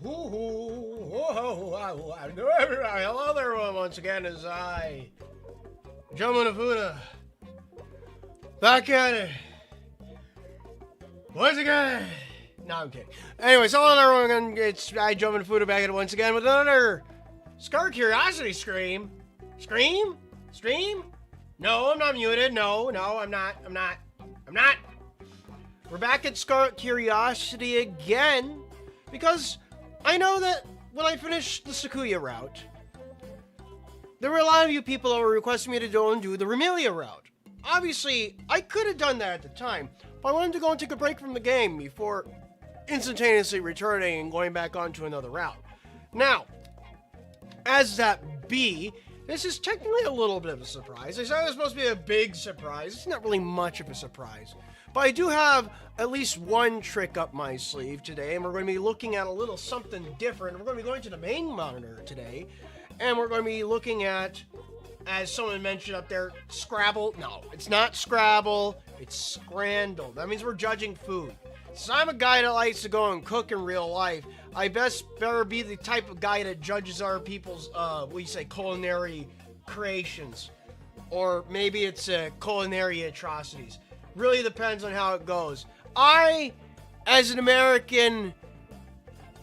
Hello there, everyone, once again, as I, Gentleman Fuda, back at it, once again. No, I'm kidding. Anyways, hello there, everyone, it's I, Gentleman Fuda, back at it once again with another Scar Curiosity Stream. Stream? No, I'm not muted. No, I'm not. We're back at Scarlet Curiosity again, because I know that when I finished the Sakuya route, there were a lot of you people that were requesting me to go and do the Remilia route. Obviously, I could have done that at the time, but I wanted to go and take a break from the game before instantaneously returning and going back onto another route. Now, as that be, this is technically a little bit of a surprise. I said it was supposed to be a big surprise. It's not really much of a surprise. But I do have at least one trick up my sleeve today, and we're going to be looking at a little something different. We're going to be going to the main monitor today, and we're going to be looking at, as someone mentioned up there, Scrabble. No, it's not Scrabble, it's Scramble. That means we're judging food. Since I'm a guy that likes to go and cook in real life, I better be the type of guy that judges our people's, culinary creations. Or maybe it's culinary atrocities. Really depends on how it goes. I, as an American,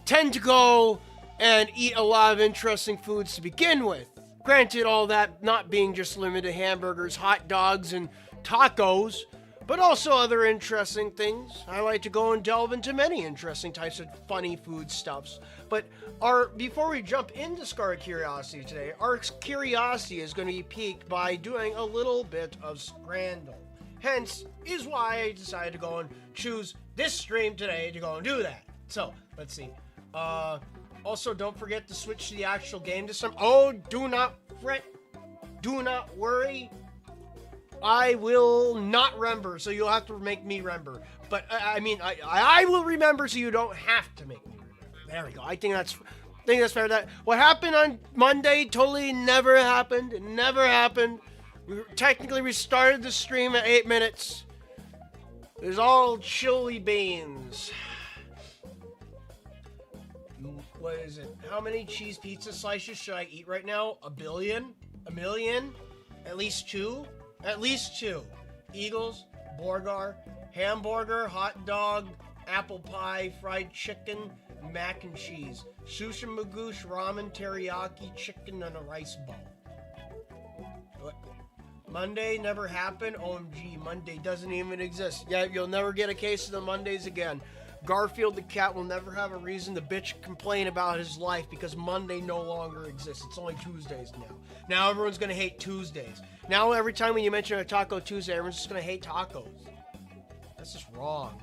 tend to go and eat a lot of interesting foods to begin with. Granted, all that not being just limited to hamburgers, hot dogs, and tacos, but also other interesting things. I like to go and delve into many interesting types of funny food stuffs. But before we jump into Scarlet Curiosity today, our curiosity is going to be piqued by doing a little bit of Scramble. Hence, is why I decided to go and choose this stream today to go and do that. So, let's see. Also, don't forget to switch to the actual game this time. Oh, do not fret. Do not worry. I will not remember, so you'll have to make me remember. But, I will remember, so you don't have to make me remember. There we go. I think that's fair. That what happened on Monday totally never happened. It never happened. We technically restarted the stream at 8 minutes. It was all chili beans. What is it? How many cheese pizza slices should I eat right now? A billion? A million? At least two? At least two. Eagles, Borgar, hamburger, hot dog, apple pie, fried chicken, mac and cheese, sushi magoosh, ramen, teriyaki, chicken, and a rice ball. What? Monday never happened? OMG, Monday doesn't even exist. Yeah, you'll never get a case of the Mondays again. Garfield the cat will never have a reason to bitch complain about his life because Monday no longer exists. It's only Tuesdays now. Now everyone's going to hate Tuesdays. Now every time when you mention a Taco Tuesday, everyone's just going to hate tacos. That's just wrong.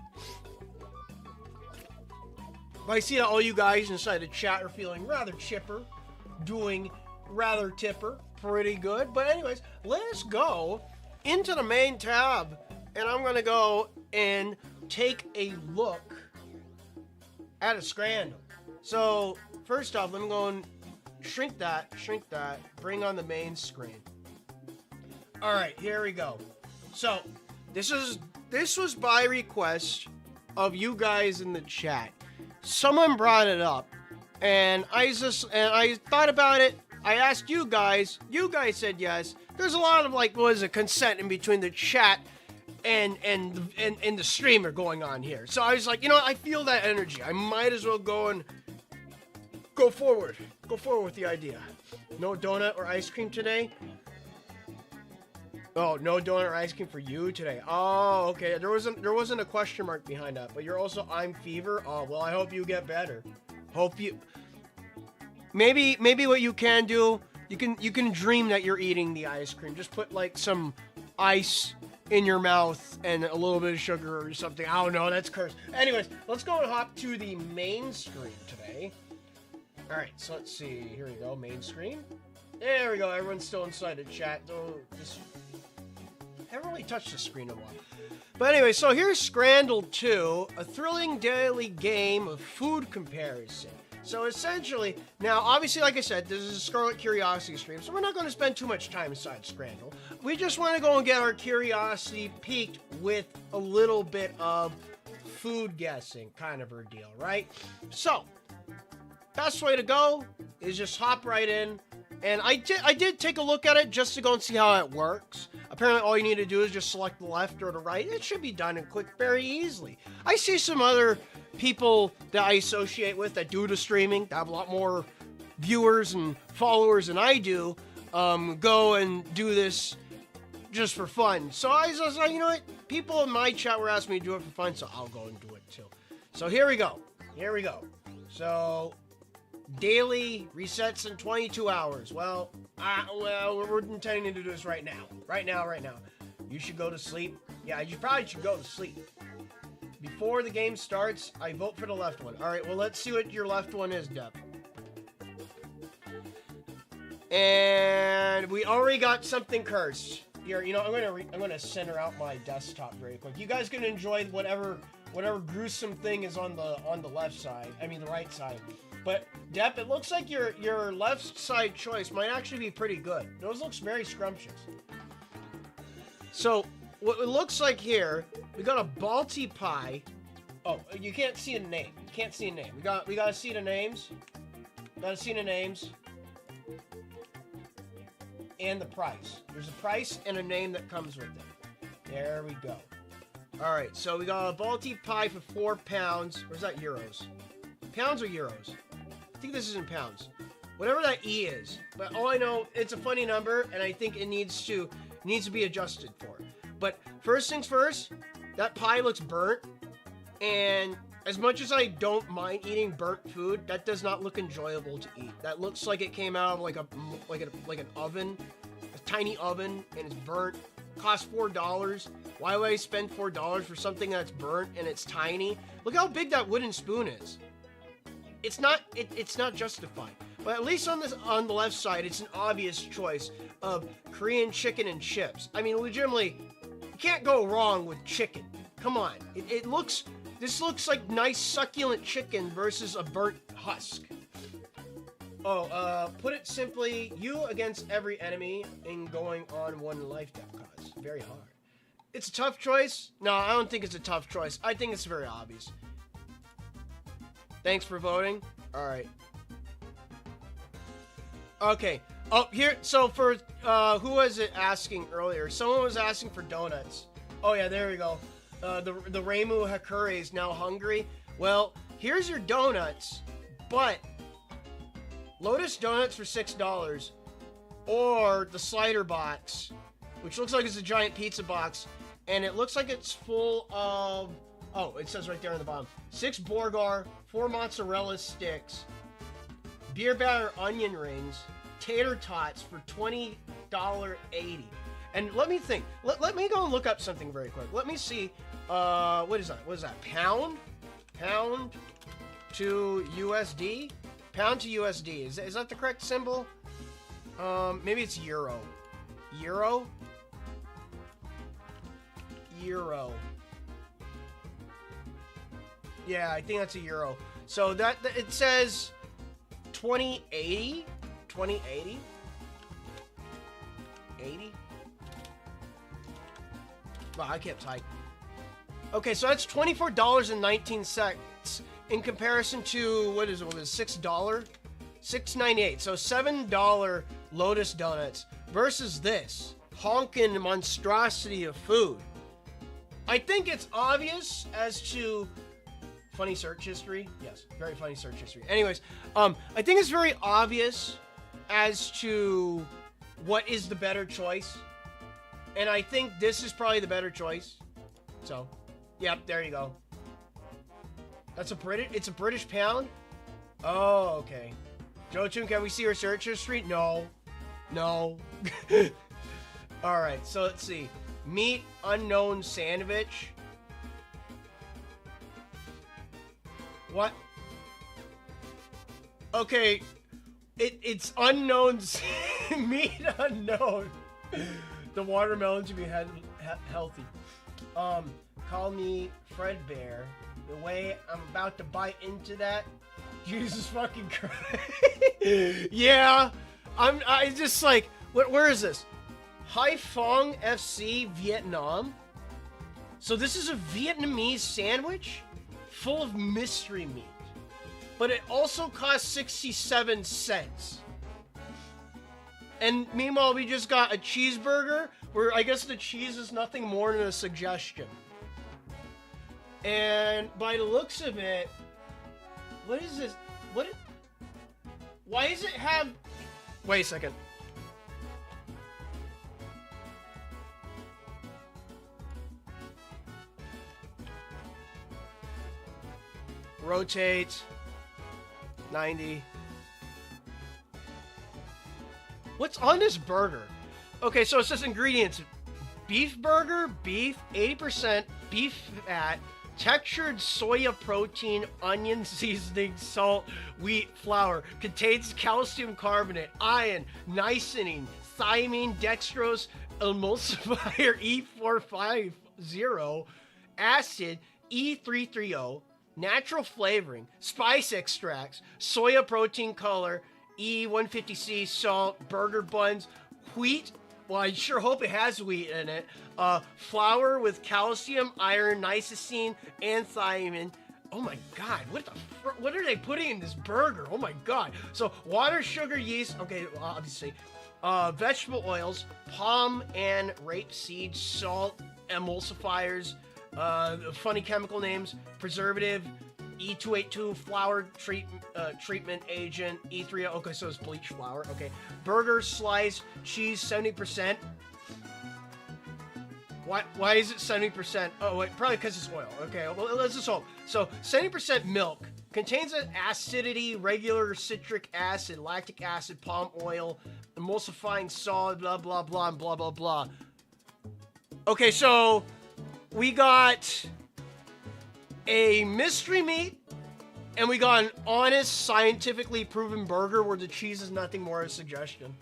But I see that all you guys inside the chat are feeling rather chipper, doing rather tipper, pretty good. But anyways, let's go into the main tab, and I'm going to go and take a look at a Scramble. So, first off, let me go and shrink that, bring on the main screen. Alright, here we go. So, this was by request of you guys in the chat. Someone brought it up, and I thought about it. I asked you guys said yes. There's a lot of consent in between the chat and the streamer going on here. So I was like, I feel that energy. I might as well go forward with the idea. No donut or ice cream today? Oh, no donut or ice cream for you today. Oh, okay. There wasn't a question mark behind that, but you're also I'm fever. Oh, well, I hope you get better. Hope you maybe what you can do, you can dream that you're eating the ice cream. Just put some ice in your mouth and a little bit of sugar or something. I don't know, that's cursed. Anyways, let's go and hop to the main screen today. Alright, so let's see. Here we go, main screen. There we go, everyone's still inside the chat. I haven't really touched the screen in a while. But anyway, so here's Scramble 2, a thrilling daily game of food comparison. So essentially, now obviously like I said, this is a Scarlet Curiosity stream, so we're not going to spend too much time inside Scramble. We just want to go and get our curiosity piqued with a little bit of food guessing kind of ordeal, right? So, best way to go is just hop right in. And I did take a look at it just to go and see how it works. Apparently all you need to do is just select the left or the right. It should be done and quick very easily. I see some other people that I associate with that do the streaming, that have a lot more viewers and followers than I do, go and do this just for fun. So I was like, you know what? People in my chat were asking me to do it for fun, so I'll go and do it too. So here we go. So daily resets in 22 hours. Well, we're intending to do this right now. Right now. You should go to sleep. Yeah, you probably should go to sleep. Before the game starts, I vote for the left one. All right, well, let's see what your left one is, Deb. And we already got something cursed. Here, you know, I'm gonna center out my desktop very quick. You guys can enjoy whatever gruesome thing is on the left side. I mean the right side. But Depp, it looks like your left side choice might actually be pretty good. Those looks very scrumptious. So what it looks like here, we got a Balti pie. Oh, you can't see a name. We gotta see the names. And the price. There's a price and a name that comes with it. There we go. Alright, so we got a Balti pie for 4 pounds. Or is that euros? Pounds or euros? I think this is in pounds. Whatever that E is. But all I know, it's a funny number, and I think it needs to be adjusted for. But first things first, that pie looks burnt. And as much as I don't mind eating burnt food, that does not look enjoyable to eat. That looks like it came out of like an oven, a tiny oven, and it's burnt. Cost $4. Why would I spend $4 for something that's burnt and it's tiny? Look how big that wooden spoon is. It's not justified. But at least on the left side, it's an obvious choice of Korean chicken and chips. I mean, legitimately, you can't go wrong with chicken. Come on, this looks like nice succulent chicken versus a burnt husk. Oh, put it simply, you against every enemy in going on one life death cause. Very hard. It's a tough choice? No, I don't think it's a tough choice. I think it's very obvious. Thanks for voting. Alright. Okay. Oh, here, so for, who was it asking earlier? Someone was asking for donuts. Oh yeah, there we go. The Reimu Hakure is now hungry. Well, here's your donuts, but Lotus Donuts for $6, or the slider box, which looks like it's a giant pizza box, and it looks like it's full of, oh, it says right there on the bottom, 6 Borgar, 4 mozzarella sticks, beer batter onion rings, tater tots for $20.80. And let me think. Let me go and look up something very quick. Let me see. What is that? What is that? Pound to USD? Pound to USD. Is that the correct symbol? Maybe it's euro. Euro? Euro. Yeah, I think that's a euro. So that it says 2080? 2080? 80? Wow, I can't type. Okay, so that's $24.19 in comparison to, what is it, $6? $6.98. So $7 Lotus Donuts versus this honkin' monstrosity of food. I think it's obvious as to funny search history. Yes, very funny search history. Anyways, I think it's very obvious as to what is the better choice. And I think this is probably the better choice. So, yep, there you go. It's a British pound? Oh, okay. Jotun, can we see her search history? No. No. Alright, so let's see. Meat unknown sandwich. What? Okay. It's unknown. Meat unknown. The watermelon should be healthy. Call me Fredbear. The way I'm about to bite into that, Jesus fucking Christ. Yeah, I just like, where is this? Hai Phong FC Vietnam. So this is a Vietnamese sandwich full of mystery meat. but it also costs 67 cents. And meanwhile, we just got a cheeseburger, where I guess the cheese is nothing more than a suggestion. And by the looks of it, what is this? Why does it have... Wait a second. Rotate. 90. What's on this burger? Okay, so it says ingredients. Beef burger, beef, 80% beef fat, textured soya protein, onion seasoning, salt, wheat, flour. Contains calcium carbonate, iron, niacin, thiamine, dextrose, emulsifier E450, acid E330, natural flavoring, spice extracts, soya protein color, E150C, salt, burger buns, wheat. Well, I sure hope it has wheat in it. Flour with calcium, iron, niacin, and thiamine. Oh my God, what are they putting in this burger? Oh my God. So water, sugar, yeast. Okay, obviously. Vegetable oils, palm and rapeseed, salt, emulsifiers, funny chemical names, preservative, E282, flour treatment agent, E3, okay, so it's bleach flour, okay. Burger, slice, cheese, 70%. Why is it 70%? Oh, wait, probably because it's oil. Okay, well, let's just hope. So, 70% milk. Contains an acidity, regular citric acid, lactic acid, palm oil, emulsifying salt, blah, blah, blah, and blah, blah, blah. Okay, so we got a mystery meat, and we got an honest, scientifically proven burger where the cheese is nothing more than a suggestion.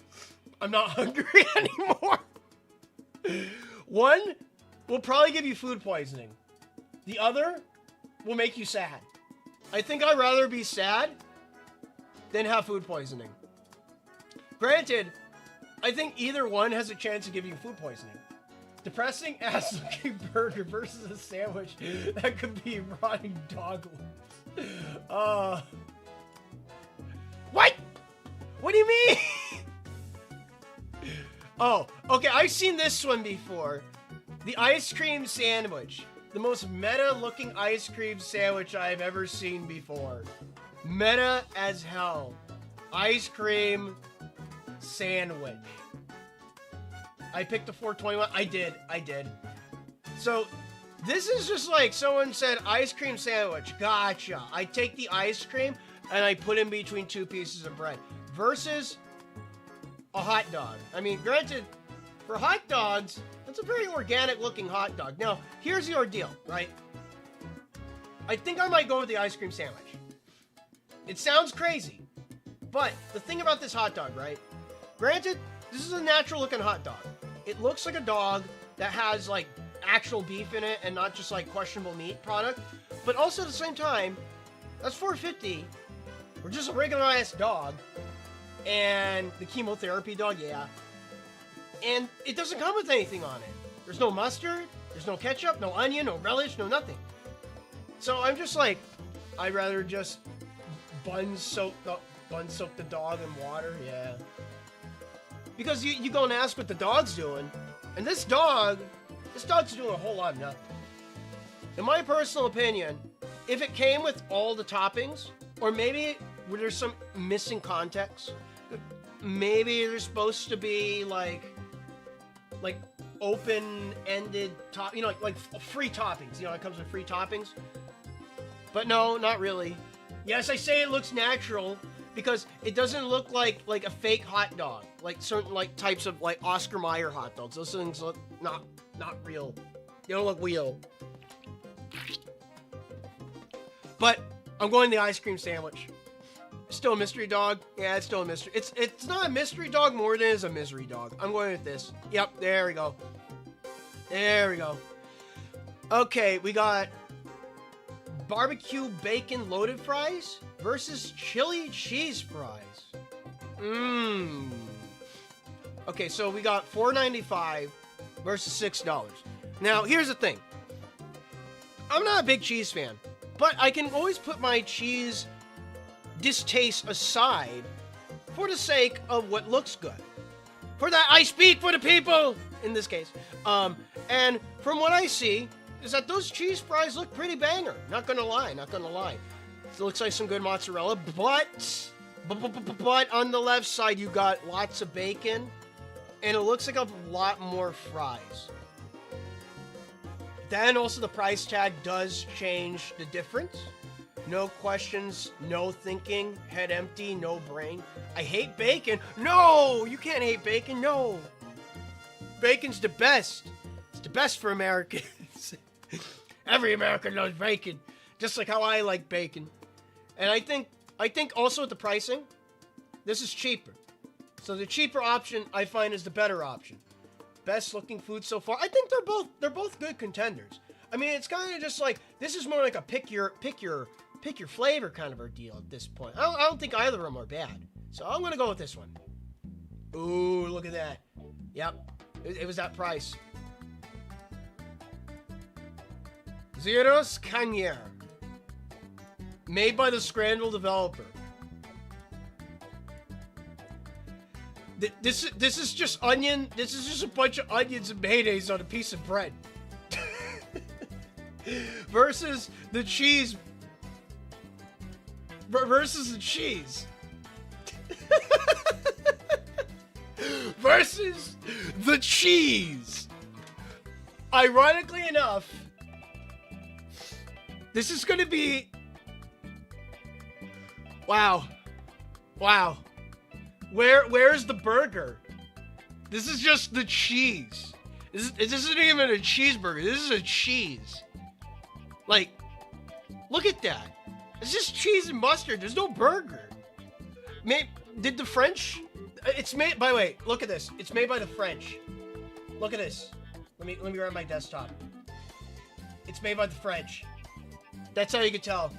I'm not hungry anymore. One will probably give you food poisoning. The other will make you sad. I think I'd rather be sad than have food poisoning. Granted, I think either one has a chance of giving you food poisoning. Depressing ass-looking burger versus a sandwich that could be rotting dog lips. What? What do you mean? Oh, okay, I've seen this one before. The ice cream sandwich. The most meta-looking ice cream sandwich I've ever seen before. Meta as hell. Ice cream sandwich. I picked the 421. I did. So, this is just like someone said, ice cream sandwich. Gotcha. I take the ice cream and I put in between two pieces of bread. Versus a hot dog. I mean, granted, for hot dogs, that's a very organic looking hot dog. Now, here's the ordeal, right? I think I might go with the ice cream sandwich. It sounds crazy, but the thing about this hot dog, right? Granted, this is a natural looking hot dog. It looks like a dog that has like actual beef in it and not just like questionable meat product. But also at the same time, that's $4.50 for just a regular ass dog. And the chemotherapy dog, yeah. And it doesn't come with anything on it. There's no mustard, there's no ketchup, no onion, no relish, no nothing. So I'm just like, I'd rather just bun soak the dog in water, yeah. Because you go and ask what the dog's doing, and this dog's doing a whole lot of nothing. In my personal opinion, if it came with all the toppings, or maybe where there's some missing context, maybe there's supposed to be like open-ended top, like free toppings. It comes with free toppings. But no, not really. Yes, I say it looks natural because it doesn't look like a fake hot dog, like certain types of Oscar Mayer hot dogs. Those things look not real. They don't look real. But I'm going the ice cream sandwich. Still a mystery dog? Yeah, it's still a mystery. It's not a mystery dog more than it's a misery dog. I'm going with this. Yep, there we go. There we go. Okay, we got barbecue bacon loaded fries versus chili cheese fries. Okay, so we got $4.95 versus $6. Now, here's the thing. I'm not a big cheese fan, but I can always put my cheese distaste aside for the sake of what looks good. For that, I speak for the people, in this case. And from what I see, is that those cheese fries look pretty banger. Not gonna lie. It looks like some good mozzarella, but on the left side, you got lots of bacon, and it looks like a lot more fries. Then also the price tag does change the difference. No questions, no thinking, head empty, no brain. I hate bacon. No, you can't hate bacon, no. Bacon's the best. It's the best for Americans. Every American loves bacon, just like how I like bacon. And I think also with the pricing, this is cheaper. So the cheaper option I find is the better option. Best looking food so far. I think they're both good contenders. I mean, it's kind of just like, this is more like a pick your flavor kind of a deal at this point. I don't think either of them are bad. So I'm gonna go with this one. Ooh, look at that. Yep, it was that price. Zeros Canier. Made by the Scramble developer. This is just onion. This is just a bunch of onions and mayonnaise on a piece of bread. Versus the cheese. Versus the cheese. Versus the cheese. Ironically enough, this is going to be... Wow. Where's the burger? This is just the cheese. This isn't even a cheeseburger. This is a cheese. Like, look at that. It's just cheese and mustard. There's no burger. Did the French... It's made... By the way, look at this. It's made by the French. Look at this. Let me run my desktop. It's made by the French. That's how you can tell.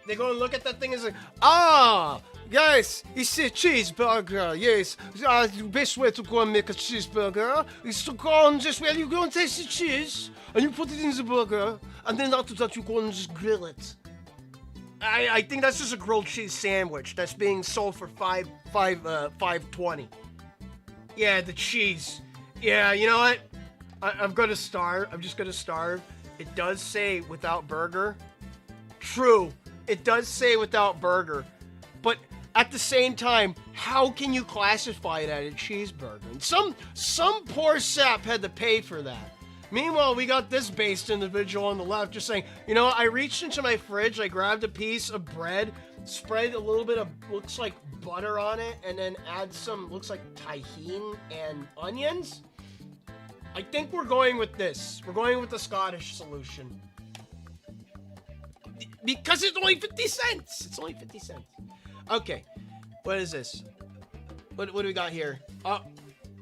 They go and look at that thing and say, ah, yes, it's a cheeseburger, yes. The best way to go and make a cheeseburger is to go and just, well, you go and taste the cheese, and you put it in the burger, and then after that you go and just grill it. I think that's just a grilled cheese sandwich that's being sold for $5.20. Yeah, the cheese. Yeah, you know what? I'm gonna starve. I'm just gonna starve. It does say without burger. True. It does say without burger, but at the same time, how can you classify it as a cheeseburger? And some poor sap had to pay for that. Meanwhile, we got this based individual on the left just saying, you know, I reached into my fridge, I grabbed a piece of bread, spread a little bit of, looks like butter on it, and then add some, looks like tahini and onions. I think we're going with this. We're going with the Scottish solution. Because it's only 50 cents. It's only 50 cents. Okay. What is this? What do we got here?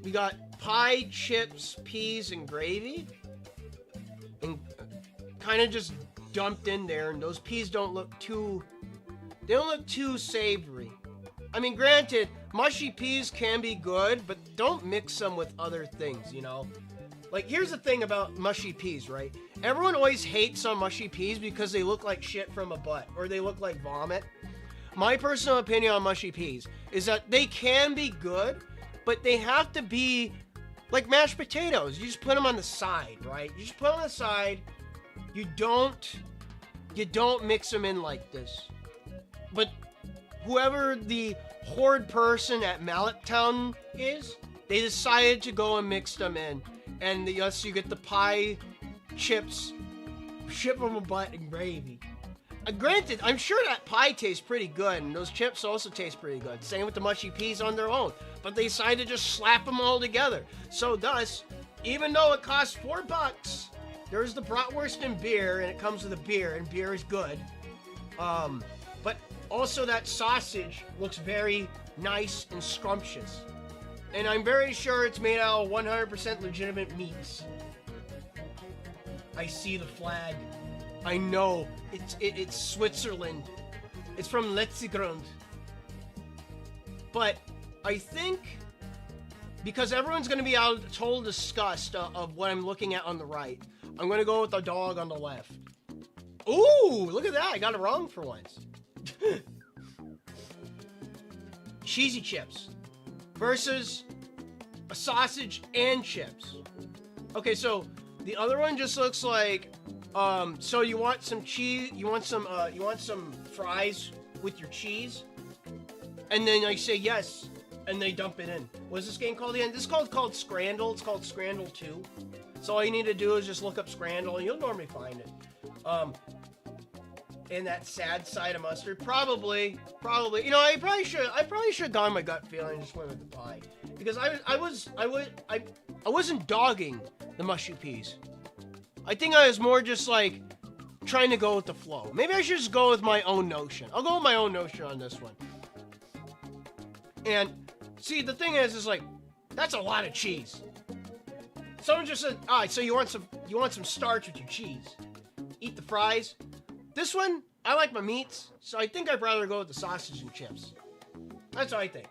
We got pie, chips, peas, and gravy. And kind of just dumped in there. And those peas don't look too... They don't look too savory. I mean, granted, mushy peas can be good, but don't mix them with other things, you know? Like, here's the thing about mushy peas, right? Everyone always hates on mushy peas because they look like shit from a butt, or they look like vomit. My personal opinion on mushy peas is that they can be good, but they have to be like mashed potatoes. You just put them on the side, right? You just put them on the side. You don't mix them in like this. But whoever the horde person at Mallet Town is, they decided to go and mix them in. And yes, you get the pie, chips, shit from a butt, and gravy. Granted, I'm sure that pie tastes pretty good, and those chips also taste pretty good. Same with the mushy peas on their own. But they decided to just slap them all together. So thus, even though it costs $4, there's the bratwurst and beer, and it comes with a beer, and beer is good. But also that sausage looks very nice and scrumptious. And I'm very sure it's made out of 100% legitimate meats. I see the flag. I know. It's Switzerland. It's from Letzigrund. But I think, because everyone's going to be out total disgust of what I'm looking at on the right, I'm going to go with the dog on the left. Ooh, look at that. I got it wrong for once. Cheesy chips versus a sausage and chips. Okay, so the other one just looks like, so you want some cheese, you want some fries with your cheese, and then I say yes, and they dump it in. What's this game called again? This is called Scramble. It's called Scramble 2. So all you need to do is just look up Scramble, and you'll normally find it. And that sad side of mustard, probably. You know, I probably should have gone my gut feeling and just went with the pie, because I wasn't dogging the mushy peas. I think I was more just like trying to go with the flow. Maybe I should just go with my own notion. I'll go with my own notion on this one. And see, the thing is like, that's a lot of cheese. Someone just said, all right, so you want some starch with your cheese. Eat the fries. This one, I like my meats, so I think I'd rather go with the sausage and chips. That's what I think.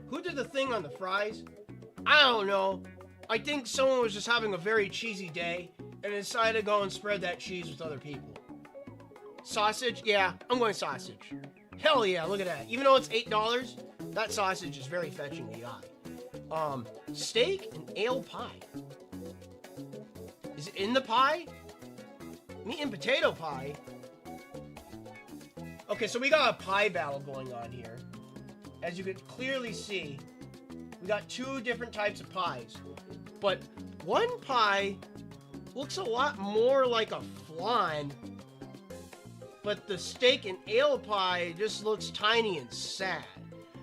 Who did the thing on the fries? I don't know. I think someone was just having a very cheesy day and decided to go and spread that cheese with other people. Sausage? Yeah, I'm going sausage. Hell yeah, look at that. Even though it's $8, that sausage is very fetching the eye. Steak and ale pie. Is it in the pie? Meat and potato pie? Okay, so we got a pie battle going on here. As you can clearly see, we got two different types of pies. But one pie looks a lot more like a flan, but the steak and ale pie just looks tiny and sad.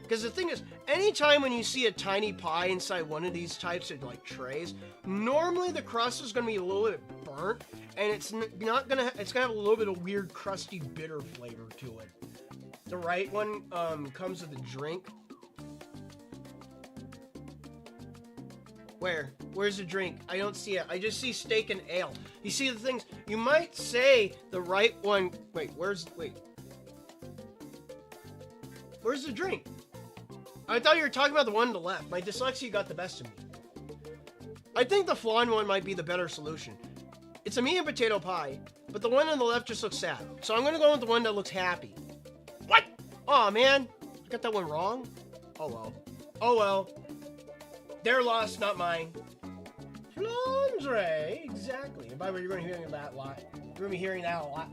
Because the thing is, anytime when you see a tiny pie inside one of these types of like trays, normally the crust is going to be a little bit burnt, and it's gonna have a little bit of weird crusty bitter flavor to it. The right one comes with a drink. Where's the drink? I don't see it. I just see steak and ale. You see the things, you might say the right one. Where's the drink? I thought you were talking about the one on the left. My dyslexia got the best of me. I think the flan one might be the better solution. It's a meat and potato pie, but the one on the left just looks sad. So I'm gonna go with the one that looks happy. What? Oh man, I got that one wrong. Oh well. Oh well. Their loss, not mine. Flandre, exactly. And by the way, you're going to be hearing that a lot. You're going to be hearing that a lot.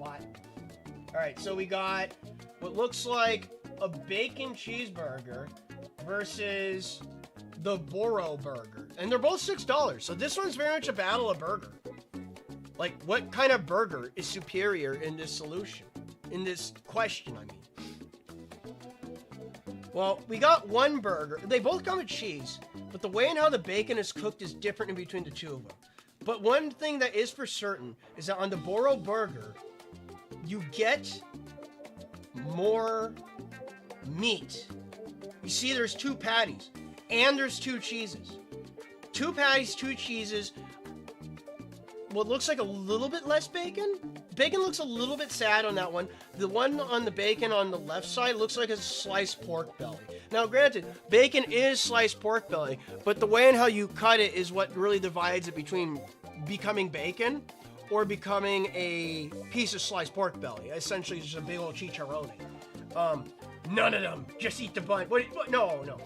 Alright, so we got what looks like a bacon cheeseburger versus the Boro burger. And they're both $6. So this one's very much a battle of burger. Like, what kind of burger is superior in this solution? In this question, I mean. Well, we got one burger. They both come with cheese, but the way and how the bacon is cooked is different in between the two of them. But one thing that is for certain is that on the Boro burger, you get more meat. You see, there's two patties, and there's two cheeses. Two patties, two cheeses. What looks like a little bit less bacon? Bacon looks a little bit sad on that one. The one on the bacon on the left side looks like a sliced pork belly. Now, granted, bacon is sliced pork belly, but the way and how you cut it is what really divides it between becoming bacon or becoming a piece of sliced pork belly. Essentially, just a big old chicharrone. None of them. Just eat the bun. What? No.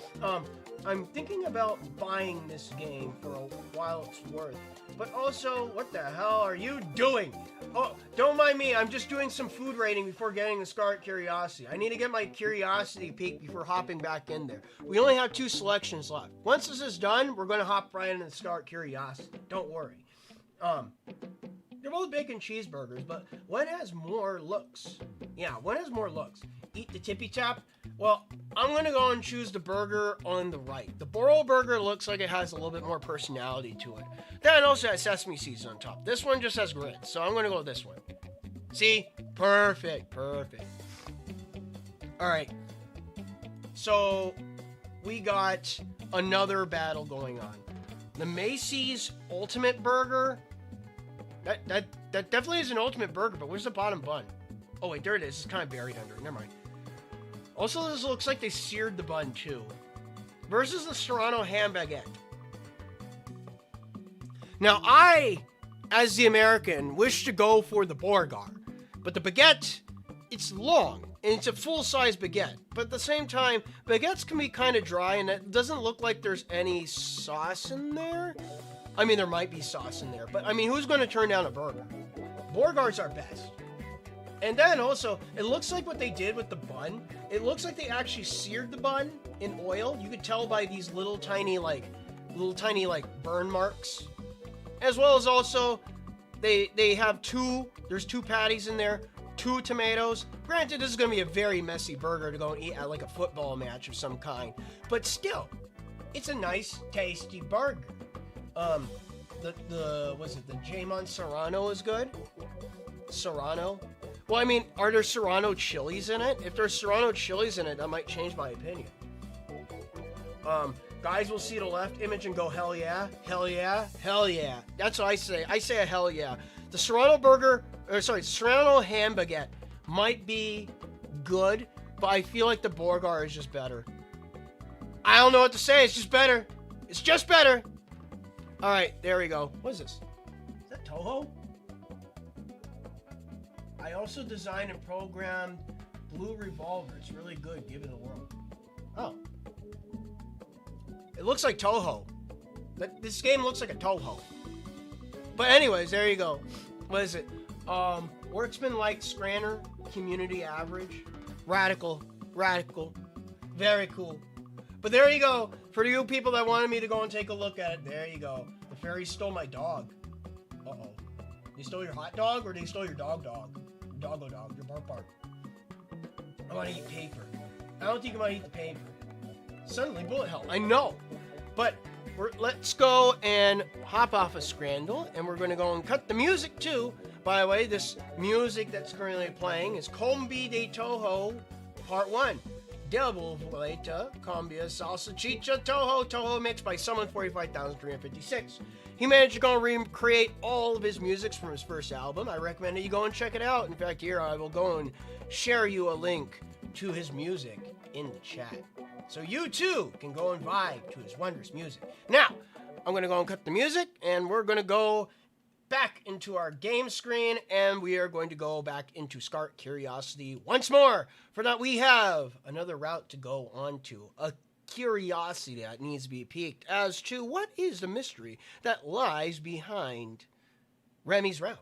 I'm thinking about buying this game for a while it's worth. But also, what the hell are you doing? Oh, don't mind me. I'm just doing some food rating before getting the Scarlet Curiosity. I need to get my Curiosity peak before hopping back in there. We only have 2 selections left. Once this is done, we're going to hop right into the Scarlet Curiosity. Don't worry. They're both bacon cheeseburgers, but one has more looks. Yeah, one has more looks. Eat the tippy tap. Well, I'm going to go and choose the burger on the right. The Boro burger looks like it has a little bit more personality to it. Then it also has sesame seeds on top. This one just has grits, so I'm going to go with this one. See? Perfect. All right. So, we got another battle going on. The Macy's Ultimate Burger. That definitely is an ultimate burger, but where's the bottom bun? Oh, wait, there it is. It's kind of buried under it. Never mind. Also, this looks like they seared the bun, too. Versus the Serrano ham baguette. Now, I, as the American, wish to go for the Borgar. But the baguette, it it's long, and it's a full-size baguette. But at the same time, baguettes can be kind of dry, and it doesn't look like there's any sauce in there. I mean, there might be sauce in there, but I mean, who's going to turn down a burger? Borgars are best. And then also, it looks like what they did with the bun, it looks like they actually seared the bun in oil. You could tell by these little tiny burn marks. As well as also, they have there's 2 patties in there, 2 tomatoes. Granted, this is going to be a very messy burger to go and eat at like a football match of some kind. But still, it's a nice, tasty burger. The Jamon Serrano is good? Serrano? Well, I mean, are there Serrano chilies in it? If there's Serrano chilies in it, that might change my opinion. Guys will see the left image and go, hell yeah, hell yeah, hell yeah. That's what I say. I say a hell yeah. The Serrano Serrano ham baguette might be good, but I feel like the Borgar is just better. I don't know what to say. It's just better. It's just better. All right, there we go. What is this? Is that Touhou? I also designed and programmed Blue Revolver. It's really good. Give it a whirl. Oh. It looks like Touhou. This game looks like a Touhou. But anyways, there you go. What is it? Worksman Light Scranner. Community Average. Radical. Very cool. But there you go. For you people that wanted me to go and take a look at it, there you go. The fairy stole my dog. Uh-oh. They stole your hot dog, or they stole your dog? Doggo dog, your bark. I want to eat paper. I don't think I want to eat the paper. Suddenly, bullet hell. I know. But let's go and hop off of Scramble, and we're going to go and cut the music too. By the way, this music that's currently playing is Combi de Touhou Part 1. Double Vuelta, Cumbia, Salsa, Chicha, Touhou mixed by someone 45,356. He managed to go and recreate all of his musics from his first album. I recommend that you go and check it out. In fact, here I will go and share you a link to his music in the chat. So you too can go and vibe to his wondrous music. Now, I'm going to go and cut the music, and we're going to go back into our game screen, and we are going to go back into Scarlet Curiosity once more. For that, we have another route to go on to, a curiosity that needs to be piqued as to what is the mystery that lies behind Remy's route.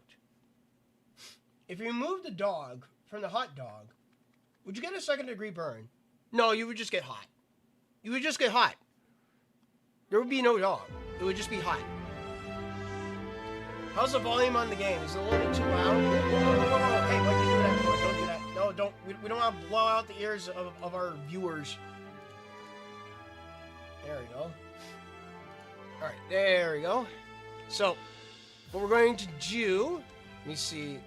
If you remove the dog from the hot dog, would you get a second-degree burn? No, you would just get hot. You would just get hot. There would be no dog. It would just be hot. How's the volume on the game? Is it a little bit too loud? Whoa. Hey, what are you doing that for? Don't do that. No, don't. We don't want to blow out the ears of our viewers. There we go. Alright, there we go. So, what we're going to do... Let me see.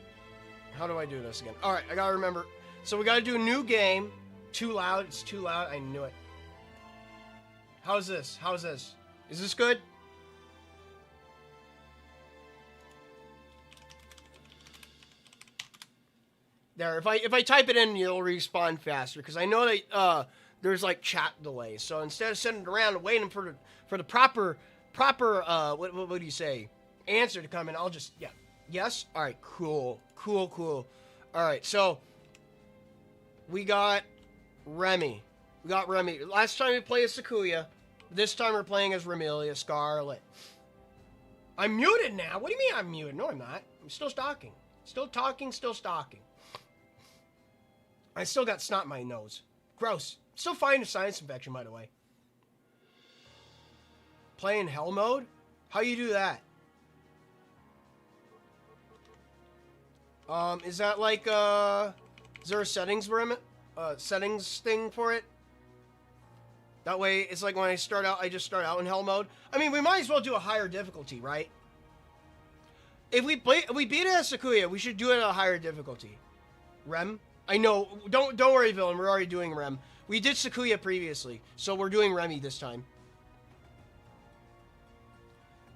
How do I do this again? Alright, I gotta remember. So we gotta do a new game. Too loud. It's too loud. I knew it. How's this? How's this? Is this good? There, if I type it in, it'll respawn faster, because I know that there's like chat delay. So instead of sitting around and waiting for the proper what do you say, answer to come in, I'll just yes. All right, cool. All right, so we got Remy. Last time we played as Sakuya. This time we're playing as Remilia, Scarlet. I'm muted now. What do you mean I'm muted? No, I'm not. I'm still stalking. Still talking. Still stalking. I still got snot in my nose. Gross. Still fighting a sinus infection, by the way. Playing hell mode? How you do that? Is that like, is there a settings thing for it? That way, it's like when I start out, I just start out in hell mode. I mean, we might as well do a higher difficulty, right? If we beat it as Sakuya, we should do it at a higher difficulty. Rem? I know. Don't worry, villain. We're already doing Rem. We did Sakuya previously, so we're doing Remy this time.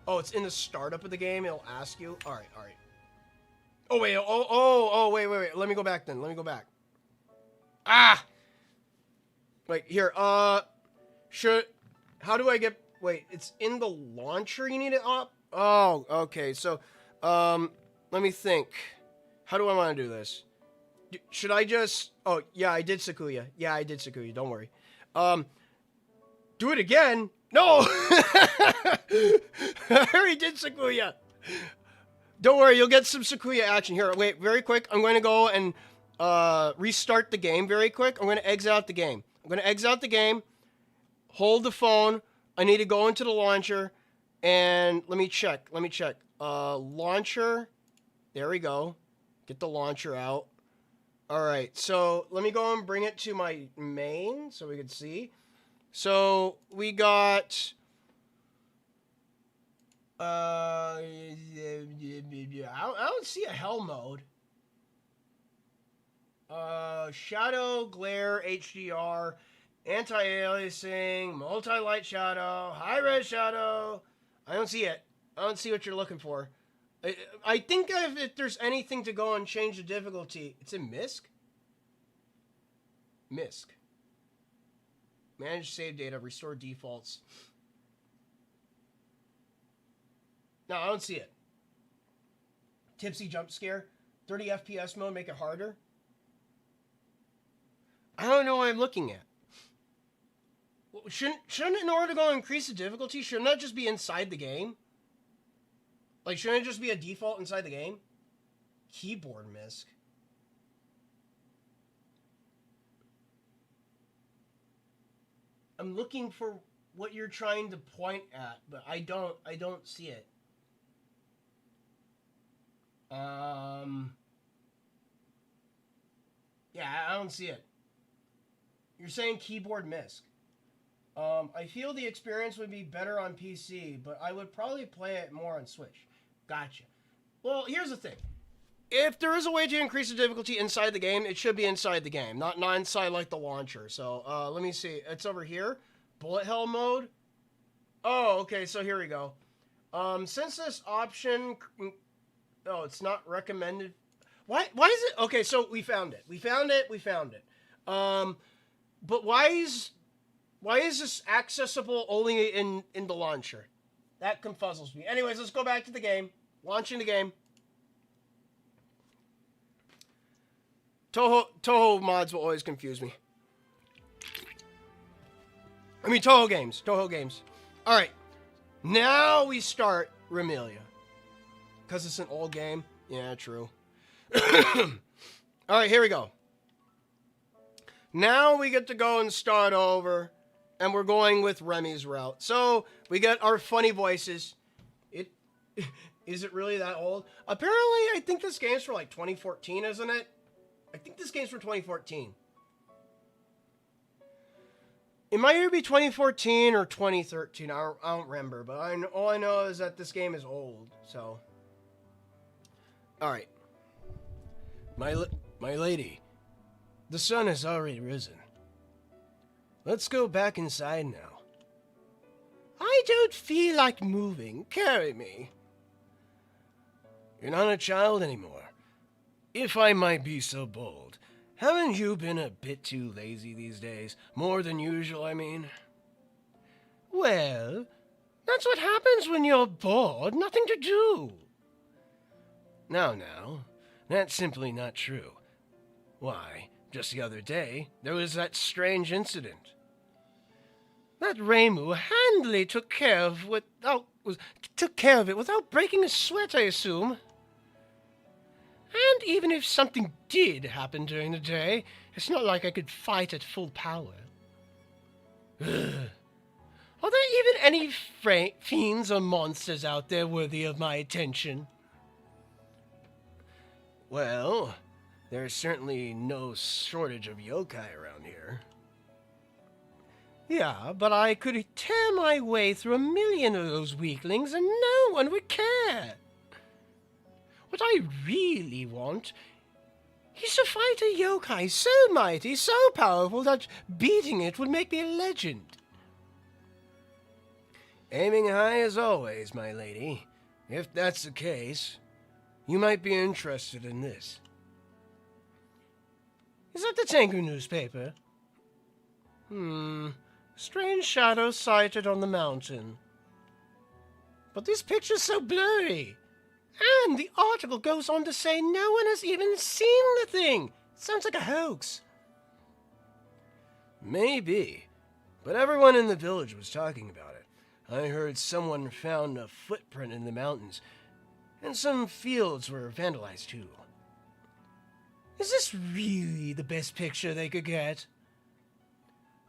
Oh, it's in the startup of the game. It'll ask you. All right. Oh wait. Wait. Let me go back then. Ah. Wait here. How do I get? Wait. It's in the launcher. You need it up. Oh. Okay. So, let me think. How do I want to do this? Should I just... Oh, yeah, I did Sakuya. Yeah, I did Sakuya. Don't worry. Do it again? No! I already did Sakuya. Don't worry, you'll get some Sakuya action. Here, wait, very quick. I'm going to go and restart the game very quick. I'm going to exit out the game. Hold the phone. I need to go into the launcher. And let me check. Launcher. There we go. Get the launcher out. Alright, so let me go and bring it to my main so we can see. So we got... I don't see a hell mode. Shadow, glare, HDR, anti-aliasing, multi-light shadow, high-res shadow. I don't see it. I don't see what you're looking for. I think if there's anything to go and change the difficulty, it's in MISC? MISC. Manage save data, restore defaults. No, I don't see it. Tipsy jump scare. 30 FPS mode, make it harder. I don't know what I'm looking at. Shouldn't in order to go and increase the difficulty, shouldn't that just be inside the game? Like, shouldn't it just be a default inside the game? Keyboard MISC. I'm looking for what you're trying to point at, but I don't see it. Yeah, I don't see it. You're saying keyboard MISC. I feel the experience would be better on PC, but I would probably play it more on Switch. Gotcha. Well, here's the thing. If there is a way to increase the difficulty inside the game, it should be inside the game, not inside like the launcher. So, let me see. It's over here. Bullet hell mode. Oh, okay, so here we go. Since this option... Oh, it's not recommended. Why is it? Okay, so we found it. But why is this accessible only in the launcher? That confuzzles me. Anyways, let's go back to the game. Launching the game. Touhou mods will always confuse me. I mean, Touhou games. Alright. Now we start Remilia. Because it's an old game? Yeah, true. Alright, here we go. Now we get to go and start over. And we're going with Remy's route. So, we get our funny voices. Is it really that old? Apparently, I think this game's from like 2014, isn't it? I think this game's from 2014. It might either be 2014 or 2013. I don't remember. But all I know is that this game is old. So... Alright. My lady, the sun has already risen. Let's go back inside now. I don't feel like moving. Carry me. You're not a child anymore. If I might be so bold, haven't you been a bit too lazy these days? More than usual, I mean. Well, that's what happens when you're bored. Nothing to do. Now, that's simply not true. Why, just the other day, there was that strange incident. That Reimu handily took care of it without breaking a sweat, I assume. And even if something did happen during the day, it's not like I could fight at full power. Are there even any fiends or monsters out there worthy of my attention? Well, there's certainly no shortage of yokai around here. Yeah, but I could tear my way through 1,000,000 of those weaklings and no one would care. What I really want is to fight a yokai so mighty, so powerful that beating it would make me a legend. Aiming high as always, my lady. If that's the case, you might be interested in this. Is that the Tangu newspaper? Strange shadow sighted on the mountain. But this picture's so blurry. And the article goes on to say no one has even seen the thing. Sounds like a hoax. Maybe, but everyone in the village was talking about it. I heard someone found a footprint in the mountains, and some fields were vandalized too. Is this really the best picture they could get?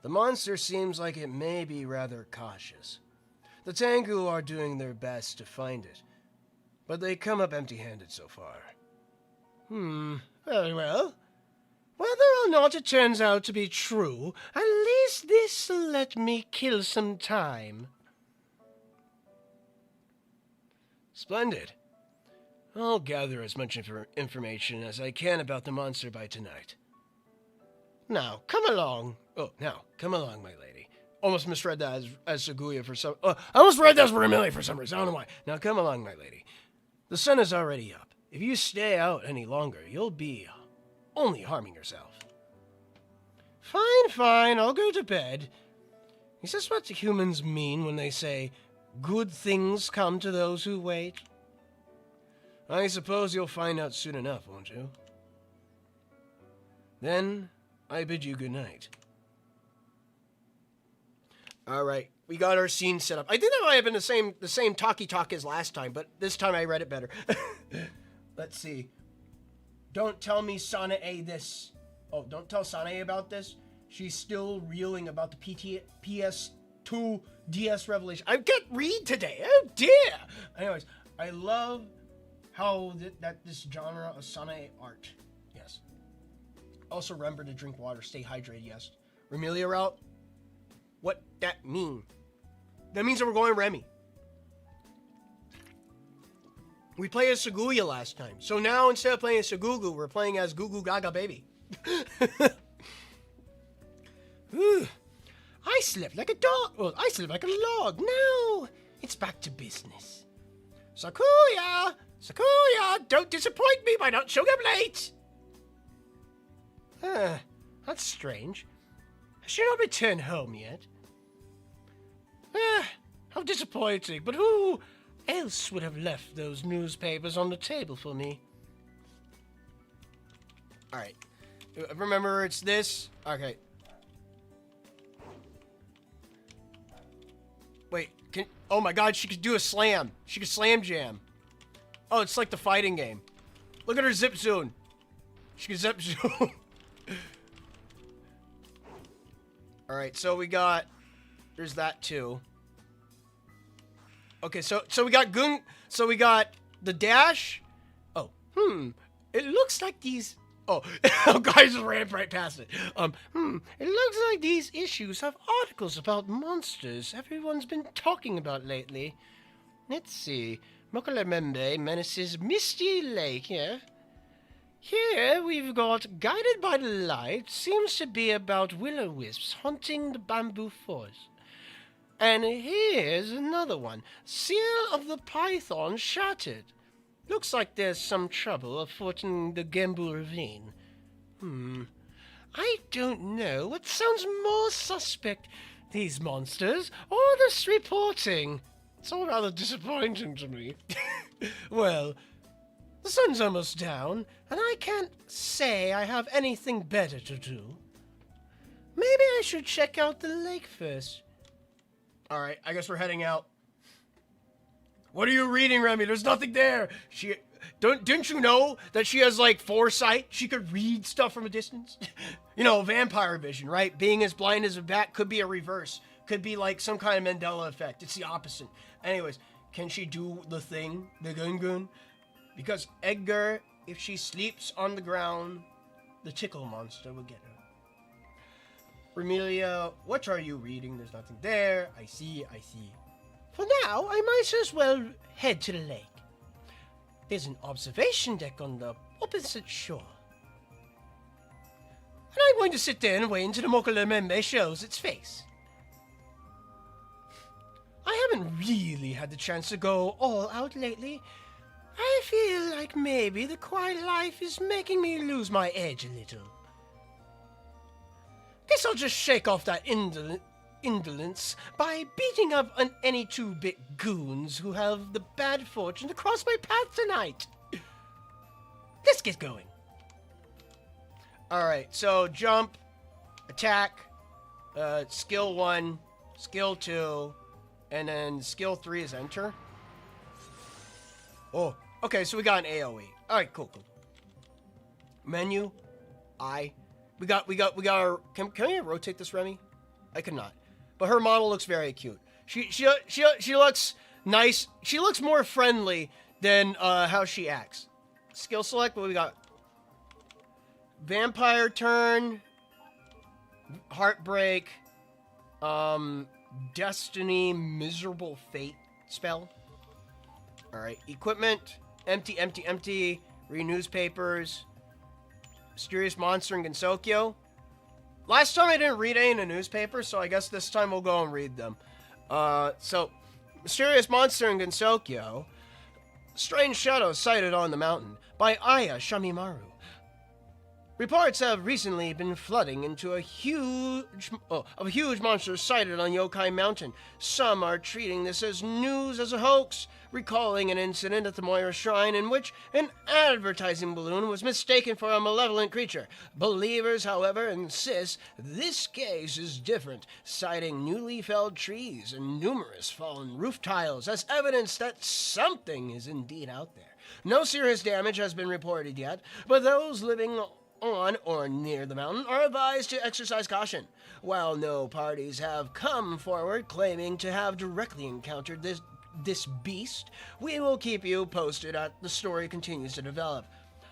The monster seems like it may be rather cautious. The Tangu are doing their best to find it, but they come up empty-handed so far. Very well. Whether or not it turns out to be true, at least this'll let me kill some time. Splendid. I'll gather as much information as I can about the monster by tonight. Now, come along. Now, come along, my lady. Almost misread that as Sakuya for some... I almost read that as Remilia for some reason. I don't know why. Now, come along, my lady. The sun is already up. If you stay out any longer, you'll be only harming yourself. Fine. I'll go to bed. Is this what the humans mean when they say, good things come to those who wait? I suppose you'll find out soon enough, won't you? Then, I bid you good night. Alright, we got our scene set up. I think that might have been the same talky talk as last time, but this time I read it better. Let's see. Don't tell me Sanae this. Oh, don't tell Sanae about this. She's still reeling about the PS2 DS revelation. I can't read today. Oh dear. Anyways, I love how this genre of Sanae art. Yes. Also remember to drink water, stay hydrated. Yes. Remilia route. What that mean? That means that we're going Remy. We played as Sakuya last time. So now instead of playing as Sagugu, we're playing as Goo Goo Gaga Baby. I slept like a dog. Well, I slept like a log. Now it's back to business. Sakuya! Sakuya! Don't disappoint me by not showing up late! That's strange. Has she not returned home yet? How disappointing. But who else would have left those newspapers on the table for me? Alright. Remember, it's this. Okay. Wait, oh my god, she could do a slam. She could slam jam. Oh, it's like the fighting game. Look at her zip zone. She can zip zone. Alright, so we got... There's that too. Okay, so we got Gung... So we got the dash. Oh, It looks like these... Oh, guys just ran right past it. It looks like these issues have articles about monsters everyone's been talking about lately. Let's see. Mokalemembe menaces Misty Lake, yeah? Here we've got Guided by the Light, seems to be about Willow Wisps haunting the bamboo forest. And here's another one. Seal of the Python Shattered. Looks like there's some trouble afoot in the Gembu Ravine. I don't know what sounds more suspect, these monsters or this reporting. It's all rather disappointing to me. Well, the sun's almost down, and I can't say I have anything better to do. Maybe I should check out the lake first. Alright, I guess we're heading out. What are you reading, Remy? There's nothing there. Didn't you know that she has, like, foresight? She could read stuff from a distance? You know, vampire vision, right? Being as blind as a bat could be a reverse. Could be, like, some kind of Mandela effect. It's the opposite. Anyways, can she do the thing? The gun? Because Edgar, if she sleeps on the ground, the tickle monster will get her. Remilia, what are you reading? There's nothing there. I see. For now, I might as well head to the lake. There's an observation deck on the opposite shore. And I'm going to sit there and wait until the Mokalemembe shows its face. I haven't really had the chance to go all out lately. I feel like maybe the quiet life is making me lose my edge a little. Guess I'll just shake off that indolence by beating up on any 2-bit goons who have the bad fortune to cross my path tonight. Let's get going. Alright, so jump, attack, skill 1, skill 2, and then skill 3 is enter. Oh, okay, so we got an AoE. Alright, cool. Menu, we got our, can we rotate this Remy? I could not. But her model looks very cute. She looks nice. She looks more friendly than how she acts. Skill select, what we got? Vampire turn, heartbreak, destiny, miserable fate spell. Alright, equipment, empty, read newspapers, mysterious monster in Gensokyo. Last time I didn't read any in the newspaper, so I guess this time we'll go and read them. So, mysterious monster in Gensokyo, strange shadows sighted on the mountain by Aya Shamimaru. Reports have recently been flooding into a huge monster sighted on Yokai Mountain. Some are treating this as news as a hoax, recalling an incident at the Moira Shrine in which an advertising balloon was mistaken for a malevolent creature. Believers, however, insist this case is different, citing newly felled trees and numerous fallen roof tiles as evidence that something is indeed out there. No serious damage has been reported yet, but those living on or near the mountain are advised to exercise caution. While no parties have come forward claiming to have directly encountered this beast, we will keep you posted as the story continues to develop.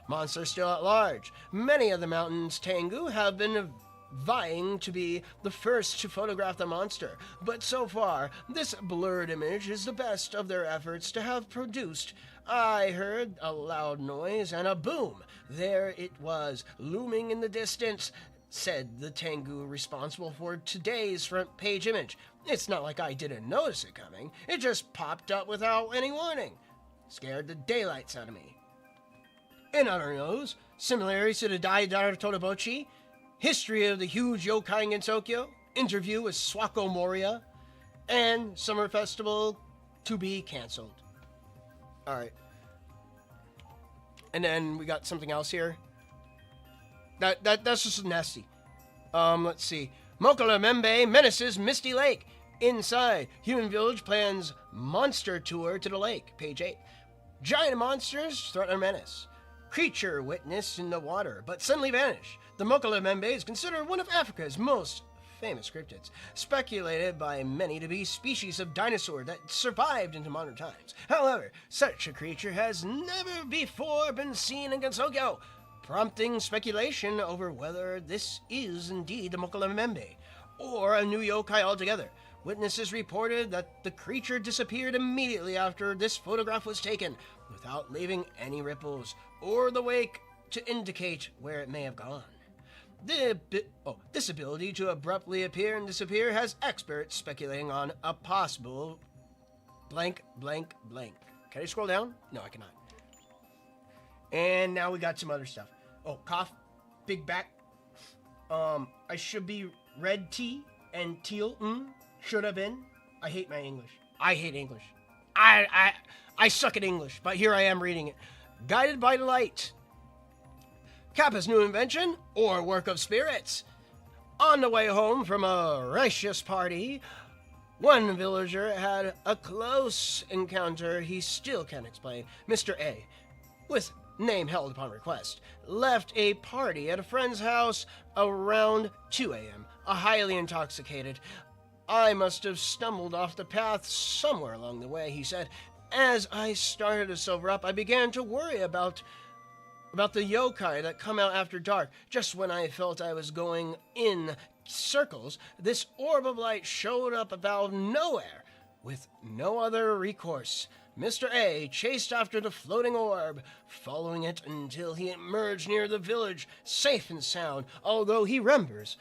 Monsters still at large. Many of the mountain's Tangu have been vying to be the first to photograph the monster, but so far, this blurred image is the best of their efforts to have produced. I heard a loud noise and a boom. There it was, looming in the distance, said the Tangu responsible for today's front page image. It's not like I didn't notice it coming. It just popped up without any warning. Scared the daylights out of me. In other news, similarities to the Daidara Totobochi, history of the huge yokai in Tokyo, interview with Swako Moria, and summer festival to be canceled. Alright. And then we got something else here. That's just nasty. Let's see. Mokala Membe menaces Misty Lake. Inside, Human Village plans monster tour to the lake. Page 8. Giant monsters threaten a menace. Creature witnessed in the water, but suddenly vanish. The Mokala Membe is considered one of Africa's most famous cryptids, speculated by many to be species of dinosaur that survived into modern times. However, such a creature has never before been seen in Gensokyo, prompting speculation over whether this is indeed the Mokala Membe, or a new yokai altogether. Witnesses reported that the creature disappeared immediately after this photograph was taken, without leaving any ripples or the wake to indicate where it may have gone. This ability to abruptly appear and disappear has experts speculating on a possible blank, blank, blank. Can I scroll down? No, I cannot. And now we got some other stuff. Oh, cough, big back. I should be red tea and teal. Should have been. I hate my English. I hate English. I suck at English, but here I am reading it. Guided by the light. Kappa's new invention or work of spirits. On the way home from a righteous party, one villager had a close encounter he still can't explain. Mr. A, with name held upon request, left a party at a friend's house around 2 a.m., highly intoxicated. I must have stumbled off the path somewhere along the way, he said. As I started to sober up, I began to worry about the yokai that come out after dark. Just when I felt I was going in circles, this orb of light showed up out of nowhere. With no other recourse, Mr. A chased after the floating orb, following it until he emerged near the village, safe and sound. Although he remembers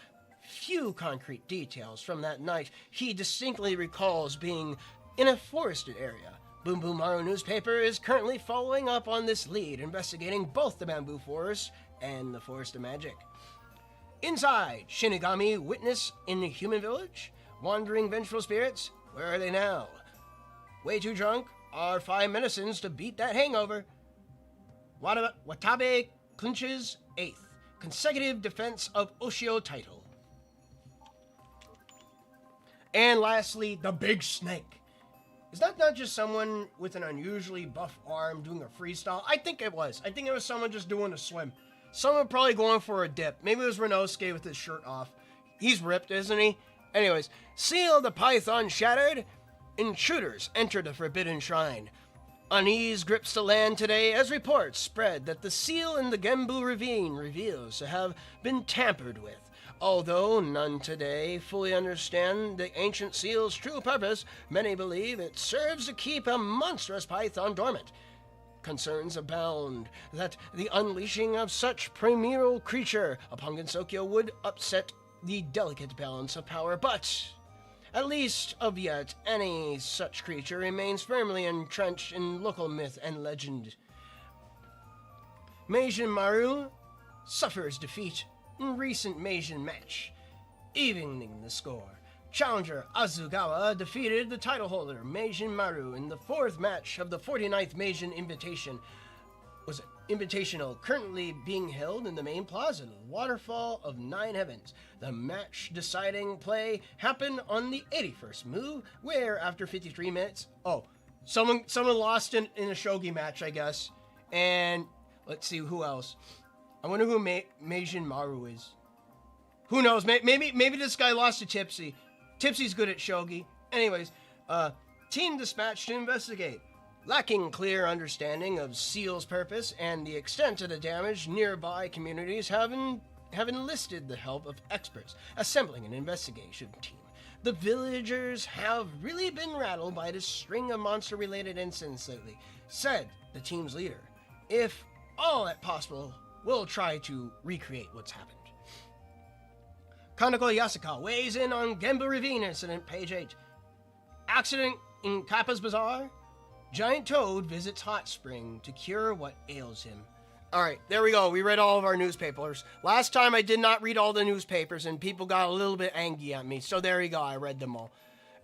few concrete details from that night, he distinctly recalls being in a forested area. Boom Boom Maru newspaper is currently following up on this lead, investigating both the bamboo forest and the forest of magic. Inside, Shinigami witness in the human village? Wandering vengeful spirits? Where are they now? Way too drunk? Are 5 medicines to beat that hangover? Watabe clinches 8th. consecutive defense of Oshio title. And lastly, the Big Snake. Is that not just someone with an unusually buff arm doing a freestyle? I think it was. I think it was someone just doing a swim. Someone probably going for a dip. Maybe it was Renosuke with his shirt off. He's ripped, isn't he? Anyways, Seal the Python shattered. Intruders enter the Forbidden Shrine. Unease grips the land today as reports spread that the seal in the Gembu Ravine reveals to have been tampered with. Although none today fully understand the ancient seal's true purpose, many believe it serves to keep a monstrous python dormant. Concerns abound that the unleashing of such primeval creature upon Gensokyo would upset the delicate balance of power, but at least of yet, any such creature remains firmly entrenched in local myth and legend. Meijin Maru suffers defeat in recent Meijin match, evening the score. Challenger Azugawa defeated the title holder Meijin Maru in the fourth match of the 49th Meijin Invitational, currently being held in the main plaza, the Waterfall of Nine Heavens. The match deciding play happened on the 81st move, where after 53 minutes, someone lost in a shogi match, I guess. And let's see who else. I wonder who Meijin Maru is. Who knows? Maybe this guy lost to Tipsy. Tipsy's good at shogi. Anyways, team dispatched to investigate. Lacking clear understanding of Seal's purpose and the extent of the damage, nearby communities have enlisted the help of experts, assembling an investigation team. The villagers have really been rattled by this string of monster-related incidents lately, said the team's leader. If all at possible, we'll try to recreate what's happened. Kaneko Yasuka weighs in on Gembu Ravine incident, page 8. Accident in Kappa's Bazaar? Giant Toad visits Hot Spring to cure what ails him. Alright, there we go. We read all of our newspapers. Last time I did not read all the newspapers and people got a little bit angry at me. So there you go. I read them all.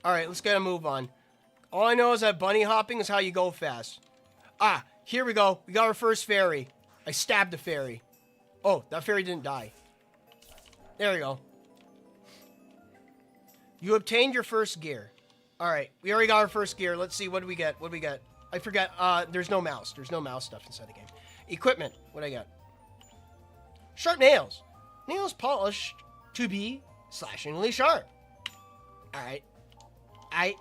Alright, let's get a move on. All I know is that bunny hopping is how you go fast. Ah, here we go. We got our first fairy. I stabbed the fairy. Oh, that fairy didn't die. There we go. You obtained your first gear. Alright, we already got our first gear. Let's see, what do we get? What do we get? I forgot, there's no mouse. There's no mouse stuff inside the game. Equipment, what do I got? Sharp nails. Nails polished to be slashingly sharp. Alright. I'm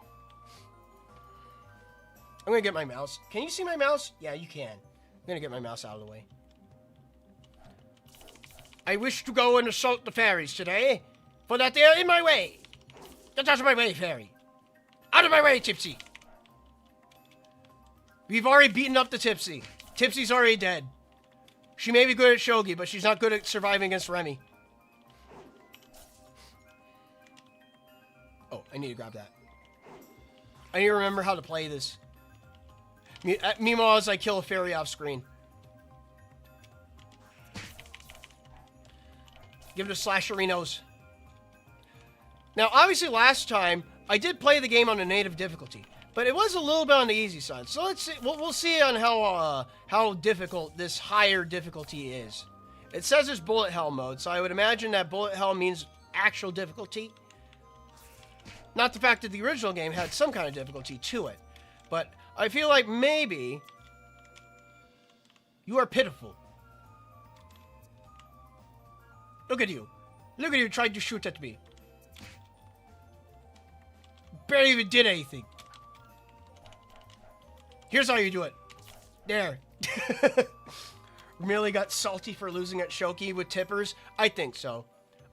gonna get my mouse. Can you see my mouse? Yeah, you can. I'm gonna get my mouse out of the way. I wish to go and assault the fairies today, for that they are in my way. Get out of my way, fairy. Out of my way, Tipsy! We've already beaten up the Tipsy. Tipsy's already dead. She may be good at shogi, but she's not good at surviving against Remy. Oh, I need to grab that. I need to remember how to play this. Meanwhile, as I kill a fairy off screen. Give it a slasherinos. Now, obviously last time, I did play the game on a native difficulty, but it was a little bit on the easy side. So let's see. We'll see on how difficult this higher difficulty is. It says it's bullet hell mode, so I would imagine that bullet hell means actual difficulty. Not the fact that the original game had some kind of difficulty to it, but I feel like maybe you are pitiful. Look at you. Look at you trying to shoot at me. Barely even did anything. Here's how you do it. There. Really got salty for losing at Shoki with tippers? I think so.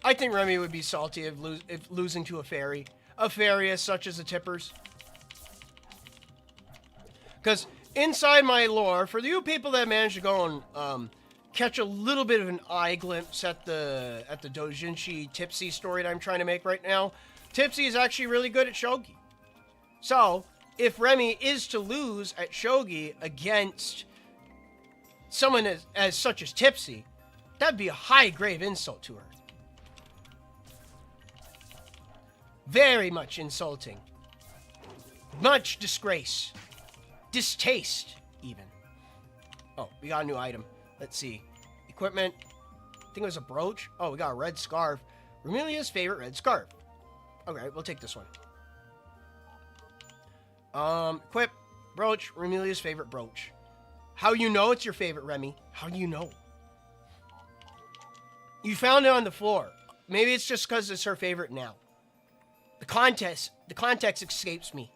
I think Remy would be salty if losing to a fairy. A fairy as such as the tippers. Because inside my lore, for you people that managed to go and catch a little bit of an eye glimpse at the Dojinshi Tipsy story that I'm trying to make right now, Tipsy is actually really good at shogi. So, if Remy is to lose at shogi against someone as such as Tipsy, that'd be a high grave insult to her. Very much insulting. Much disgrace. Distaste, even. Oh, we got a new item. Let's see. Equipment. think it was a brooch. Oh, we got a red scarf. Remilia's favorite red scarf. Okay, we'll take this one. Equip. Brooch. Remilia's favorite brooch. How you know it's your favorite, Remy? How do you know? You found it on the floor. Maybe it's just because it's her favorite now. The context escapes me.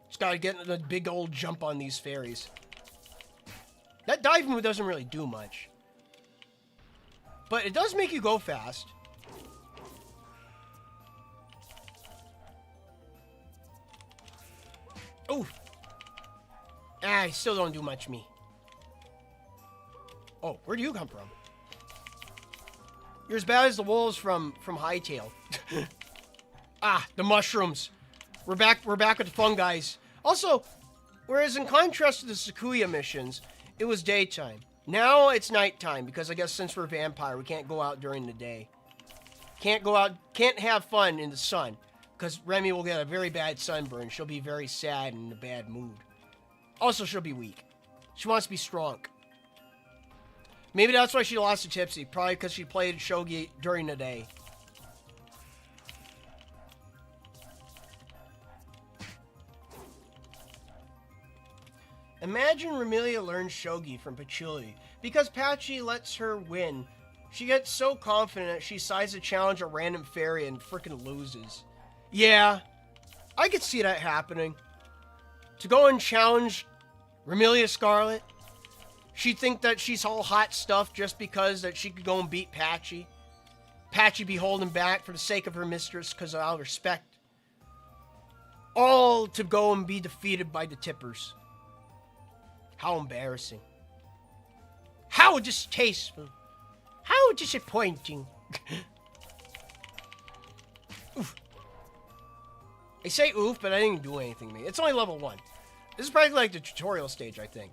Just gotta get a big old jump on these fairies. That dive move doesn't really do much. But it does make you go fast. Oof. I still don't do much, me. Oh, where do you come from? You're as bad as the wolves from Hightail. Ah, the mushrooms. We're back with the fungi. Also, whereas in contrast to the Sakuya missions, it was daytime. Now it's nighttime because I guess since we're vampire, we can't go out during the day. Can't go out, can't have fun in the sun. Because Remy will get a very bad sunburn. She'll be very sad and in a bad mood. Also, she'll be weak. She wants to be strong. Maybe that's why she lost to Tipsy. Probably because she played shogi during the day. Imagine Remilia learns shogi from Patchouli. Because Patchy lets her win. She gets so confident she decides to challenge a random fairy and frickin' loses. Yeah, I could see that happening. To go and challenge Remilia Scarlet. She'd think that she's all hot stuff just because that she could go and beat Patchy. Patchy be holding back for the sake of her mistress because of our respect. All to go and be defeated by the Tippers. How embarrassing. How distasteful. How disappointing. Oof. I say oof, but I didn't do anything to me. It's only level 1. This is probably like the tutorial stage, I think.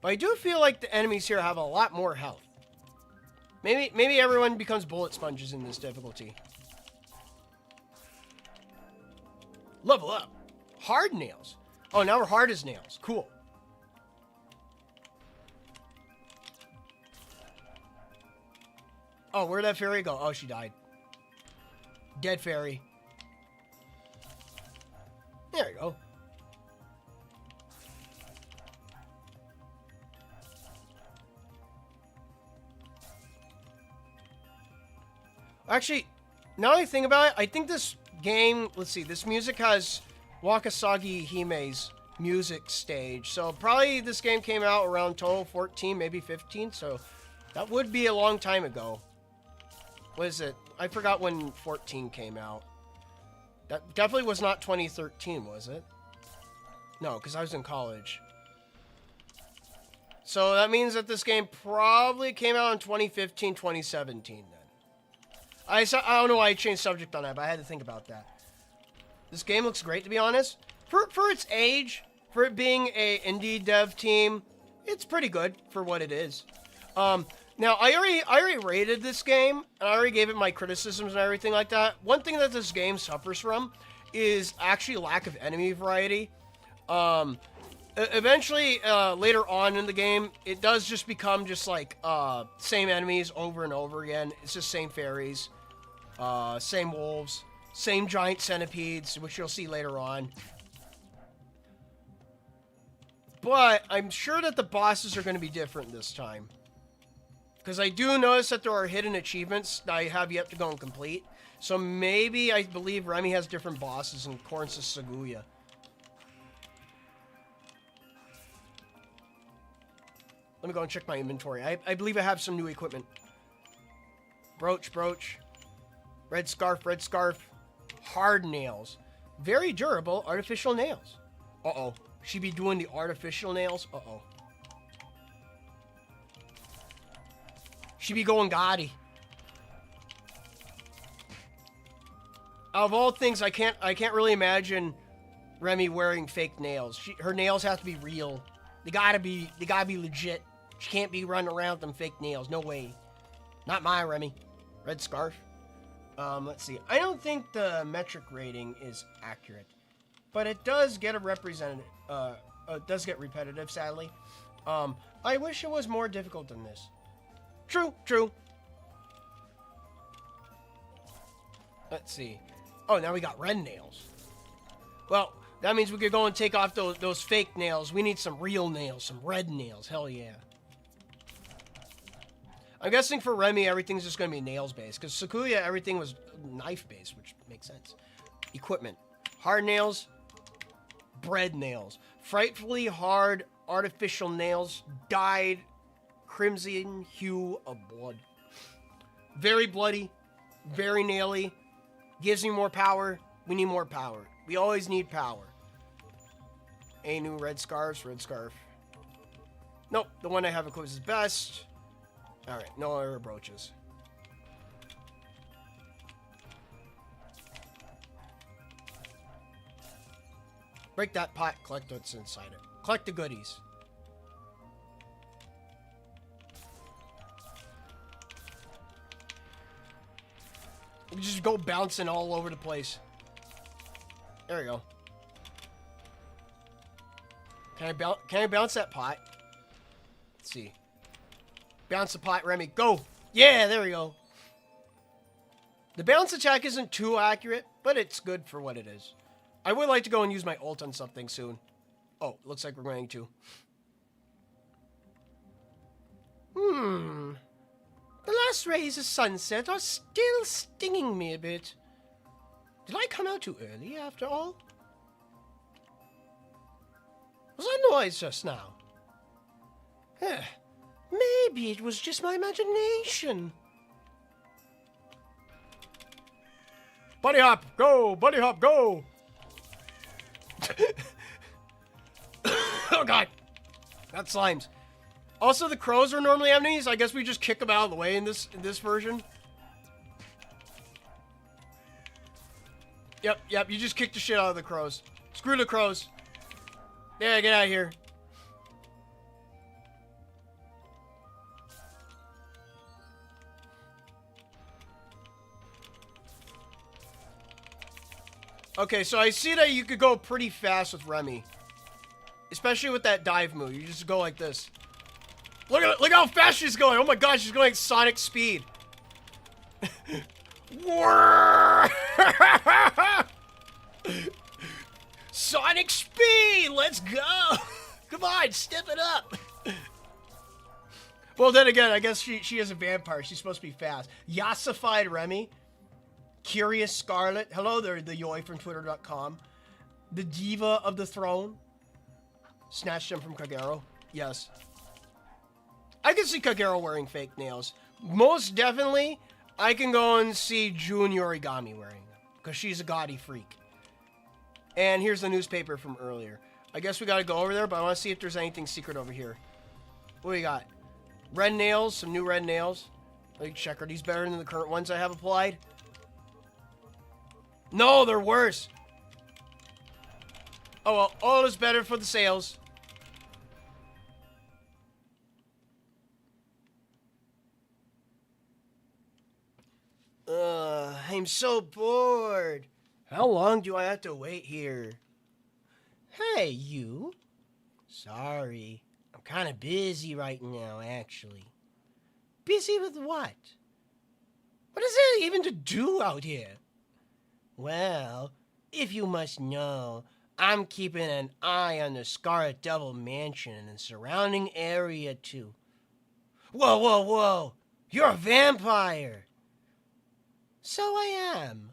But I do feel like the enemies here have a lot more health. Maybe everyone becomes bullet sponges in this difficulty. Level up. Hard nails. Oh, now we're hard as nails. Cool. Oh, where'd that fairy go? Oh, she died. Dead fairy. There you go. Actually, now that I think about it, I think this game, let's see, this music has Wakasagi Hime's music stage. So probably this game came out around Touhou 14, maybe 15. So that would be a long time ago. What is it? I forgot when 14 came out. That definitely was not 2013, was it? No, because I was in college. So that means that this game probably came out in 2015, 2017 then. I don't know why I changed subject on that, but I had to think about that. This game looks great, to be honest. For its age, for it being a indie dev team, it's pretty good for what it is. Now, I already rated this game, and I already gave it my criticisms and everything like that. One thing that this game suffers from is actually lack of enemy variety. Eventually, later on in the game, it does just become just like same enemies over and over again. It's just same fairies, same wolves, same giant centipedes, which you'll see later on. But I'm sure that the bosses are going to be different this time. Because I do notice that there are hidden achievements that I have yet to go and complete. So maybe I believe Remy has different bosses in accordance to Sakuya. Let me go and check my inventory. I believe I have some new equipment. Brooch. Red scarf. Hard nails. Very durable artificial nails. Uh-oh. She be doing the artificial nails? Uh-oh. She be going gaudy. Out of all things, I can't really imagine Remy wearing fake nails. Her nails have to be real. They gotta be legit. She can't be running around with them fake nails. No way. Not my Remy. Red scarf. Let's see. I don't think the metric rating is accurate. but it does get does get repetitive, sadly. I wish it was more difficult than this. True, true. Let's see. Oh, now we got red nails. Well, that means we could go and take off those fake nails. We need some real nails, some red nails. Hell yeah. I'm guessing for Remy, everything's just going to be nails-based. Because Sakuya, everything was knife-based, which makes sense. Equipment. Hard nails. Bread nails. Frightfully hard artificial nails. Dyed crimson hue of blood. Very bloody. Very naily. Gives me more power. We need more power. We always need power. Any new red scarves? Red scarf. Nope. The one I have equipped is best. Alright, no other brooches. Break that pot, collect what's inside it. Collect the goodies. You just go bouncing all over the place. There we go. Can I bounce that pot? Let's see. Bounce the pot, Remy. Go! Yeah, there we go. The bounce attack isn't too accurate, but it's good for what it is. I would like to go and use my ult on something soon. Oh, looks like we're going to. The last rays of sunset are still stinging me a bit. Did I come out too early, after all? Was that noise just now? Maybe it was just my imagination. Bunny hop, go! Bunny hop, go! Oh god! That's slimes. Also, the crows are normally enemies. I guess we just kick them out of the way in this version. Yep, you just kick the shit out of the crows. Screw the crows. Yeah, get out of here. Okay, so I see that you could go pretty fast with Remy. Especially with that dive move. You just go like this. Look how fast she's going. Oh my god, she's going at Sonic speed. Sonic speed! Let's go! Come on, step it up! Well, then again, I guess she is a vampire. She's supposed to be fast. Yassified Remy. Curious Scarlet. Hello there, the Yoi from Twitter.com. The Diva of the Throne. Snatched them from Kagero. Yes. I can see Kagero wearing fake nails. Most definitely, I can go and see Jun Origami wearing them. Because she's a gaudy freak. And here's the newspaper from earlier. I guess we gotta go over there, but I want to see if there's anything secret over here. What do we got? Red nails, some new red nails. Let me check, are these better than the current ones I have applied? No, they're worse. Oh well, all is better for the sales. I'm so bored. How long do I have to wait here? Hey, you. Sorry. I'm kind of busy right now, actually. Busy with what? What is there even to do out here? Well, if you must know, I'm keeping an eye on the Scarlet Devil Mansion and the surrounding area, too. Whoa, whoa, whoa! You're a vampire! So I am.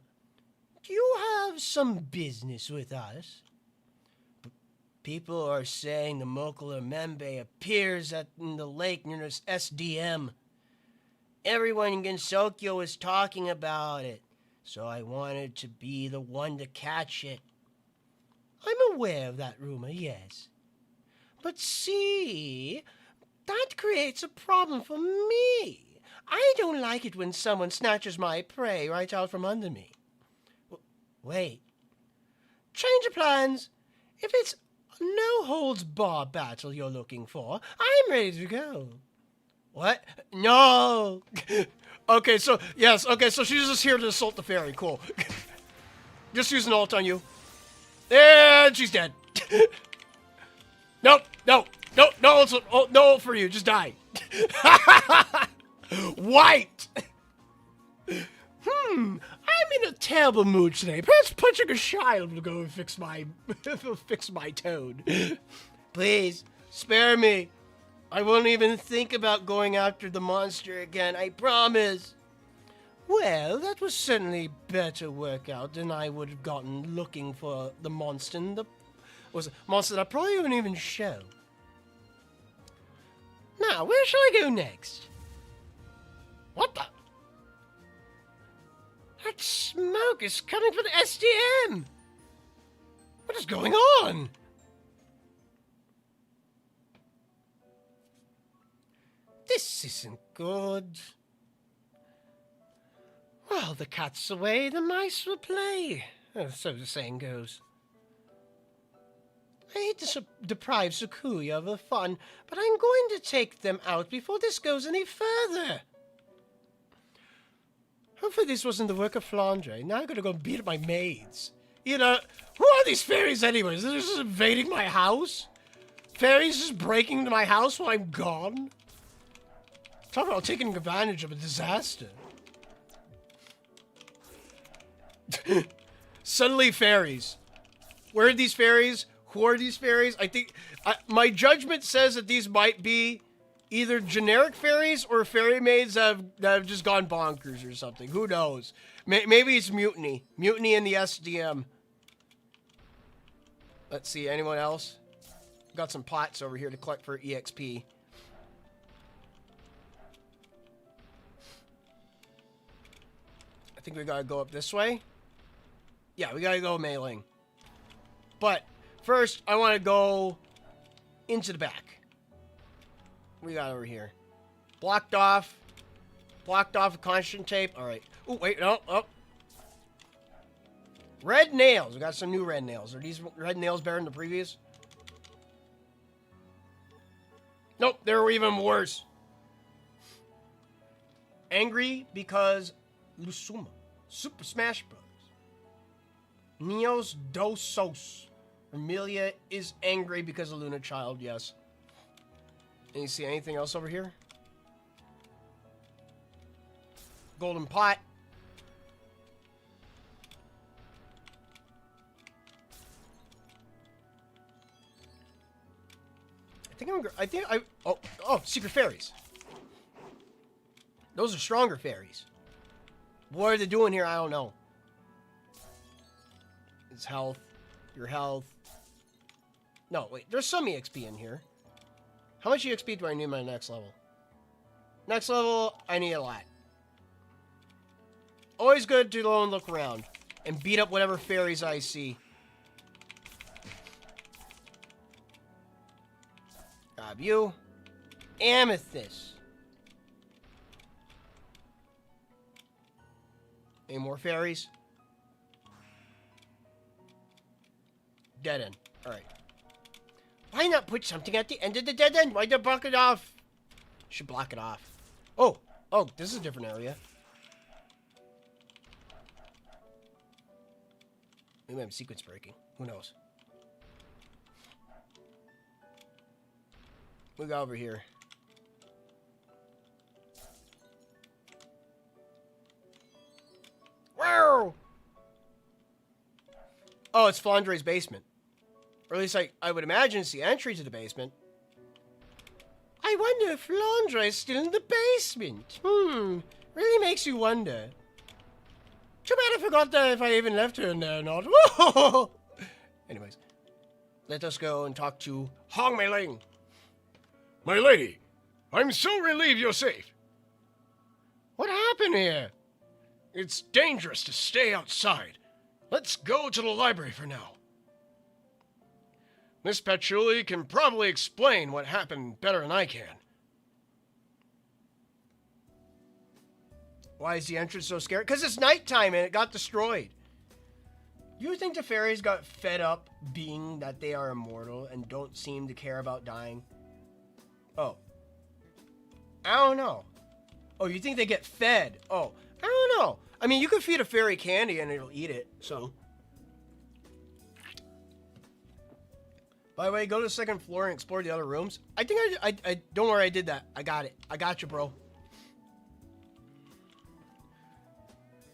Do you have some business with us? People are saying the Mokular Membe appears in the lake near this SDM. Everyone in Gensokyo is talking about it, so I wanted to be the one to catch it. I'm aware of that rumor, yes. But see, that creates a problem for me. I don't like it when someone snatches my prey right out from under me. Wait. Change of plans. If it's a no-holds-bar battle you're looking for, I'm ready to go. What? No! Okay, so she's just here to assault the fairy. Cool. Just use an ult on you. And she's dead. Nope, no, no, no, oh, no for you. Just die. White. I'm in a terrible mood today. Perhaps punching a child will go and fix my toad. Please, spare me. I won't even think about going after the monster again, I promise. Well, that was certainly better workout than I would have gotten looking for the monster that I probably wouldn't even show. Now, where shall I go next? What the? That smoke is coming from the SDM! What is going on? This isn't good. While the cat's away, the mice will play. So the saying goes. I hate to deprive Sakuya of her fun, but I'm going to take them out before this goes any further. Hopefully this wasn't the work of Flandre. Now I'm gonna go beat up my maids. You know, who are these fairies anyways? They're just invading my house? Fairies just breaking into my house while I'm gone? Talk about taking advantage of a disaster. Suddenly fairies. Where are these fairies? Who are these fairies? I think my judgment says that these might be either generic fairies or fairy maids that have just gone bonkers or something. Who knows? Maybe it's mutiny. Mutiny in the SDM. Let's see, anyone else? Got some pots over here to collect for EXP. I think we gotta go up this way. Yeah, we gotta go Meiling. But first, I want to go into the back. What we got over here? Blocked off. Blocked off with constant tape. All right. Oh, wait. No. Oh. Red nails. We got some new red nails. Are these red nails better than the previous? Nope. They were even worse. Angry because Lusuma. Super Smash Bros. Neos dos Sos. Remilia is angry because of Luna Child, yes. And you see anything else over here? Golden pot. Oh, secret fairies. Those are stronger fairies. What are they doing here? I don't know. It's health. Your health. No, wait. There's some EXP in here. How much EXP do I need my next level? Next level, I need a lot. Always good to go and look around. And beat up whatever fairies I see. Grab you. Amethyst. Any more fairies? Dead end. Alright. Why not put something at the end of the dead end? Why'd you block it off? Should block it off. Oh. Oh, this is a different area. Maybe I'm sequence breaking. Who knows? We got over here. Wow! Oh, it's Flandre's basement. Or at least I would imagine it's the entry to the basement. I wonder if Flandre is still in the basement. Really makes you wonder. Too bad I forgot if I even left her in there or not. Anyways, let us go and talk to Hong Meiling. My lady, I'm so relieved you're safe. What happened here? It's dangerous to stay outside. Let's go to the library for now. Miss Patchouli can probably explain what happened better than I can. Why is the entrance so scary? Because it's nighttime and it got destroyed. You think the fairies got fed up being that they are immortal and don't seem to care about dying? Oh. I don't know. Oh, you think they get fed? Oh, I don't know. I mean, you could feed a fairy candy and it'll eat it, so. By the way, go to the second floor and explore the other rooms. I think I don't worry, I did that. I got it. I got you, bro.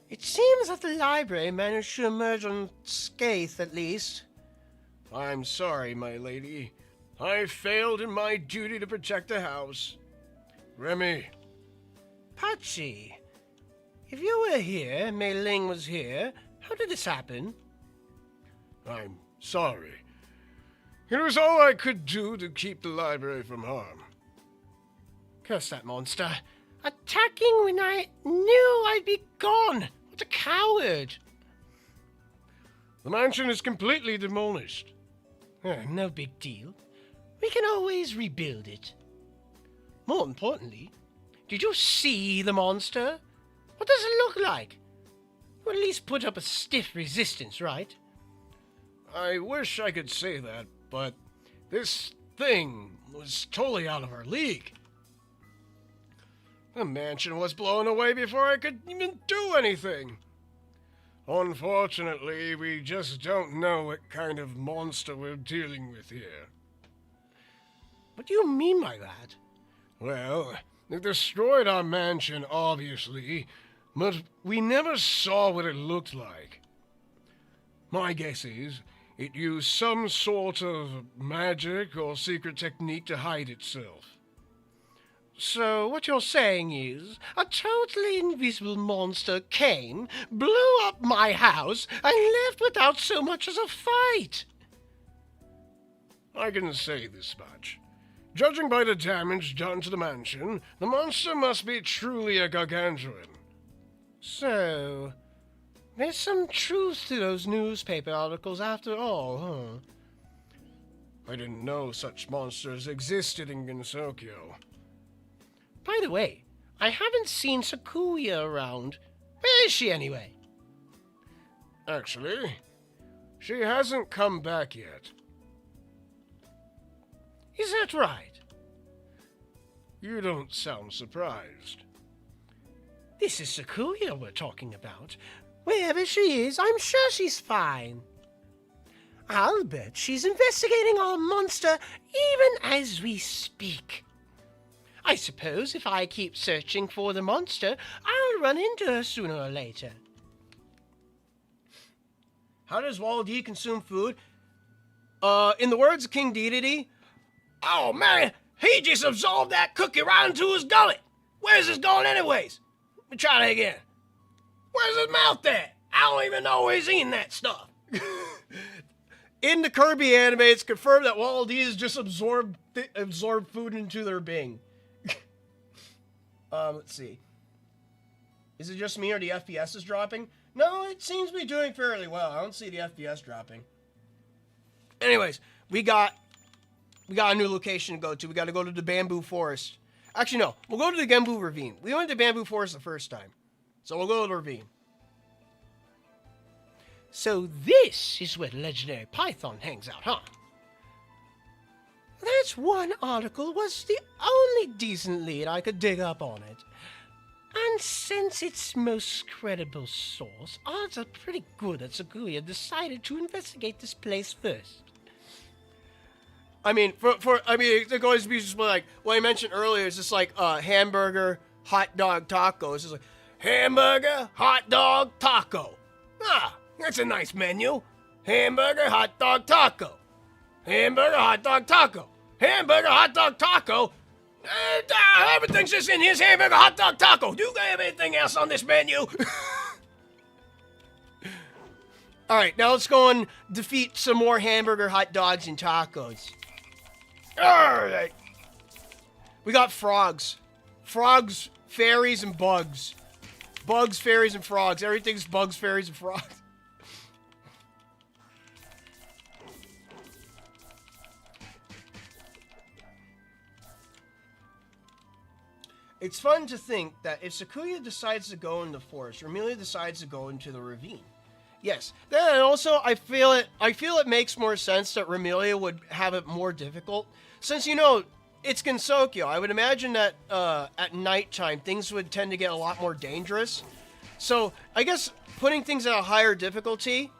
It seems that the library managed to emerge unscathed, at least. I'm sorry, my lady. I failed in my duty to protect the house. Remy. Patchy, if you were here and Meiling was here, how did this happen? I'm sorry. It was all I could do to keep the library from harm. Curse that monster. Attacking when I knew I'd be gone. What a coward. The mansion is completely demolished. No big deal. We can always rebuild it. More importantly, did you see the monster? What does it look like? Or at least put up a stiff resistance, right? I wish I could say that, but this thing was totally out of our league. The mansion was blown away before I could even do anything. Unfortunately, we just don't know what kind of monster we're dealing with here. What do you mean by that? Well, it destroyed our mansion, obviously, but we never saw what it looked like. My guess is it used some sort of magic or secret technique to hide itself. So what you're saying is, a totally invisible monster came, blew up my house, and left without so much as a fight? I can say this much. Judging by the damage done to the mansion, the monster must be truly a gargantuan. So, there's some truth to those newspaper articles after all, huh? I didn't know such monsters existed in Gensokyo. By the way, I haven't seen Sakuya around. Where is she anyway? Actually, she hasn't come back yet. Is that right? You don't sound surprised. This is Sakuya we're talking about. Wherever she is, I'm sure she's fine. I'll bet she's investigating our monster even as we speak. I suppose if I keep searching for the monster, I'll run into her sooner or later. How does Waddle Dee consume food? In the words of King Dedede, oh man, he just absorbed that cookie right into his gullet. Where's this going anyways? Let me try that again. Where's his mouth at? I don't even know he's eating that stuff. In the Kirby anime, it's confirmed that Waddle Dee has just absorbed food into their being. Let's see. Is it just me or the FPS is dropping? No, it seems to be doing fairly well. I don't see the FPS dropping. Anyways, we got a new location to go to. We got to go to the Bamboo Forest. Actually, no. We'll go to the Genbu Ravine. We went to Bamboo Forest the first time. So we'll go to the ravine. So this is where the legendary Python hangs out, huh? That one article was the only decent lead I could dig up on it. And since its most credible source, odds are pretty good that Sakuya decided to investigate this place first. I mean, they're going to be just like what I mentioned earlier. It's just like hamburger, hot dog, taco. It's just like hamburger, hot dog, taco. Ah, that's a nice menu. Hamburger, hot dog, taco. Hamburger, hot dog, taco. Hamburger, hot dog, taco. Everything's just in his hamburger, hot dog, taco. Do you have anything else on this menu? All right, now let's go and defeat some more hamburger, hot dogs, and tacos. All right. We got frogs. Frogs, fairies, and bugs. Bugs, fairies, and frogs. Everything's bugs, fairies, and frogs. It's fun to think that if Sakuya decides to go in the forest, Remilia decides to go into the ravine. Yes. Then also, I feel it makes more sense that Remilia would have it more difficult. Since, you know, it's Gensokyo. I would imagine that at nighttime, things would tend to get a lot more dangerous. So, I guess putting things at a higher difficulty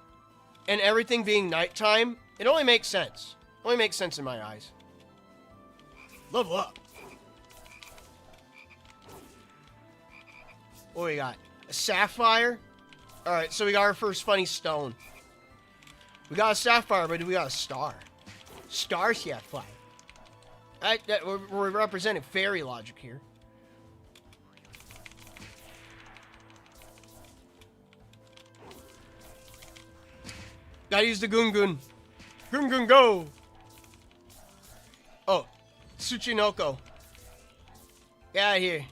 and everything being nighttime, it only makes sense. Only makes sense in my eyes. Level up. What we got? A sapphire? Alright, so we got our first funny stone. We got a sapphire, but we got a star. Star sapphire. We're representing fairy logic here. Gotta use the Gungun. Gungun go! Oh, Tsuchinoko. Get out of here.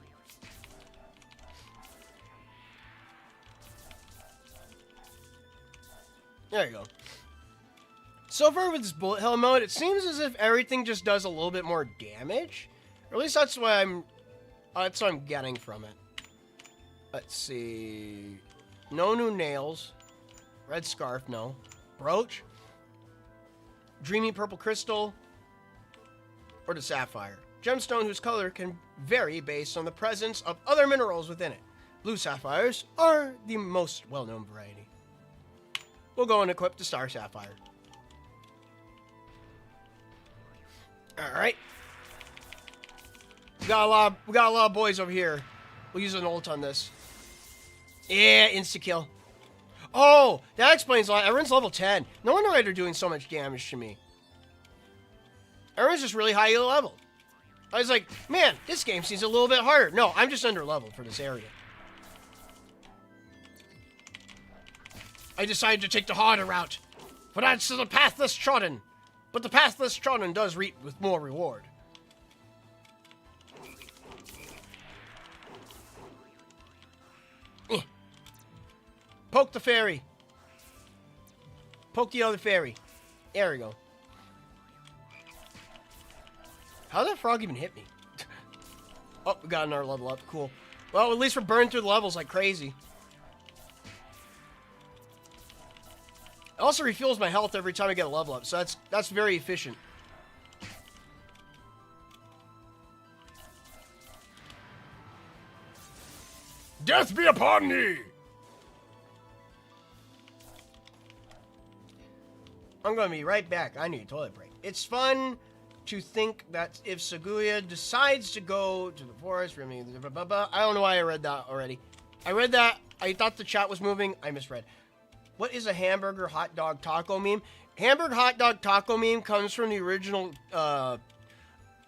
There you go. So far with this bullet hell mode, it seems as if everything just does a little bit more damage. Or at least that's what I'm getting from it. Let's see. No new nails. Red scarf, no. Brooch. Dreamy purple crystal. Or the sapphire. Gemstone whose color can vary based on the presence of other minerals within it. Blue sapphires are the most well-known variety. We'll go and equip the star sapphire. Alright. We got a lot of boys over here. We'll use an ult on this. Yeah, insta-kill. Oh, that explains a lot. Everyone's level 10. No wonder why they're doing so much damage to me. Everyone's just really high level. I was like, man, this game seems a little bit harder. No, I'm just under level for this area. I decided to take the harder route. For that's the path less trodden. But the path less trodden does reap with more reward. Poke the fairy. Poke the other fairy. There we go. How did that frog even hit me? Oh, we got another level up. Cool. Well, at least we're burning through the levels like crazy. It also refuels my health every time I get a level up, so that's very efficient. Death be upon thee! I'm gonna be right back. I need a toilet break. It's fun to think that if Sakuya decides to go to the forest, I don't know why I read that already. I read that. I thought the chat was moving. I misread. What is a hamburger hot dog taco meme? Hamburger hot dog taco meme comes from the original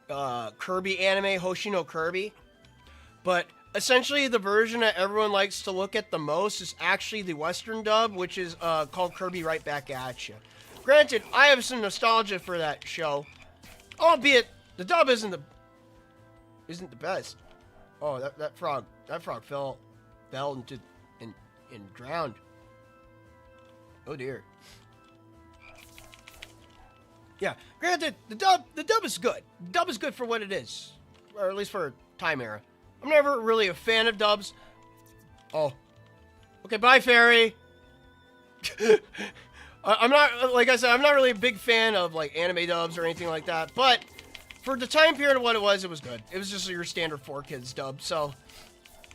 Kirby anime, Hoshino Kirby. But essentially the version that everyone likes to look at the most is actually the Western dub, which is called Kirby Right Back At Ya. Granted, I have some nostalgia for that show, albeit the dub isn't the best. Oh, that frog fell into and drowned. Oh dear. Yeah, granted, the dub is good. The dub is good for what it is, or at least for a time era. I'm never really a fan of dubs. Oh, okay, bye, fairy. I'm not, like I said, I'm not really a big fan of like anime dubs or anything like that. But for the time period of what it was good. It was just your standard 4Kids dub. So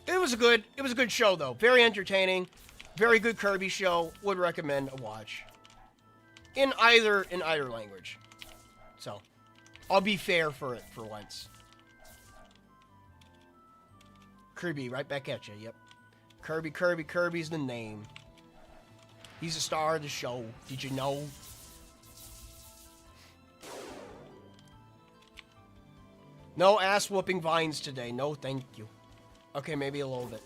it was a good show though. Very entertaining. Very good Kirby show. Would recommend a watch. In either language. So I'll be fair for it for once. Kirby, right back at you. Yep. Kirby's the name. He's a star of the show. Did you know? No ass whooping vines today. No, thank you. Okay, maybe a little bit.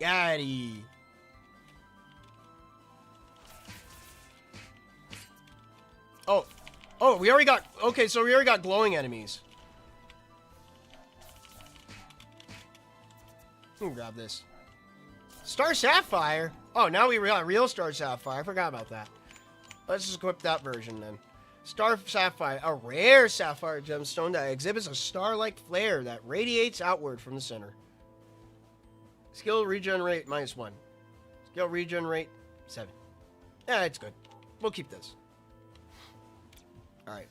Yaddy. Oh, we already got... Okay, so we already got glowing enemies. Let me grab this. Star Sapphire? Oh, now we got real Star Sapphire. I forgot about that. Let's just equip that version then. Star Sapphire, a rare sapphire gemstone that exhibits a star-like flare that radiates outward from the center. Skill regenerate -1. Skill regenerate 7. Yeah, it's good. We'll keep this. Alright.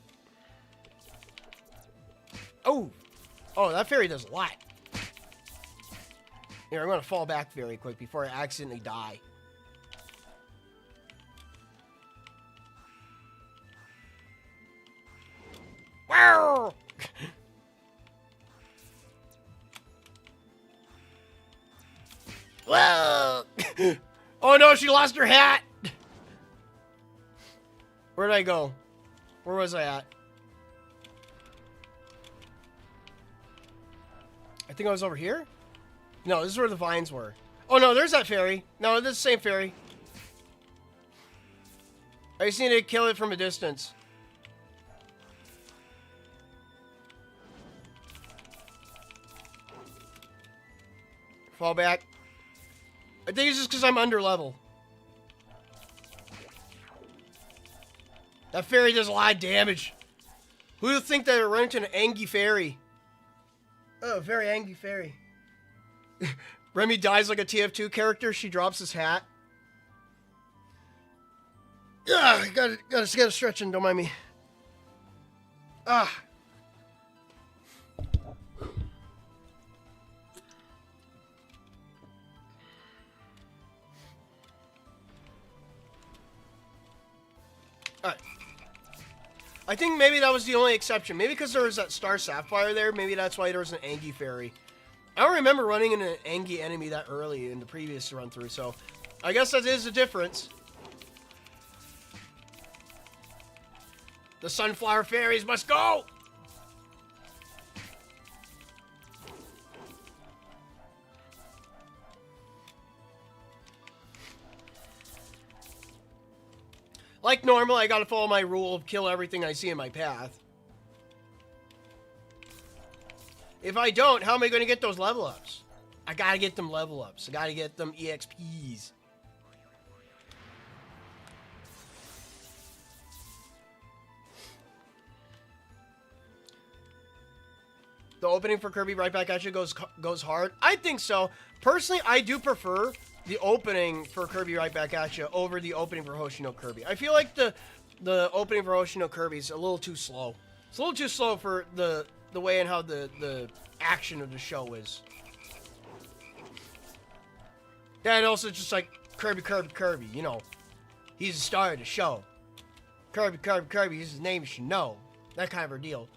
Oh, that fairy does a lot. Here, I'm going to fall back very quick before I accidentally die. Ow! Whoa! Oh no, she lost her hat! Where did I go? Where was I at? I think I was over here? No, this is where the vines were. Oh no, there's that fairy. No, this is the same fairy. I just need to kill it from a distance. Fall back. I think it's just because I'm under level. That fairy does a lot of damage. Who would think that it run into an angry fairy? Oh, very angry fairy. Remy dies like a TF2 character. She drops his hat. Ah, gotta stretching. Don't mind me. Ah. Alright. I think maybe that was the only exception. Maybe because there was that Star Sapphire there. Maybe that's why there was an Angie Fairy. I don't remember running into an Angie enemy that early in the previous run through. So I guess that is a difference. The Sunflower Fairies must go! Like normal, I gotta follow my rule of kill everything I see in my path. If I don't, how am I gonna get those level ups? I gotta get them level ups. I gotta get them EXPs. The opening for Kirby Right Back At You goes hard. I think so. Personally, I do prefer the opening for Kirby Right Back At You over the opening for Hoshino Kirby. I feel like the opening for Hoshino Kirby is a little too slow. It's a little too slow for the way and how the action of the show is. And also just like Kirby, you know. He's the star of the show. Kirby, is his name, you should know. That kind of a deal.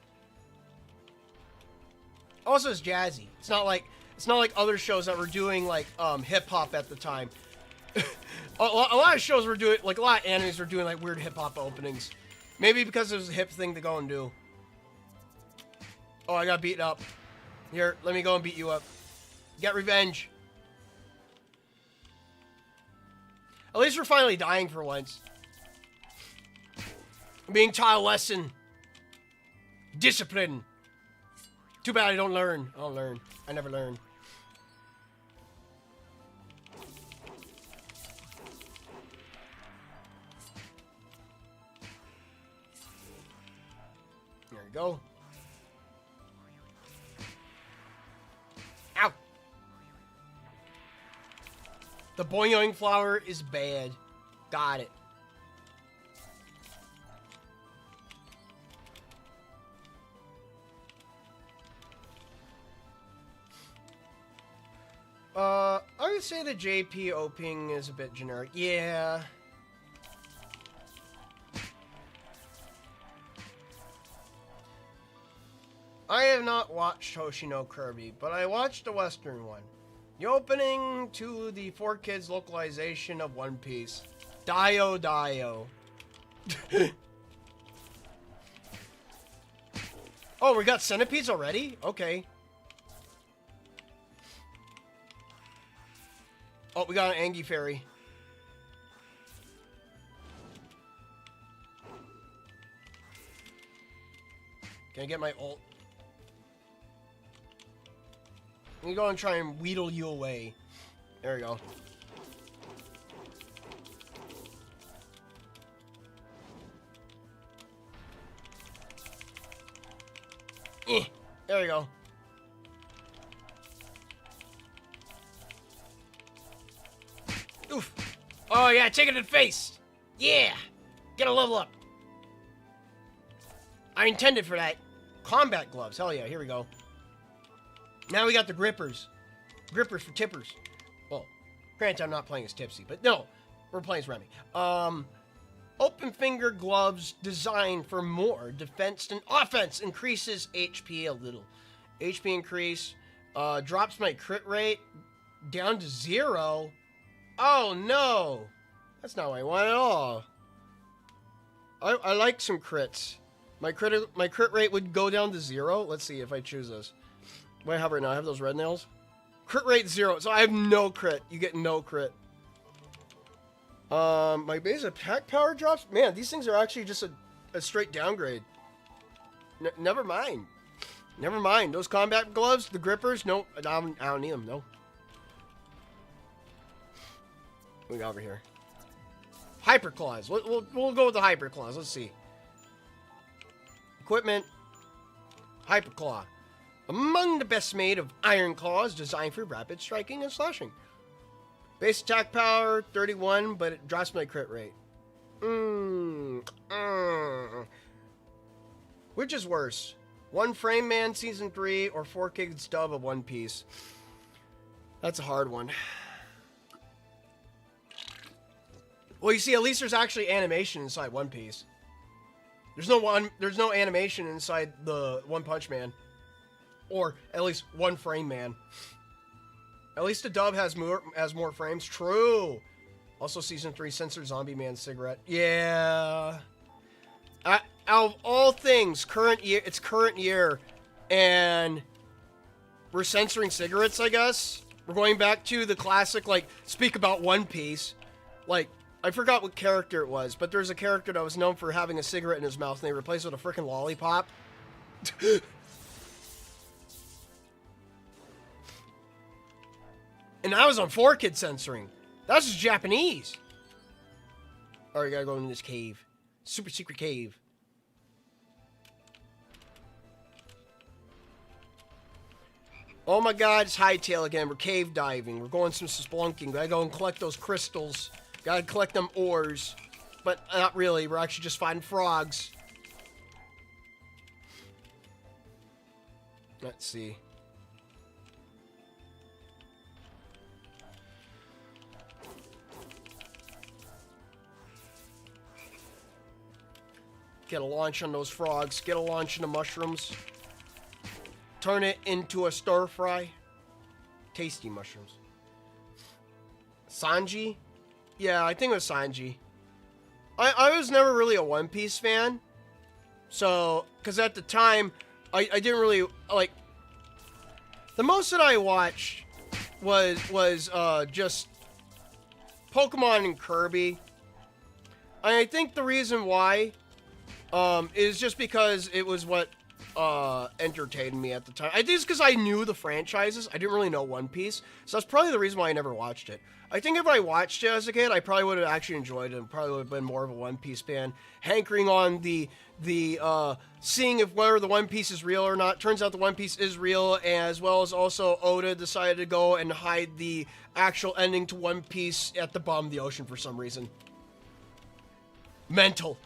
Also, it's jazzy. It's not like other shows that were doing like hip hop at the time. a lot of shows were doing like a lot of animes were doing like weird hip hop openings. Maybe because it was a hip thing to go and do. Oh, I got beaten up. Here, let me go and beat you up. Get revenge. At least we're finally dying for once. I'm being taught a lesson. Discipline. Too bad I don't learn. I don't learn. I never learn. There we go. Ow! The boing flower is bad. Got it. I would say the JP opening is a bit generic. Yeah. I have not watched Hoshino Kirby, but I watched the Western one. The opening to the 4Kids localization of One Piece. Dio Dio. Oh, we got centipedes already? Okay. Oh, we got an Angie Fairy. Can I get my ult? Let me go and try and wheedle you away. There we go. There we go. Oof. Oh, yeah, take it in the face. Yeah. Get a level up. I intended for that. Combat gloves. Hell yeah, here we go. Now we got the grippers. Grippers for tippers. Well, granted, I'm not playing as Tipsy, but no. We're playing as Remy. Oh, Open finger gloves designed for more defense and offense. Increases HP a little. HP increase. Drops my crit rate down to 0. Oh no! That's not what I want at all. I like some crits. My crit rate would go down to 0. Let's see if I choose this. What do I have right now? I have those red nails. Crit rate 0. So I have no crit. You get no crit. My base attack power drops. Man, these things are actually just a straight downgrade. Never mind. Never mind. Those combat gloves, the grippers. No, I don't need them. No. What we got over here? Hyper claws. We'll go with the hyper claws. Let's see. Equipment. Hyper claw. Among the best made of iron claws, designed for rapid striking and slashing. Base attack power 31, but it drops my crit rate. Which is worse? One Frame Man Season 3 or 4 Kids Dub of One Piece? That's a hard one. Well, you see, at least there's actually animation inside One Piece. There's no animation inside the One Punch Man. Or at least One Frame Man. At least the dub has more frames. True. Also, Season 3 censored Zombie Man cigarette. Yeah. Out of all things, it's current year, and we're censoring cigarettes, I guess. We're going back to the classic, like, speak about One Piece. Like, I forgot what character it was, but there's a character that was known for having a cigarette in his mouth, and they replaced it with a freaking lollipop. And I was on 4Kid censoring. That's just Japanese. Alright, gotta go in this cave. Super secret cave. Oh my god, it's Hightail again. We're cave diving. We're going some spelunking. Gotta go and collect those crystals. Gotta collect them ores. But not really. We're actually just finding frogs. Let's see. Get a launch on those frogs. Get a launch on the mushrooms. Turn it into a stir fry. Tasty mushrooms. Sanji? Yeah, I think it was Sanji. I was never really a One Piece fan. So, because at the time, I didn't really, like, the most that I watched was just Pokemon and Kirby. And I think the reason why is just because it was what entertained me at the time. I think it's because I knew the franchises. I didn't really know One Piece. So that's probably the reason why I never watched it. I think if I watched it as a kid, I probably would have actually enjoyed it and probably would have been more of a One Piece fan. Hankering on the seeing if whether the One Piece is real or not. Turns out the One Piece is real, as well as also Oda decided to go and hide the actual ending to One Piece at the bottom of the ocean for some reason. Mental.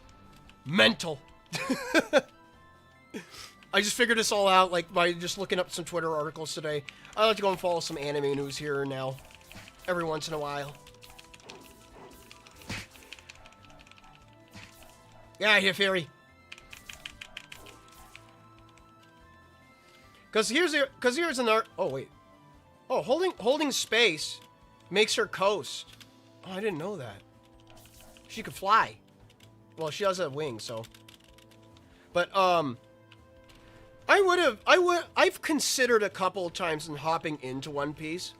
I just figured this all out, like, by just looking up some Twitter articles today. I like to go and follow some anime news here and now. Every once in a while. Yeah, here, Fairy. Cause here's another. Oh wait. Oh, holding space makes her coast. Oh, I didn't know that. She could fly. Well, she does have wings, so. But I've considered a couple of times in hopping into One Piece.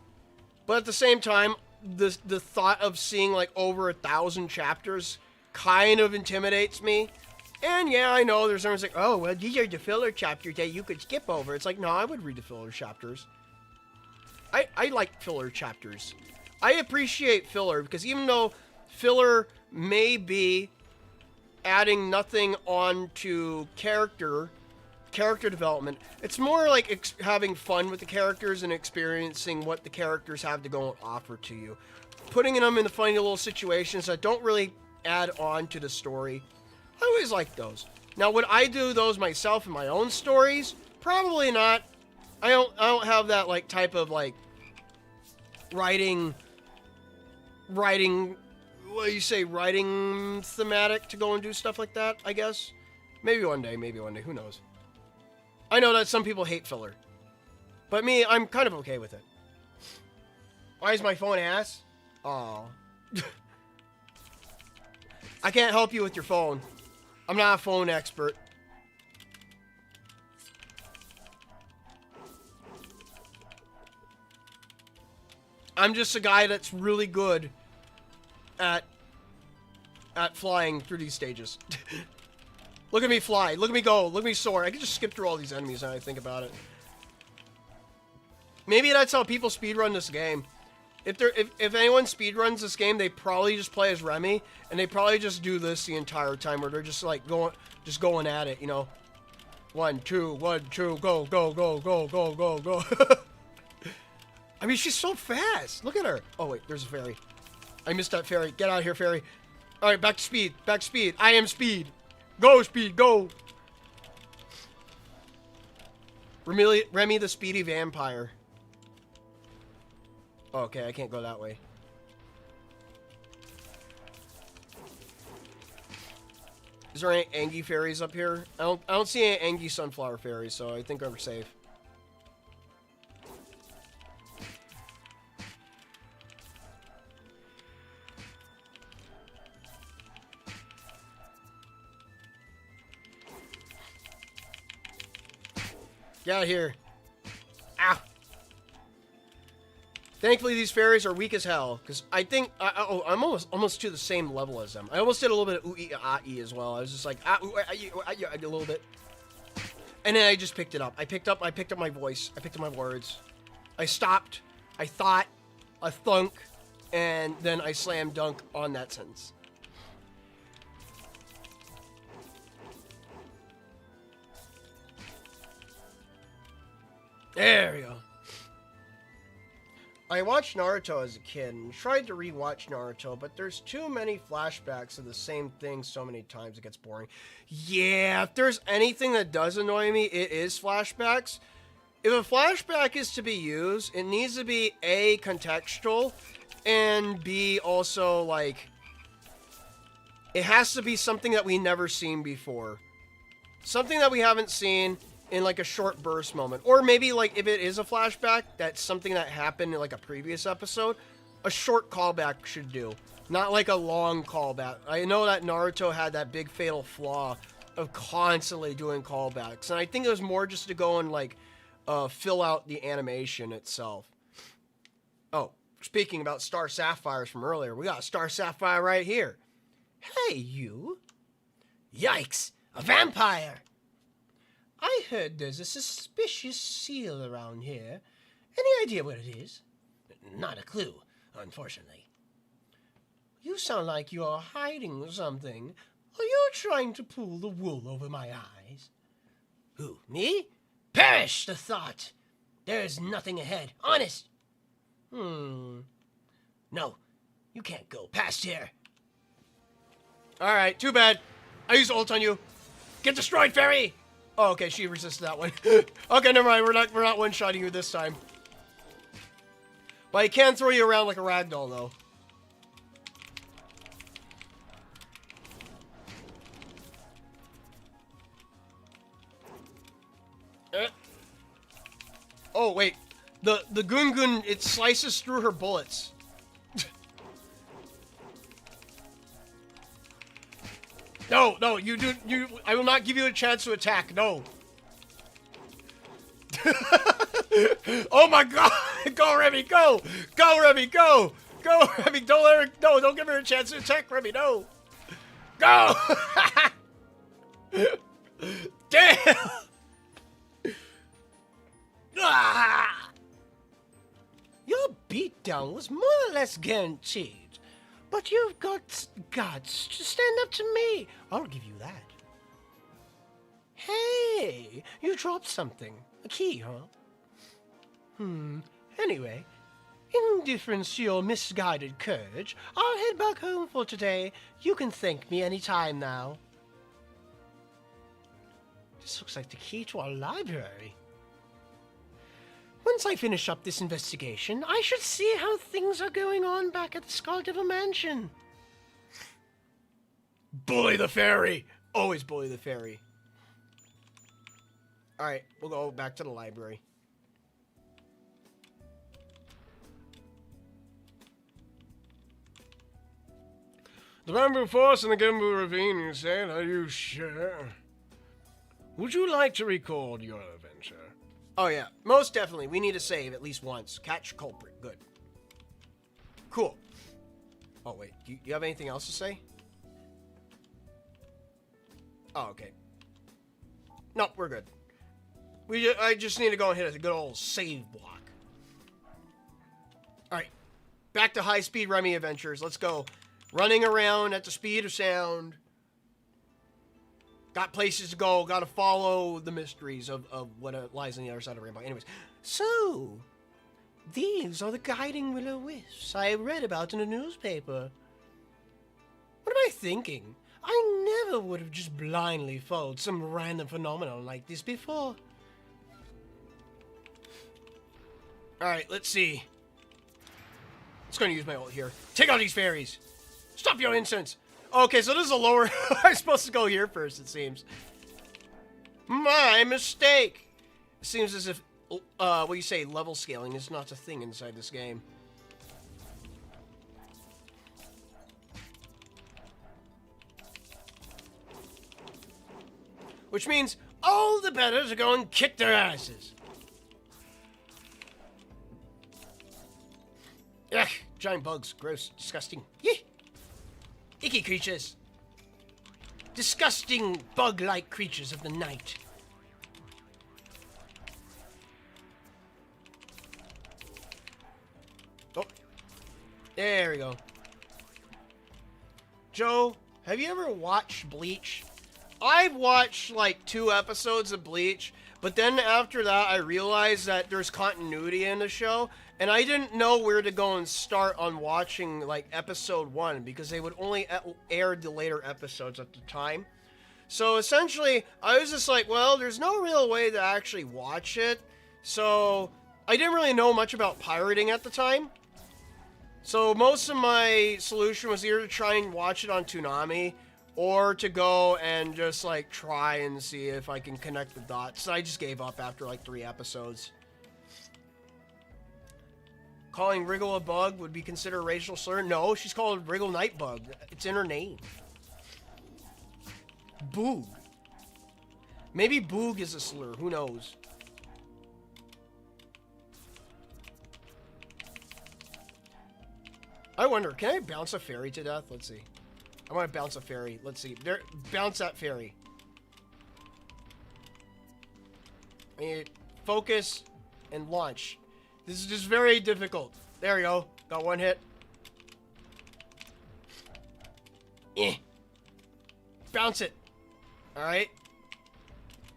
But at the same time, the thought of seeing like over 1,000 chapters kind of intimidates me. And yeah, I know there's someone's like, oh, well, these are the filler chapters that you could skip over. It's like, no, I would read the filler chapters. I like filler chapters. I appreciate filler because even though filler may be adding nothing on to character development, it's more like having fun with the characters and experiencing what the characters have to go and offer to you. Putting them in the funny little situations that don't really add on to the story. I always like those. Now, would I do those myself in my own stories? Probably not. I don't have that like type of like writing what do you say, writing thematic to go and do stuff like that, I guess. Maybe one day, who knows. I know that some people hate filler. But me, I'm kind of okay with it. Why is my phone ass? Aw. I can't help you with your phone. I'm not a phone expert. I'm just a guy that's really good at flying through these stages. Look at me fly. Look at me go. Look at me soar. I can just skip through all these enemies now I think about it. Maybe that's how people speedrun this game. If anyone speedruns this game, they probably just play as Remy, and they probably just do this the entire time, where they're just like going at it, you know. 1, 2, 1, 2, go, go, go, go, go, go, go. I mean, she's so fast. Look at her. Oh wait, there's a fairy. I missed that fairy. Get out of here, fairy. All right, back to speed. Back to speed. I am speed. Go, speed, go. Remy the speedy vampire. Oh, okay, I can't go that way. Is there any Angie fairies up here? I don't see any Angie sunflower fairies, so I think I'm safe. Get out of here. Ow. Thankfully, these fairies are weak as hell, because I think... I'm almost to the same level as them. I almost did a little bit of ooh-ee-ah-ee as well. I was just like, a little bit. And then I just picked it up. I picked up my voice. I picked up my words. I stopped. I thought. I thunk. And then I slam dunk on that sentence. There we go. I watched Naruto as a kid and tried to rewatch Naruto, but there's too many flashbacks of the same thing so many times it gets boring. Yeah, if there's anything that does annoy me, it is flashbacks. If a flashback is to be used, it needs to be A, contextual, and B, also, like, it has to be something that we never seen before. Something that we haven't seen in like a short burst moment. Or maybe like if it is a flashback, that's something that happened in like a previous episode, a short callback should do. Not like a long callback. I know that Naruto had that big fatal flaw of constantly doing callbacks. And I think it was more just to go and like fill out the animation itself. Oh, speaking about Star Sapphires from earlier, we got a Star Sapphire right here. Hey, you. Yikes, a vampire. I heard there's a suspicious seal around here. Any idea what it is? Not a clue, unfortunately. You sound like you're hiding something. Are you trying to pull the wool over my eyes? Who, me? Perish the thought! There's nothing ahead, honest! No, you can't go past here. Alright, too bad. I used ult on you. Get destroyed, fairy! Oh, okay, she resisted that one. Okay, never mind. We're not one-shotting you this time. But he can throw you around like a ragdoll, though. Oh, wait. The Gungun, it slices through her bullets. No, I will not give you a chance to attack, no. Oh my god! Go, Remy, go! Go, Remy, go! Go, Remy, don't let her, no, don't give her a chance to attack, Remy, no! Go! Damn! Ah! Your beatdown was more or less guaranteed. But you've got guts to stand up to me. I'll give you that. Hey, you dropped something. A key, huh? Anyway, in deference to your misguided courage, I'll head back home for today. You can thank me any time now. This looks like the key to our library. Once I finish up this investigation, I should see how things are going on back at the Scarlet Mansion. Bully the fairy! Always bully the fairy. Alright, we'll go back to the library. The bamboo forest and the Gimbu ravine, you said? Are you sure? Would you like to record your adventure? Oh yeah, most definitely. We need to save at least once. Catch culprit. Good. Cool. Oh wait, do you have anything else to say? Oh, okay. Nope, we're good. I just need to go and hit a good old save block. Alright. Back to high-speed Remy adventures. Let's go. Running around at the speed of sound. Got places to go. Got to follow the mysteries of what lies on the other side of the rainbow. Anyways. So, these are the guiding Willow Wisps I read about in a newspaper. What am I thinking? I never would have just blindly followed some random phenomenon like this before. Alright, let's see. Just gonna use my ult here. Take out these fairies! Stop your incense! Okay, so this is a lower... I'm supposed to go here first, it seems. My mistake! It seems as if, what do you say, level scaling is not a thing inside this game. Which means all the betters are going to kick their asses. Ugh, giant bugs. Gross. Disgusting. Yeh. Icky creatures. Disgusting bug-like creatures of the night. Oh. There we go. Joe, have you ever watched Bleach? I've watched like 2 episodes of Bleach, but then after that I realized that there's continuity in the show, and I didn't know where to go and start on watching like episode 1 because they would only air the later episodes at the time. So essentially, I was just like, well, there's no real way to actually watch it, so I didn't really know much about pirating at the time. So most of my solution was either to try and watch it on Toonami, or to go and just, like, try and see if I can connect the dots. So I just gave up after, like, 3 episodes. Calling Wriggle a bug would be considered a racial slur? No, she's called Wriggle Nightbug. It's in her name. Boog. Maybe Boog is a slur. Who knows? I wonder, can I bounce a fairy to death? Let's see. I want to bounce a fairy. Let's see. There, bounce that fairy. I need focus and launch. This is just very difficult. There we go. Got 1 hit. Bounce it. Alright.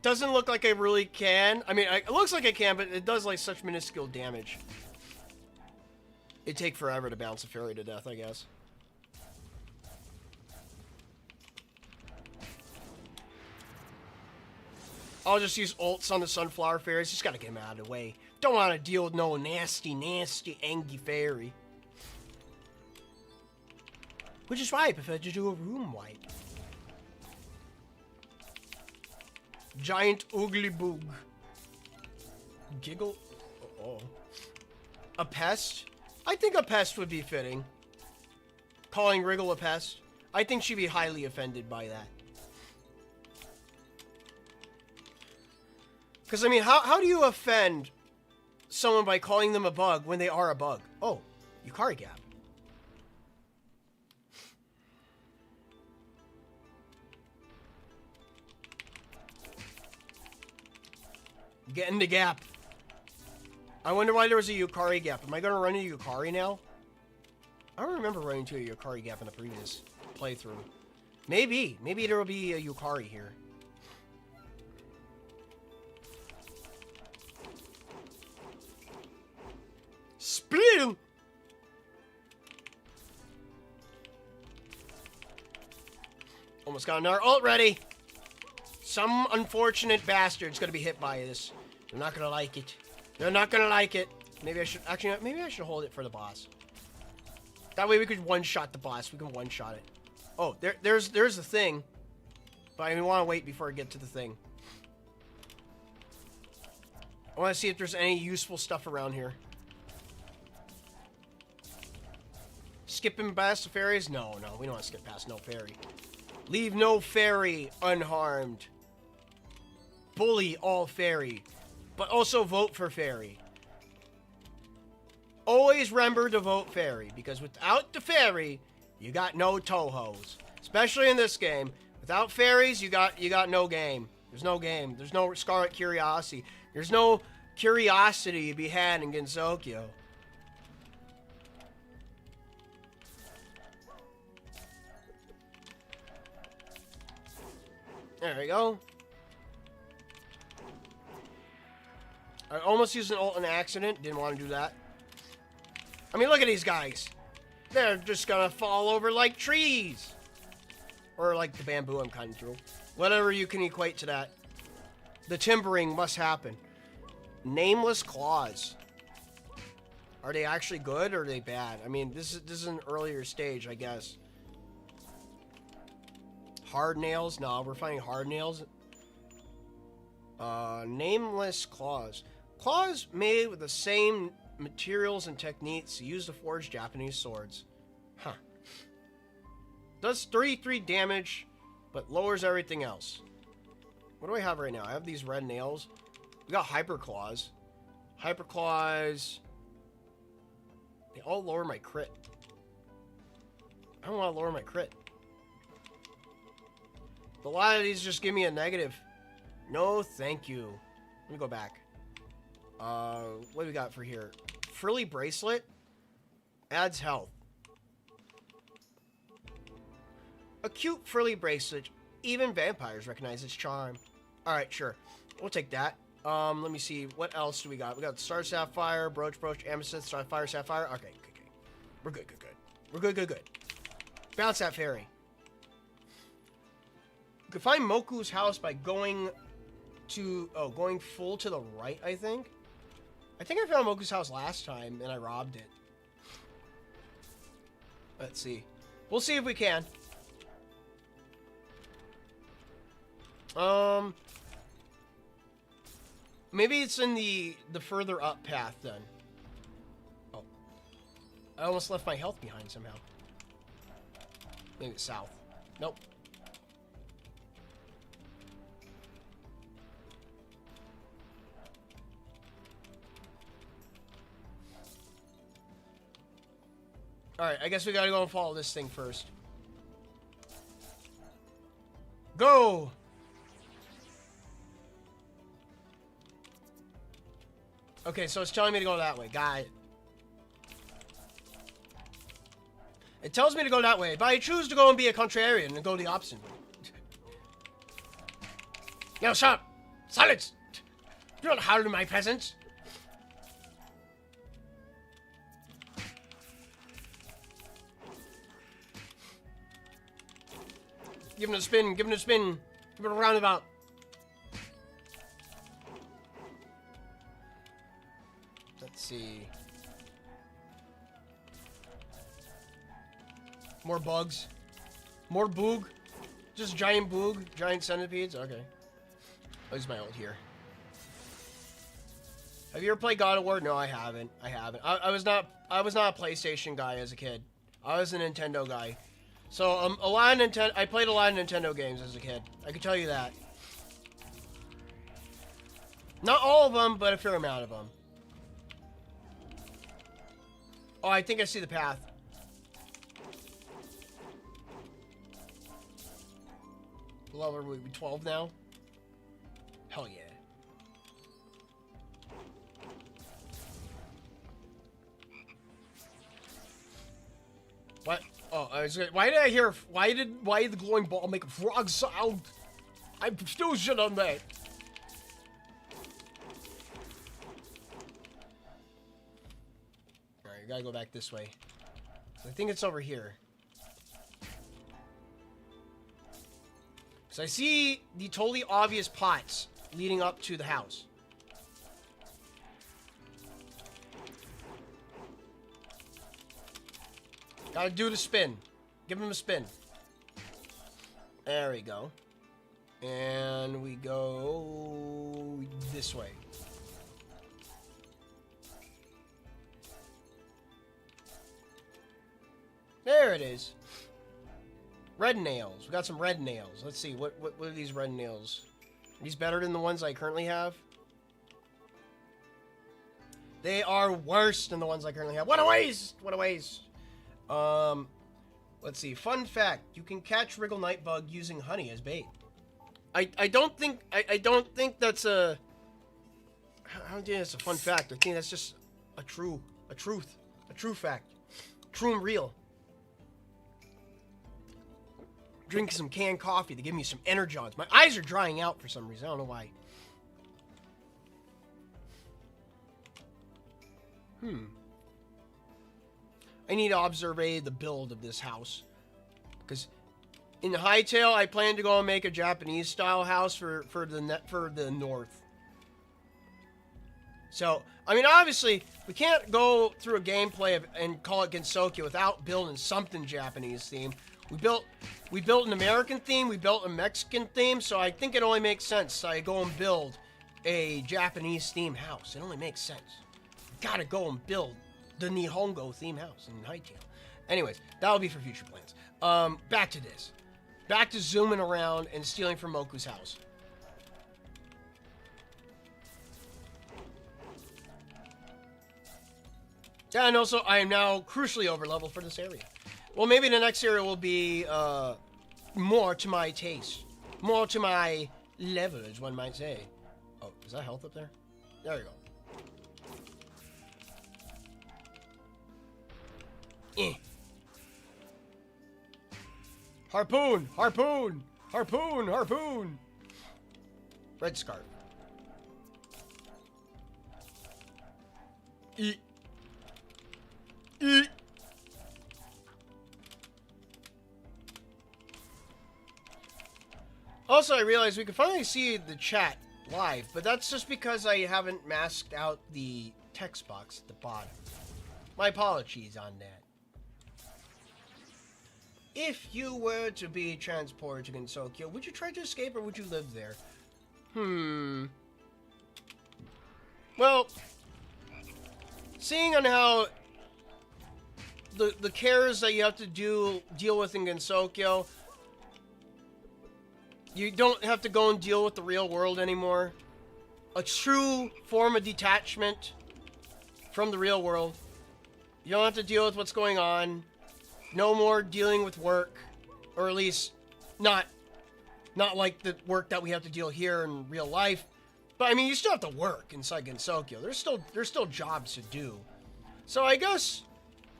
Doesn't look like I really can. I mean, it looks like I can, but it does like such minuscule damage. It'd take forever to bounce a fairy to death, I guess. I'll just use ults on the sunflower fairies. Just gotta get them out of the way. Don't want to deal with no nasty, nasty, angry fairy. Which is why I prefer to do a room wipe. Giant ugly boog. Giggle. Uh-oh. A pest? I think a pest would be fitting. Calling Wriggle a pest. I think she'd be highly offended by that. Because, I mean, how do you offend someone by calling them a bug when they are a bug? Oh, Yukari Gap. Get in the gap. I wonder why there was a Yukari Gap. Am I going to run into Yukari now? I don't remember running into a Yukari Gap in a previous playthrough. Maybe. Maybe there will be a Yukari here. Spill! Almost got another ult ready. Some unfortunate bastard's gonna be hit by this. They're not gonna like it. They're not gonna like it. Maybe I should actually. Maybe I should hold it for the boss. That way we could one-shot the boss. We can one-shot it. Oh, there's the thing. But I want to wait before I get to the thing. I want to see if there's any useful stuff around here. Skipping past the fairies? No, we don't want to skip past no fairy. Leave no fairy unharmed. Bully all fairy. But also vote for fairy. Always remember to vote fairy, because without the fairy, you got no Touhous. Especially in this game. Without fairies, you got no game. There's no game. There's no Scarlet Curiosity. There's no Curiosity to be had in Gensokyo. There we go. I almost used an ult in accident. Didn't want to do that. I mean, look at these guys. They're just gonna fall over like trees. Or like the bamboo I'm cutting through. Whatever you can equate to that. The timbering must happen. Nameless claws. Are they actually good or are they bad? I mean, this is an earlier stage, I guess. Hard nails? No, we're finding hard nails. Nameless claws. Claws made with the same materials and techniques used to forge Japanese swords. Huh. Does 33 damage, but lowers everything else. What do I have right now? I have these red nails. We got hyper claws. Hyper claws. They all lower my crit. I don't want to lower my crit. A lot of these just give me a negative. No, thank you. Let me go back. What do we got for here? Frilly Bracelet. Adds health. A cute frilly bracelet. Even vampires recognize its charm. Alright, sure. We'll take that. Let me see. What else do we got? We got Star Sapphire, Brooch, Amethyst, Sapphire, Sapphire. Okay. We're good. We're good. Bounce that fairy. You can find Moku's house by going full to the right, I think. I think I found Moku's house last time, and I robbed it. Let's see. We'll see if we can. Maybe it's in the further up path then. Oh. I almost left my health behind somehow. Maybe it's south. Nope. Alright, I guess we gotta go and follow this thing first. Go! Okay, so it's telling me to go that way. Got it. It tells me to go that way, but I choose to go and be a contrarian and go the opposite way. Yo, shut up! Silence! You don't howl in my presence! Give him a spin, give him a spin. Give it a roundabout. Let's see. More bugs. More boog. Just giant boog. Giant centipedes. Okay. I'll use my ult here. Have you ever played God of War? No, I haven't. I was not a PlayStation guy as a kid. I was a Nintendo guy. So I played a lot of Nintendo games as a kid. I can tell you that. Not all of them, but a fair amount of them. Oh, I think I see the path. Level are we 12 now? Hell yeah. What? Oh, I was. Why did the glowing ball make a frog sound? I still shit on that. Alright, you gotta go back this way. I think it's over here. So I see the totally obvious pots leading up to the house. Gotta do the spin. Give him a spin. There we go. And we go this way. There it is. Red nails. We got some red nails. Let's see. What are these red nails? Are these better than the ones I currently have? They are worse than the ones I currently have. What a waste! What a waste! Let's see. Fun fact: you can catch Wriggle Nightbug using honey as bait. I don't think that's a. I don't think that's a fun fact. I think that's just a true fact, true and real. Drink some canned coffee to give me some energons. My eyes are drying out for some reason. I don't know why. I need to observe the build of this house. Because in Hightail, I plan to go and make a Japanese style house for the north. So, I mean, obviously, we can't go through a gameplay and call it Gensokyo without building something Japanese theme. We built an American theme, we built a Mexican theme, so I think it only makes sense I go and build a Japanese theme house. It only makes sense. Gotta go and build the Nihongo theme house in Hightail. Anyways, that'll be for future plans. Back to this. Back to zooming around and stealing from Moku's house. Yeah, and also, I am now crucially over-leveled for this area. Well, maybe the next area will be, more to my taste. More to my level, as one might say. Oh, is that health up there? There we go. Harpoon! Harpoon! Harpoon! Harpoon! Red scarf. Eat. Eat. Also, I realized we can finally see the chat live, but that's just because I haven't masked out the text box at the bottom. My apologies on that. If you were to be transported to Gensokyo, would you try to escape or would you live there? Well, seeing on how the cares that you have to deal with in Gensokyo, you don't have to go and deal with the real world anymore. A true form of detachment from the real world. You don't have to deal with what's going on. No more dealing with work, or at least not like the work that we have to deal here in real life. But I mean, you still have to work inside Gensokyo. There's still jobs to do. So I guess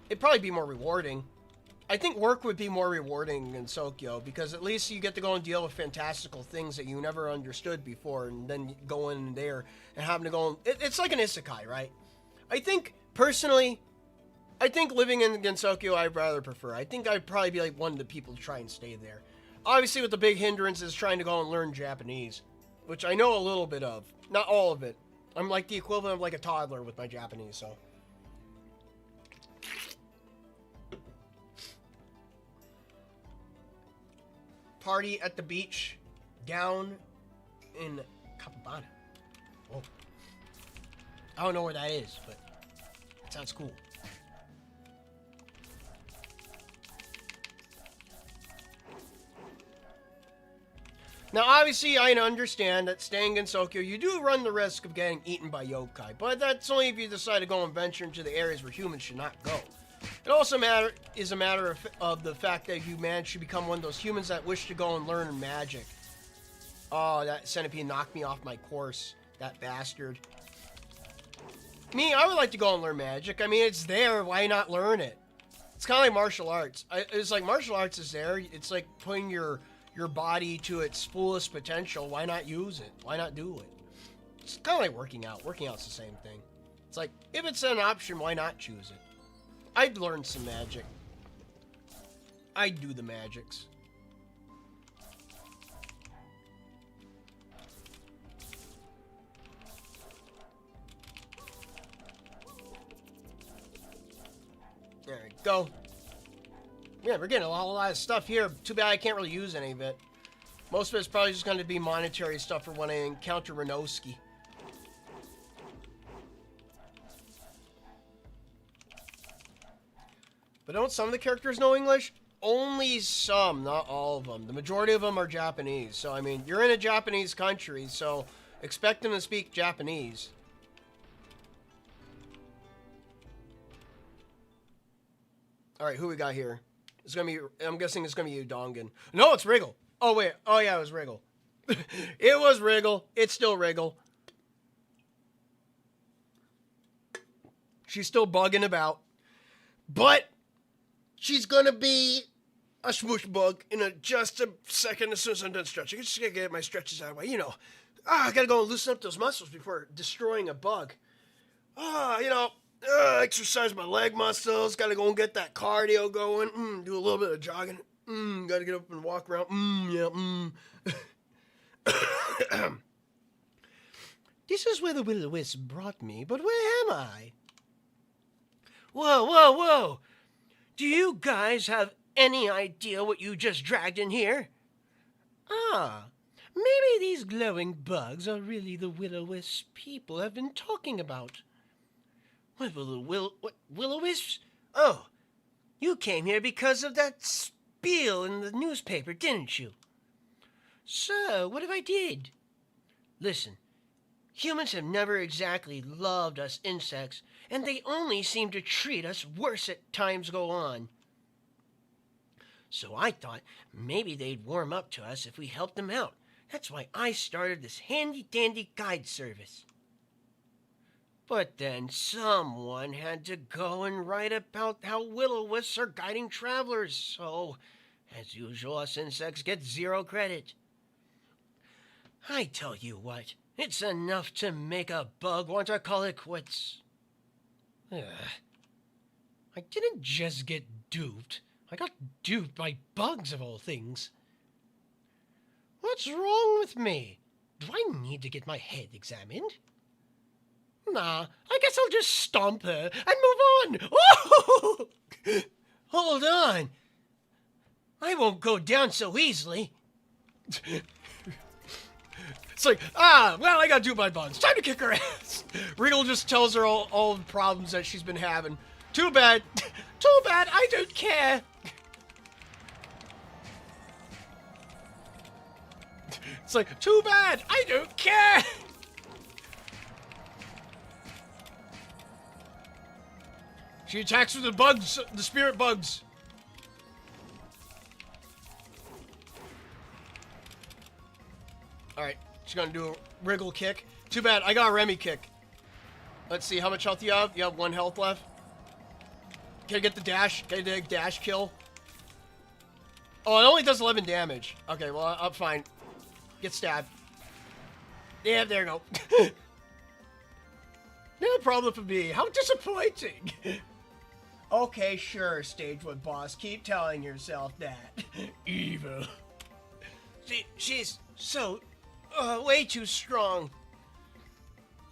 it'd probably be more rewarding. I think work would be more rewarding in Gensokyo because at least you get to go and deal with fantastical things that you never understood before, and then go in there and having to go. It's like an isekai, right? I think personally. I think living in Gensokyo, I'd rather prefer. I think I'd probably be like one of the people to try and stay there. Obviously, with the big hindrance is trying to go and learn Japanese, which I know a little bit of. Not all of it. I'm like the equivalent of like a toddler with my Japanese, so. Party at the beach down in Capabana. Oh. I don't know where that is, but it sounds cool. Now, obviously, I understand that staying in Gensokyo, you do run the risk of getting eaten by yokai, but that's only if you decide to go and venture into the areas where humans should not go. It also is a matter of the fact that you manage to become one of those humans that wish to go and learn magic. Oh, that centipede knocked me off my course, that bastard. Me, I would like to go and learn magic. I mean, it's there, why not learn it? It's kind of like martial arts. It's like martial arts is there, it's like putting your body to its fullest potential. Why not use it? Why not do it? It's kind of like working out. Working out's the same thing. It's like, if it's an option, why not choose it? I'd learn some magic. I'd do the magics. There we go. Yeah, we're getting a lot of stuff here. Too bad I can't really use any of it. Most of it's probably just going to be monetary stuff for when I encounter Renoski. But don't some of the characters know English? Only some, not all of them. The majority of them are Japanese. So, I mean, you're in a Japanese country, so expect them to speak Japanese. Alright, who we got here? It's gonna be, I'm guessing it's gonna be Udongan. No, it's Wriggle. Oh, wait. Oh, yeah, it was Wriggle. It was Wriggle. It's still Wriggle. She's still bugging about. But she's gonna be a smoosh bug in just a second as soon as I'm done stretching. I just gotta get my stretches out of the way. You know, I gotta go and loosen up those muscles before destroying a bug. Exercise my leg muscles. Gotta go and get that cardio going. Do a little bit of jogging. Gotta get up and walk around. This is where the Willow Wisp brought me, but where am I? Whoa, whoa, whoa! Do you guys have any idea what you just dragged in here? Ah, maybe these glowing bugs are really the Willow Wisp people have been talking about. What Willow Wisps? Oh, you came here because of that spiel in the newspaper, didn't you? So, what if I did? Listen, humans have never exactly loved us insects, and they only seem to treat us worse as times go on. So I thought maybe they'd warm up to us if we helped them out. That's why I started this handy-dandy guide service. But then someone had to go and write about how Willow Wisps are guiding travelers, so, as usual, us insects get 0 credit. I tell you what, it's enough to make a bug want to call it quits. Ugh. I didn't just get duped. I got duped by bugs of all things. What's wrong with me? Do I need to get my head examined? Nah, I guess I'll just stomp her and move on. Oh! Hold on. I won't go down so easily. It's like, well, I got duped by bugs. Time to kick her ass. Wriggle just tells her all the problems that she's been having. Too bad. Too bad, I don't care. It's like, too bad, I don't care. She attacks with the bugs, the spirit bugs. Alright, she's gonna do a Wriggle kick. Too bad, I got a Remy kick. Let's see, how much health you have? You have 1 health left. Can I get the dash? Can I get a dash kill? Oh, it only does 11 damage. Okay, well, I'm fine. Get stabbed. Yeah, there you go. No problem for me. How disappointing. Okay, sure, Stage 1 boss. Keep telling yourself that. Evil. She's so, way too strong.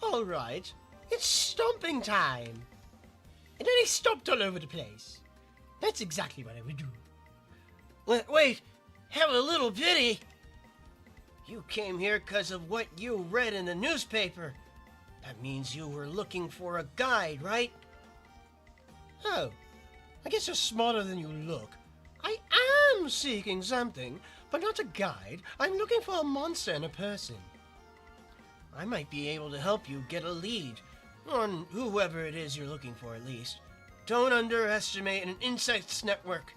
Alright, it's stomping time. And then he stomped all over the place. That's exactly what I would do. Wait, have a little pity. You came here because of what you read in the newspaper. That means you were looking for a guide, right? Oh, I guess you're smarter than you look. I am seeking something, but not a guide. I'm looking for a monster and a person. I might be able to help you get a lead on whoever it is you're looking for, at least. Don't underestimate an insect's network.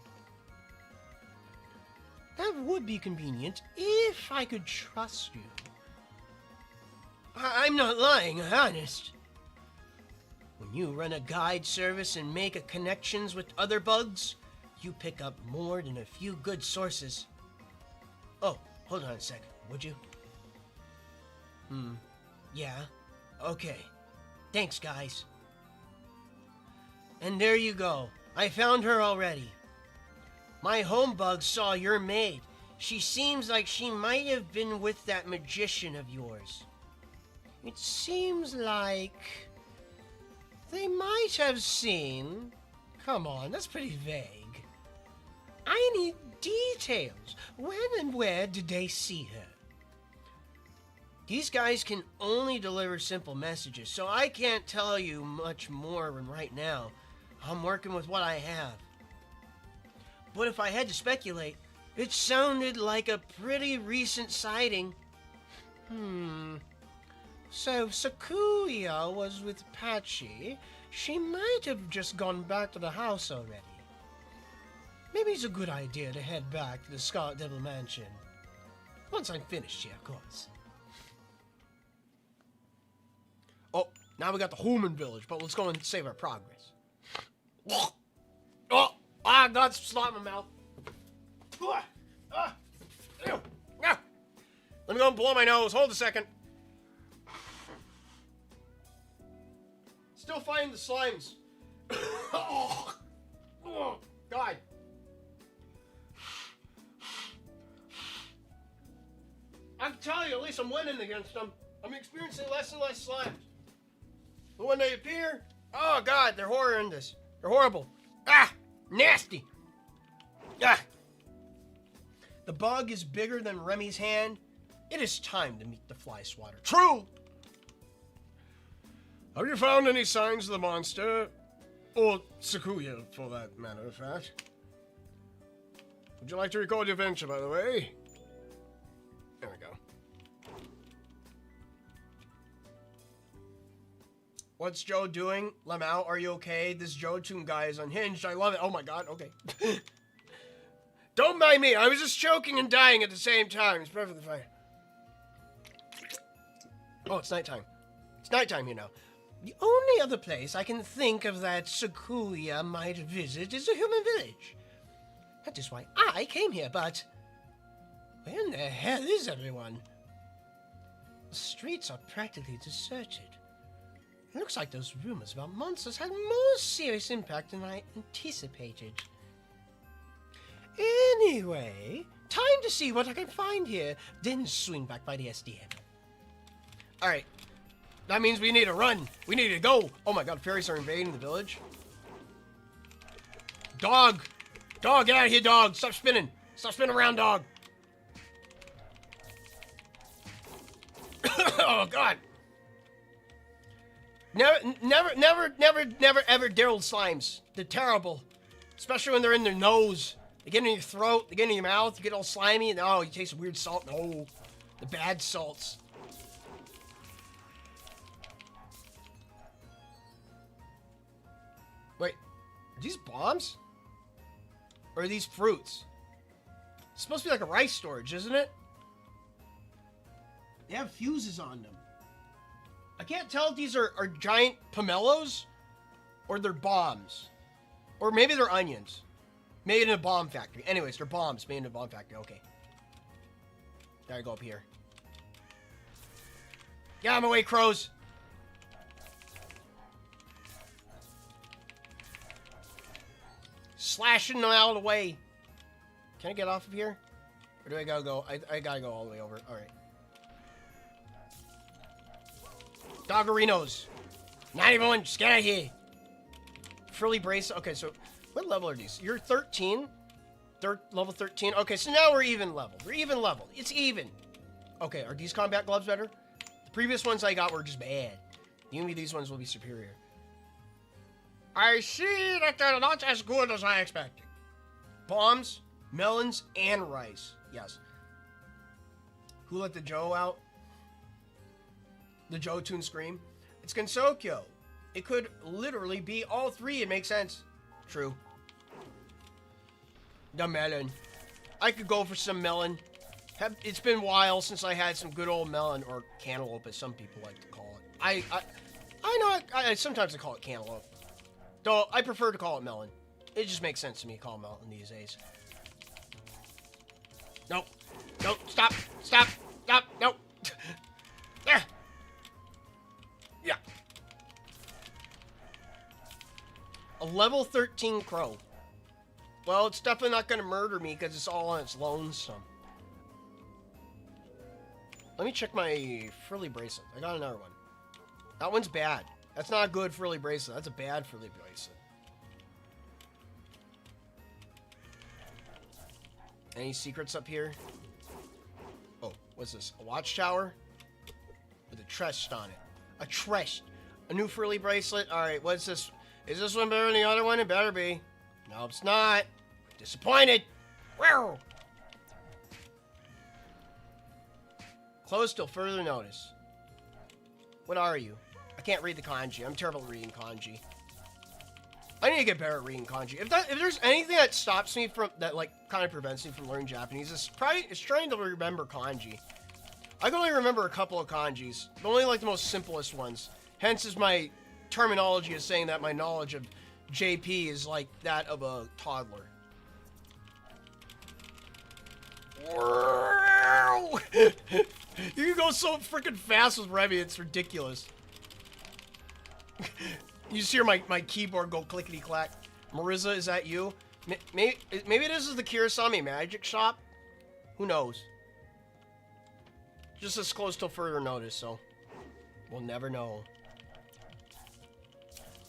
That would be convenient if I could trust you. I'm not lying, honest. When you run a guide service and make connections with other bugs, you pick up more than a few good sources. Oh, hold on a sec, would you? Yeah? Okay. Thanks, guys. And there you go. I found her already. My home bug saw your maid. She seems like she might have been with that magician of yours. It seems like they might have seen... Come on, that's pretty vague. I need details. When and where did they see her? These guys can only deliver simple messages, so I can't tell you much more right now. I'm working with what I have. But if I had to speculate, it sounded like a pretty recent sighting. So Sakuya was with Patchy. She might have just gone back to the house already. Maybe it's a good idea to head back to the Scarlet Devil Mansion. Once I'm finished here, of course. Oh, now we got the human village, but let's go and save our progress. Oh, I got some slime in my mouth. Let me go and blow my nose. Hold a second. Still finding the slimes. Oh, God. I can tell you, at least I'm winning against them. I'm experiencing less and less slimes. But when they appear, oh God, they're horrendous. They're horrible. Ah, nasty. Ah. The bug is bigger than Remy's hand. It is time to meet the fly swatter. True. Have you found any signs of the monster? Or Sakuya, for that matter of fact. Would you like to record your adventure, by the way? There we go. What's Joe doing? Lemau, are you okay? This Jotun guy is unhinged. I love it. Oh my God, okay. Don't mind me. I was just choking and dying at the same time. It's perfectly fine. Oh, it's nighttime. It's nighttime, you know. The only other place I can think of that Sakuya might visit is a human village. That is why I came here, but... where in the hell is everyone? The streets are practically deserted. It looks like those rumors about monsters had more serious impact than I anticipated. Anyway, time to see what I can find here, then swing back by the SDM. Alright, that means we need to run. We need to go. Oh my God, fairies are invading the village. Dog! Dog, get out of here, dog! Stop spinning! Stop spinning around, dog! Oh God! Never, ever deal with slimes. They're terrible. Especially when they're in their nose. They get in your throat, they get in your mouth, you get all slimy, and oh, you taste weird salt. No, the bad salts. Wait, are these bombs? Or are these fruits? It's supposed to be like a rice storage, isn't it? They have fuses on them. I can't tell if these are giant pomelos or they're bombs. Or maybe they're onions. Made in a bomb factory. Anyways, they're bombs made in a bomb factory. Okay. Gotta go up here. Get out of my way, crows. Slashing them out of the way. Can I get off of here? Or do I gotta go? I gotta go all the way over. Alright. Doggerinos. Not even one. Just get out of here. Frilly brace. Okay, so what level are these? You're 13. Level 13. Okay, so now we're even level. We're even level. It's even. Okay, are these combat gloves better? The previous ones I got were just bad. Maybe these ones will be superior. I see that they're not as good as I expected. Bombs, melons, and rice. Yes. Who let the Joe out? The Jotun scream. It's Gensokyo. It could literally be all three. It makes sense. True. The melon. I could go for some melon. It's been a while since I had some good old melon, or cantaloupe as some people like to call it. I know I sometimes I call it cantaloupe. Though I prefer to call it melon. It just makes sense to me to call it melon these days. Nope. Nope. Stop. Stop. Stop. Nope. Yeah. Yeah. A level 13 crow. Well, it's definitely not going to murder me because it's all on its lonesome. Let me check my frilly bracelet. I got another one. That one's bad. That's not a good frilly bracelet. That's a bad frilly bracelet. Any secrets up here? Oh, what's this? A watchtower? With a chest on it. A chest. A new frilly bracelet. Alright, what's this? Is this one better than the other one? It better be. No, it's not. Disappointed. Wow. Closed till further notice. What are you? I can't read the kanji. I'm terrible at reading kanji. I need to get better at reading kanji. If there's anything that stops me from that, like, kind of prevents me from learning Japanese, it's trying to remember kanji. I can only remember a couple of kanjis, but only like the most simplest ones. Hence, is my terminology is saying that my knowledge of JP is like that of a toddler. You can go so freaking fast with Remy, it's ridiculous. You just hear my keyboard go clickety-clack. Marissa, is that you? Maybe this is the Kurosami magic shop? Who knows? Just as close till further notice, so we'll never know.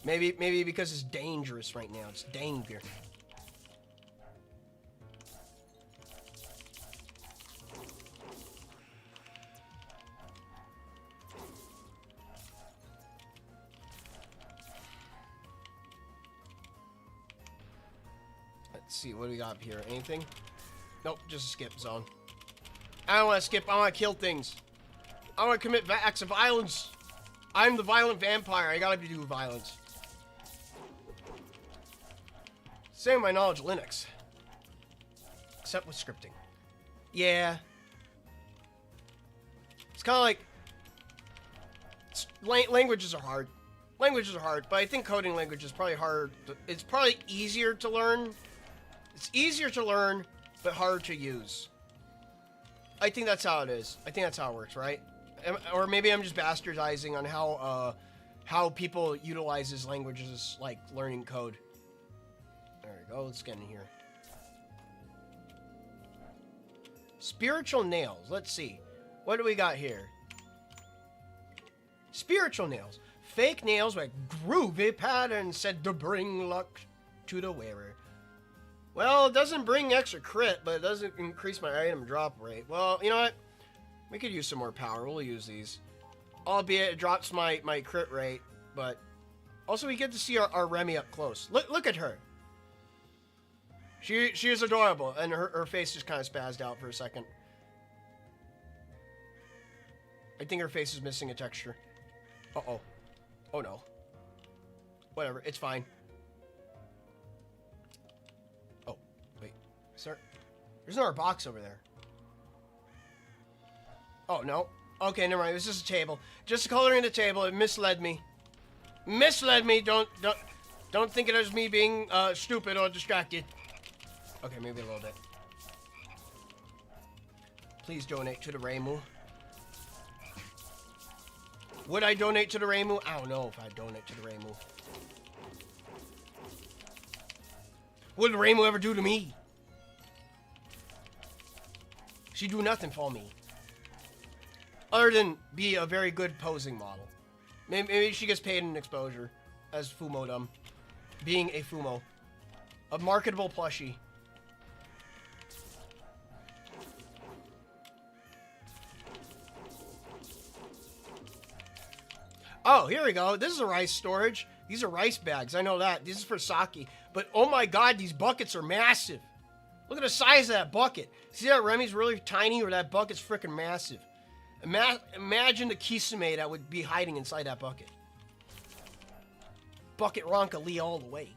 Maybe because it's dangerous right now. It's danger. Let's see, what do we got up here? Anything? Nope, just a skip zone. I don't want to skip, I want to kill things. I want to commit acts of violence. I'm the violent vampire, I gotta do violence. Same with my knowledge of Linux. Except with scripting. Yeah. It's kind of like... languages are hard. Languages are hard, but I think coding language is probably hard. It's probably easier to learn. It's easier to learn, but harder to use. I think that's how it is. I think that's how it works, right? Or maybe I'm just bastardizing on how people utilizes languages like learning code. There we go. Let's get in here. Spiritual nails. Let's see. What do we got here? Spiritual nails. Fake nails with groovy patterns said to bring luck to the wearer. Well, it doesn't bring extra crit, but it doesn't increase my item drop rate. Well, you know what? We could use some more power. We'll use these. Albeit it drops my crit rate, but also we get to see our Remy up close. Look at her. She is adorable, and her face just kind of spazzed out for a second. I think her face is missing a texture. Uh-oh. Oh, no. Whatever, it's fine. Oh, wait. Sir, there's another box over there. Oh, no. Okay, never mind. It was just a table. Just coloring the table. It misled me. Misled me. Don't think it as me being stupid or distracted. Okay, maybe a little bit. Please donate to the Reimu. Would I donate to the Reimu? I don't know if I'd donate to the Reimu. What did the Reimu ever do to me? She do nothing for me. Other than be a very good posing model. Maybe she gets paid in exposure as Fumo-dom. Being a Fumo. A marketable plushie. Oh, here we go. This is a rice storage. These are rice bags. I know that. This is for sake. But oh my god, these buckets are massive. Look at the size of that bucket. See that Remy's really tiny or that bucket's freaking massive. Imagine the Kisame that would be hiding inside that bucket. Bucket Ronka Lee all the way.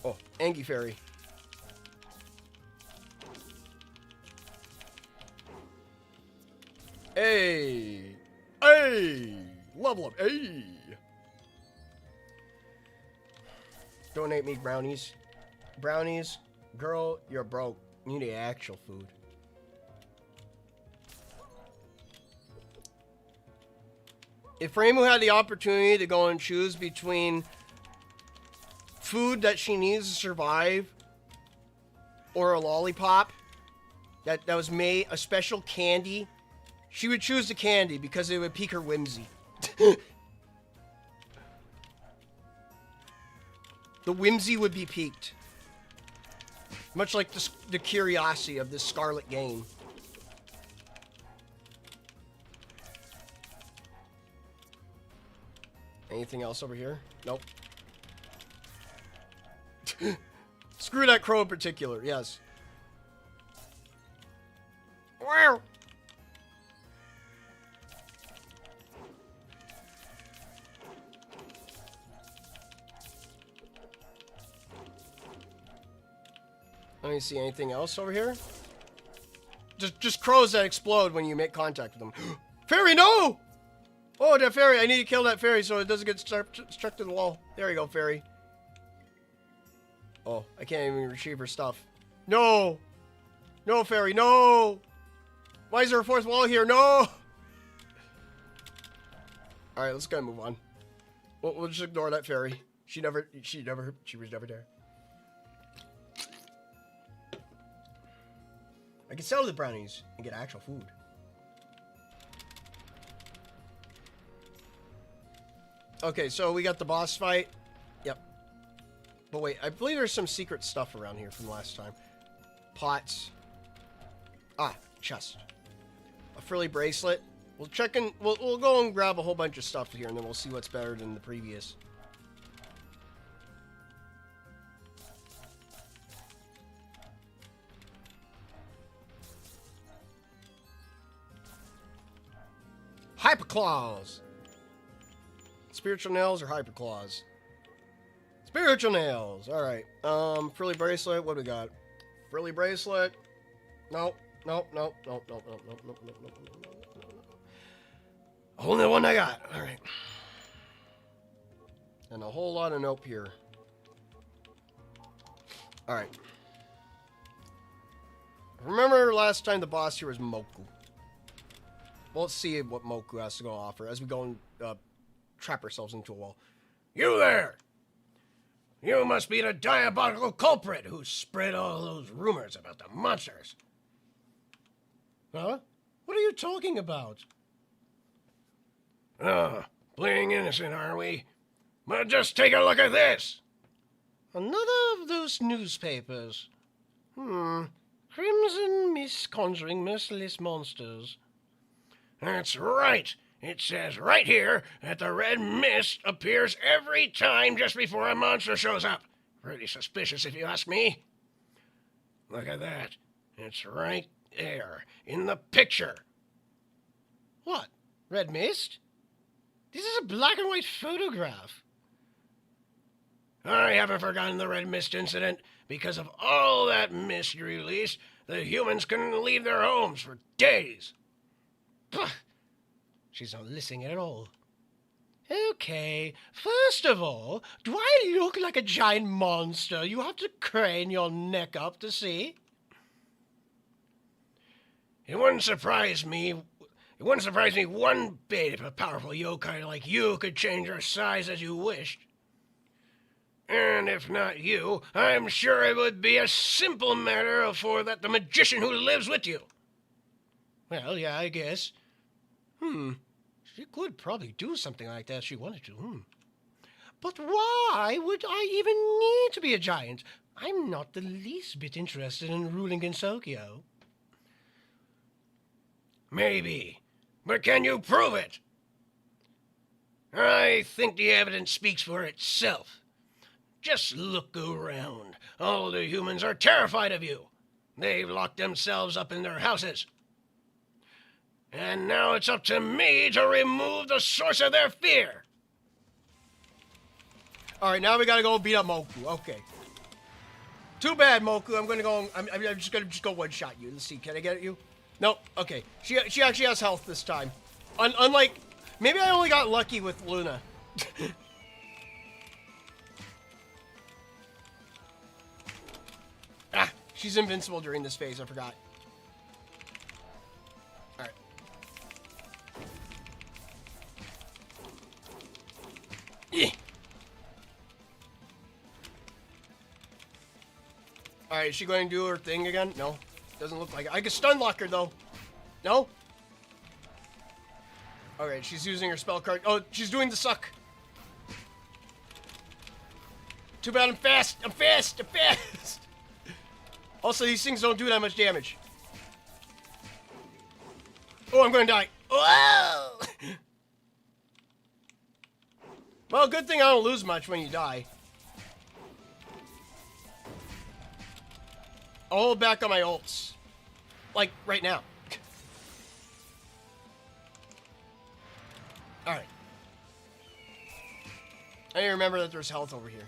Oh, Angie Fairy. Hey! Hey! Level up, hey! Donate me brownies. Brownies? Girl, you're broke. You need actual food. If Reimu had the opportunity to go and choose between food that she needs to survive or a lollipop that was made, a special candy, she would choose the candy because it would pique her whimsy. The whimsy would be piqued. Much like the curiosity of this Scarlet game. Anything else over here? Nope. Screw that crow in particular, yes. Wow. I don't see anything else over here. Just crows that explode when you make contact with them. Fairy, no! Oh, that fairy. I need to kill that fairy so it doesn't get stuck to the wall. There you go, fairy. Oh, I can't even retrieve her stuff. No! No, fairy, no! Why is there a fourth wall here? No! Alright, let's go move on. We'll just ignore that fairy. She was never there. I can sell the brownies and get actual food. Okay, so we got the boss fight. Yep. But wait, I believe there's some secret stuff around here from last time. Pots. Ah, chest. A frilly bracelet. We'll check in. We'll go and grab a whole bunch of stuff here, and then we'll see what's better than the previous. Hyperclaws. Spiritual nails or hyperclaws? Spiritual nails. All right. Frilly bracelet. What do we got? Frilly bracelet. Nope. Nope. Nope. Nope. Nope. Nope. Nope. Nope. Nope. Nope. Nope. Only one I got. All right. And a whole lot of nope here. All right. Remember last time the boss here was Moku. Well, let's see what Moku has to go offer as we go and trap ourselves into a wall. You there! You must be the diabolical culprit who spread all those rumors about the monsters. Huh? What are you talking about? Playing innocent, are we? But just take a look at this! Another of those newspapers. Crimson Mist conjuring merciless monsters. That's right. It says right here that the red mist appears every time just before a monster shows up. Pretty suspicious if you ask me. Look at that. It's right there in the picture. What? Red mist? This is a black and white photograph. I haven't forgotten the red mist incident. Because of all that mist you released, the humans couldn't leave their homes for days. Puh. She's not listening at all. Okay, first of all, do I look like a giant monster you have to crane your neck up to see? It wouldn't surprise me one bit if a powerful yokai like you could change your size as you wished. And if not you, I'm sure it would be a simple matter for the magician who lives with you. Well, yeah, I guess. She could probably do something like that if she wanted to. But why would I even need to be a giant? I'm not the least bit interested in ruling Gensokyo. Maybe. But can you prove it? I think the evidence speaks for itself. Just look around. All the humans are terrified of you. They've locked themselves up in their houses. And now it's up to me to remove the source of their fear. Alright, now we gotta go beat up Moku. Okay. Too bad, Moku. I'm gonna go. I'm just gonna go one-shot you. Let's see. Can I get at you? Nope. Okay. She actually has health this time. Unlike, maybe I only got lucky with Luna. She's invincible during this phase. I forgot. Alright. Yeah. Alright, is she going to do her thing again? No. Doesn't look like it. I can stun lock her, though. No? Alright, she's using her spell card. Oh, she's doing the suck. Too bad I'm fast. I'm fast. I'm fast. Also, these things don't do that much damage. Oh, I'm going to die. Whoa! Well, good thing I don't lose much when you die. I'll hold back on my ults. Like, right now. Alright. I need to remember that there's health over here.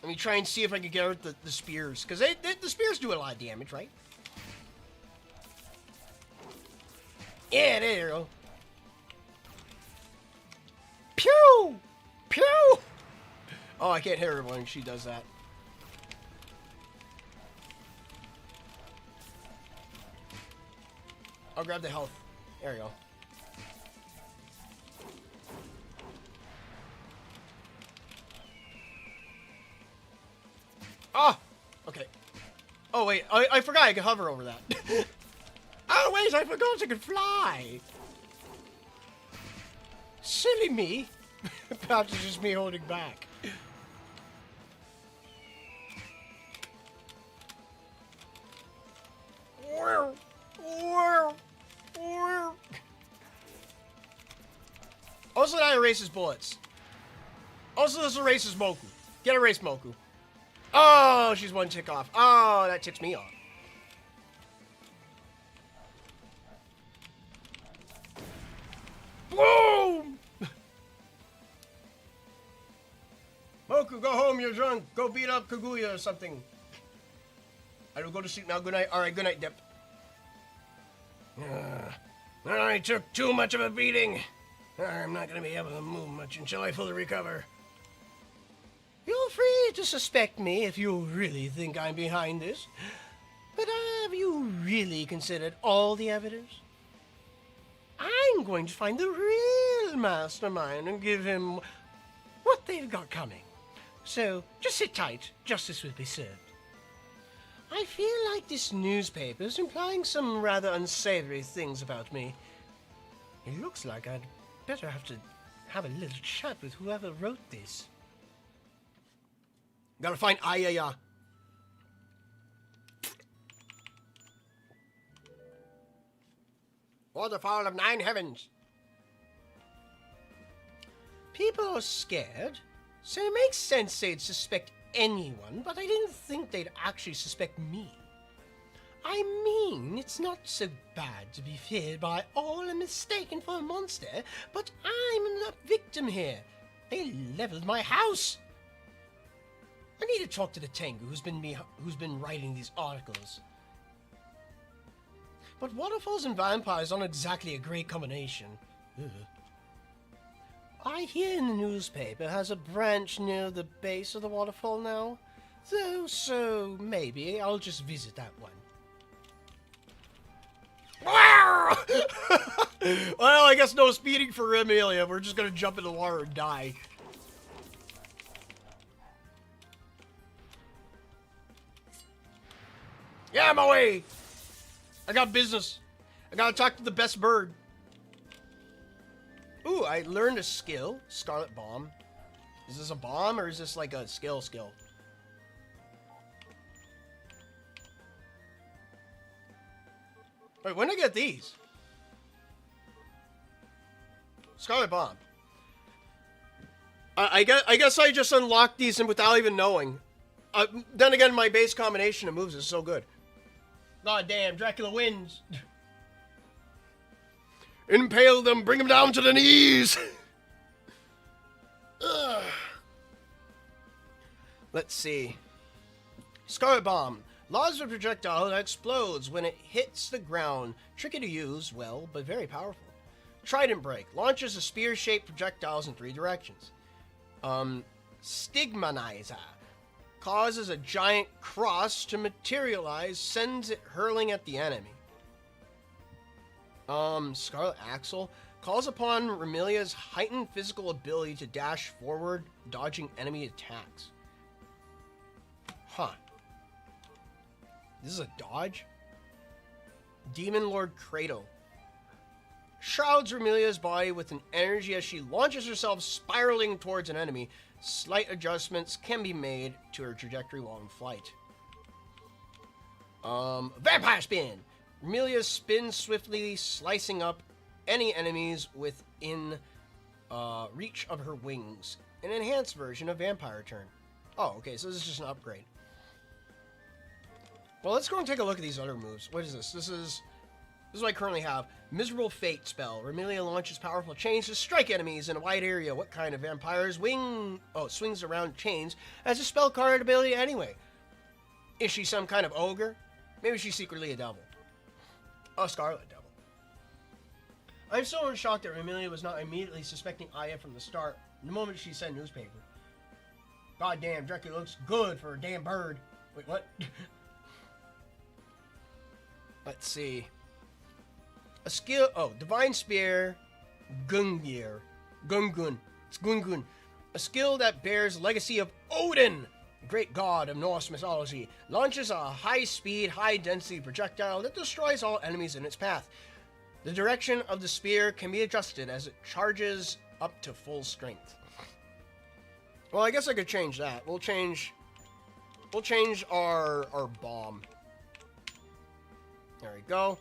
Let me try and see if I can get out the spears. Because the spears do a lot of damage, right? Yeah, there you go. Pew! Pew! Oh, I can't hit her when she does that. I'll grab the health. There you go. Ah! Okay. Oh, wait. I forgot I could hover over that. Oh, wait. I forgot I could fly. Silly me. Perhaps it's just me holding back. Also, that erases bullets. Also, this erases Moku. Get erased, Moku. Oh, she's one tick off. Oh, that ticks me off. Boom! Moku, go home, you're drunk. Go beat up Kaguya or something. I will go to sleep now. Good night. Alright, good night, Dip. I took too much of a beating. I'm not going to be able to move much until I fully recover. Feel free to suspect me if you really think I'm behind this. But have you really considered all the evidence? I'm going to find the real mastermind and give him what they've got coming. So, just sit tight. Justice will be served. I feel like this newspaper is implying some rather unsavory things about me. It looks like I'd better have a little chat with whoever wrote this. Gotta find Ayaya. Waterfall of 9 heavens. People are scared, so it makes sense they'd suspect anyone, but I didn't think they'd actually suspect me. I mean, it's not so bad to be feared by all and mistaken for a monster, but I'm the victim here. They leveled my house. I need to talk to the Tangu who's been writing these articles. But waterfalls and vampires aren't exactly a great combination. Ugh. I hear in the newspaper has a branch near the base of the waterfall now. So maybe I'll just visit that one. Well, I guess no speeding for Remilia. We're just gonna jump in the water and die. Yeah, I'm away. I got business. I gotta talk to the best bird. Ooh, I learned a skill. Scarlet bomb. Is this a bomb or is this like a skill? Wait, when did I get these? Scarlet bomb. I guess I just unlocked these and without even knowing. Then again, my base combination of moves is so good. God damn, Dracula wins. Impale them, bring them down to the knees. Let's see. Scarlet bomb. Laws of projectile that explodes when it hits the ground. Tricky to use, well, but very powerful. Trident break. Launches a spear-shaped projectiles in 3 directions. Stigmatizer. Causes a giant cross to materialize, sends it hurling at the enemy. Scarlet Axle. Calls upon Remilia's heightened physical ability to dash forward, dodging enemy attacks. Huh. This is a dodge? Demon Lord Cradle. Shrouds Remilia's body with an energy as she launches herself spiraling towards an enemy. Slight adjustments can be made to her trajectory while in flight. Vampire Spin! Remilia spins swiftly, slicing up any enemies within reach of her wings. An enhanced version of Vampire Turn. Oh, okay, so this is just an upgrade. Well, let's go and take a look at these other moves. What is this? This is what I currently have. Miserable Fate spell. Remilia launches powerful chains to strike enemies in a wide area. What kind of vampires swings around chains as a spell card ability anyway? Is she some kind of ogre? Maybe she's secretly a devil. A Scarlet devil. I'm so in shock that Remilia was not immediately suspecting Aya from the start, the moment she said newspaper. God damn, Dreki looks good for a damn bird. Wait, what? Let's see. A skill. Oh, Divine Spear. Gungnir. Gungun. It's Gungun. A skill that bears legacy of Odin, great god of Norse mythology. Launches a high-speed, high-density projectile that destroys all enemies in its path. The direction of the spear can be adjusted as it charges up to full strength. Well, I guess I could change that. We'll change our bomb. There we go.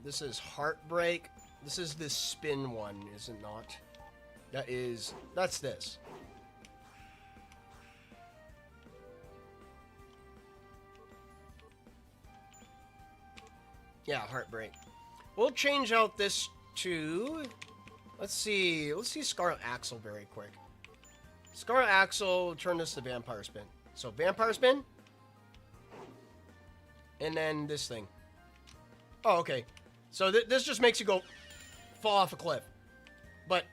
This is Heartbreak. This is this spin one, is it not? That's this. Yeah, Heartbreak. We'll change out this to, let's see Scarlet Axle very quick. Scarlet Axle, turn this to Vampire Spin. So Vampire Spin, and then this thing. Oh, okay. So this just makes you go fall off a cliff. But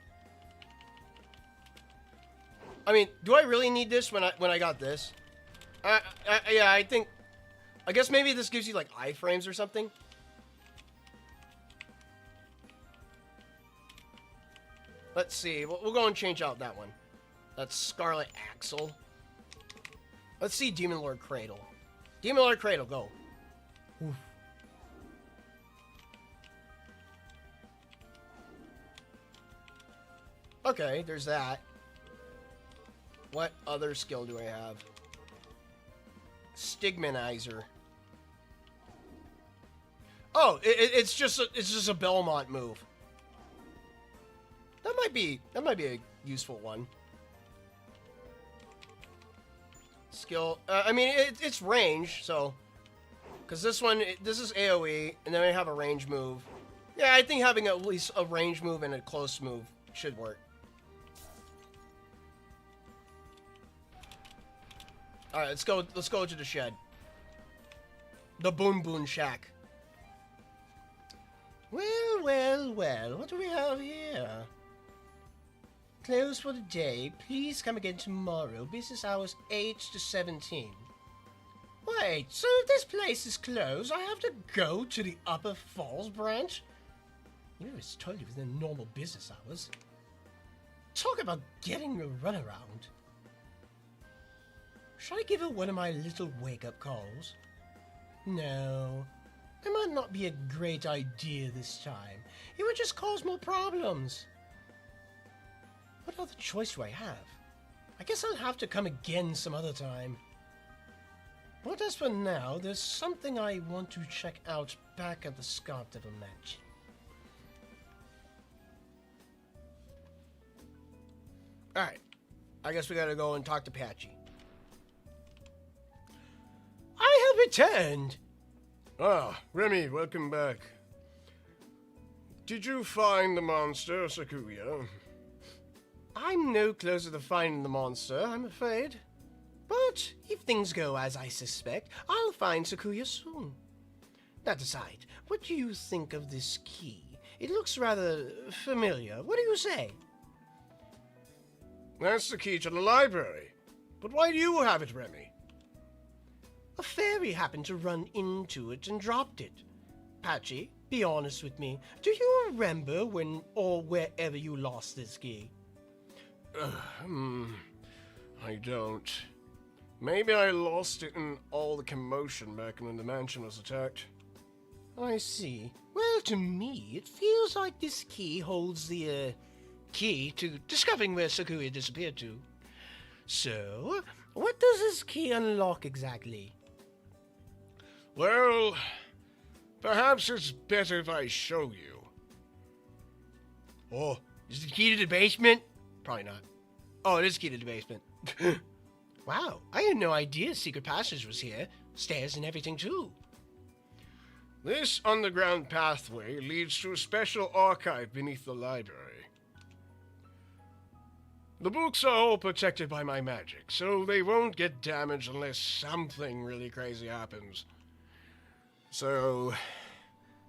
I mean, do I really need this when I got this? Yeah, I guess maybe this gives you like iframes or something. Let's see. We'll go and change out that one. That's Scarlet Axle. Let's see Demon Lord Cradle. Demon Lord Cradle, go. Oof. Okay, there's that. What other skill do I have? Stigmatizer. Oh, it's just a Belmont move. That might be a useful one. Skill. I mean, it's range, so because this is AOE, and then I have a range move. Yeah, I think having at least a range move and a close move should work. All right, let's go to the shed. The Boon Boon Shack. Well, well, well. What do we have here? Closed for the day. Please come again tomorrow. Business hours 8 to 17. Wait, so if this place is closed, I have to go to the Upper Falls branch? You know, it's totally within normal business hours. Talk about getting a runaround. Shall I give her one of my little wake-up calls? No. It might not be a great idea this time. It would just cause more problems. What other choice do I have? I guess I'll have to come again some other time. But as for now, there's something I want to check out back at the Scarlet Devil Mansion. Alright. I guess we gotta go and talk to Patchy. I have returned! Ah, Remy, welcome back. Did you find the monster, Sakuya? I'm no closer to finding the monster, I'm afraid. But if things go as I suspect, I'll find Sakuya soon. That aside, what do you think of this key? It looks rather familiar. What do you say? That's the key to the library. But why do you have it, Remy? A fairy happened to run into it and dropped it. Patchy, be honest with me. Do you remember when or wherever you lost this key? I don't. Maybe I lost it in all the commotion back when the mansion was attacked. I see. Well, to me, it feels like this key holds the, key to discovering where Sakuya disappeared to. So, what does this key unlock exactly? Well, perhaps it's better if I show you. Oh, is it the key to the basement? Probably not. Oh, it is key to the basement. Wow, I had no idea Secret Passage was here. Stairs and everything, too. This underground pathway leads to a special archive beneath the library. The books are all protected by my magic, so they won't get damaged unless something really crazy happens. So,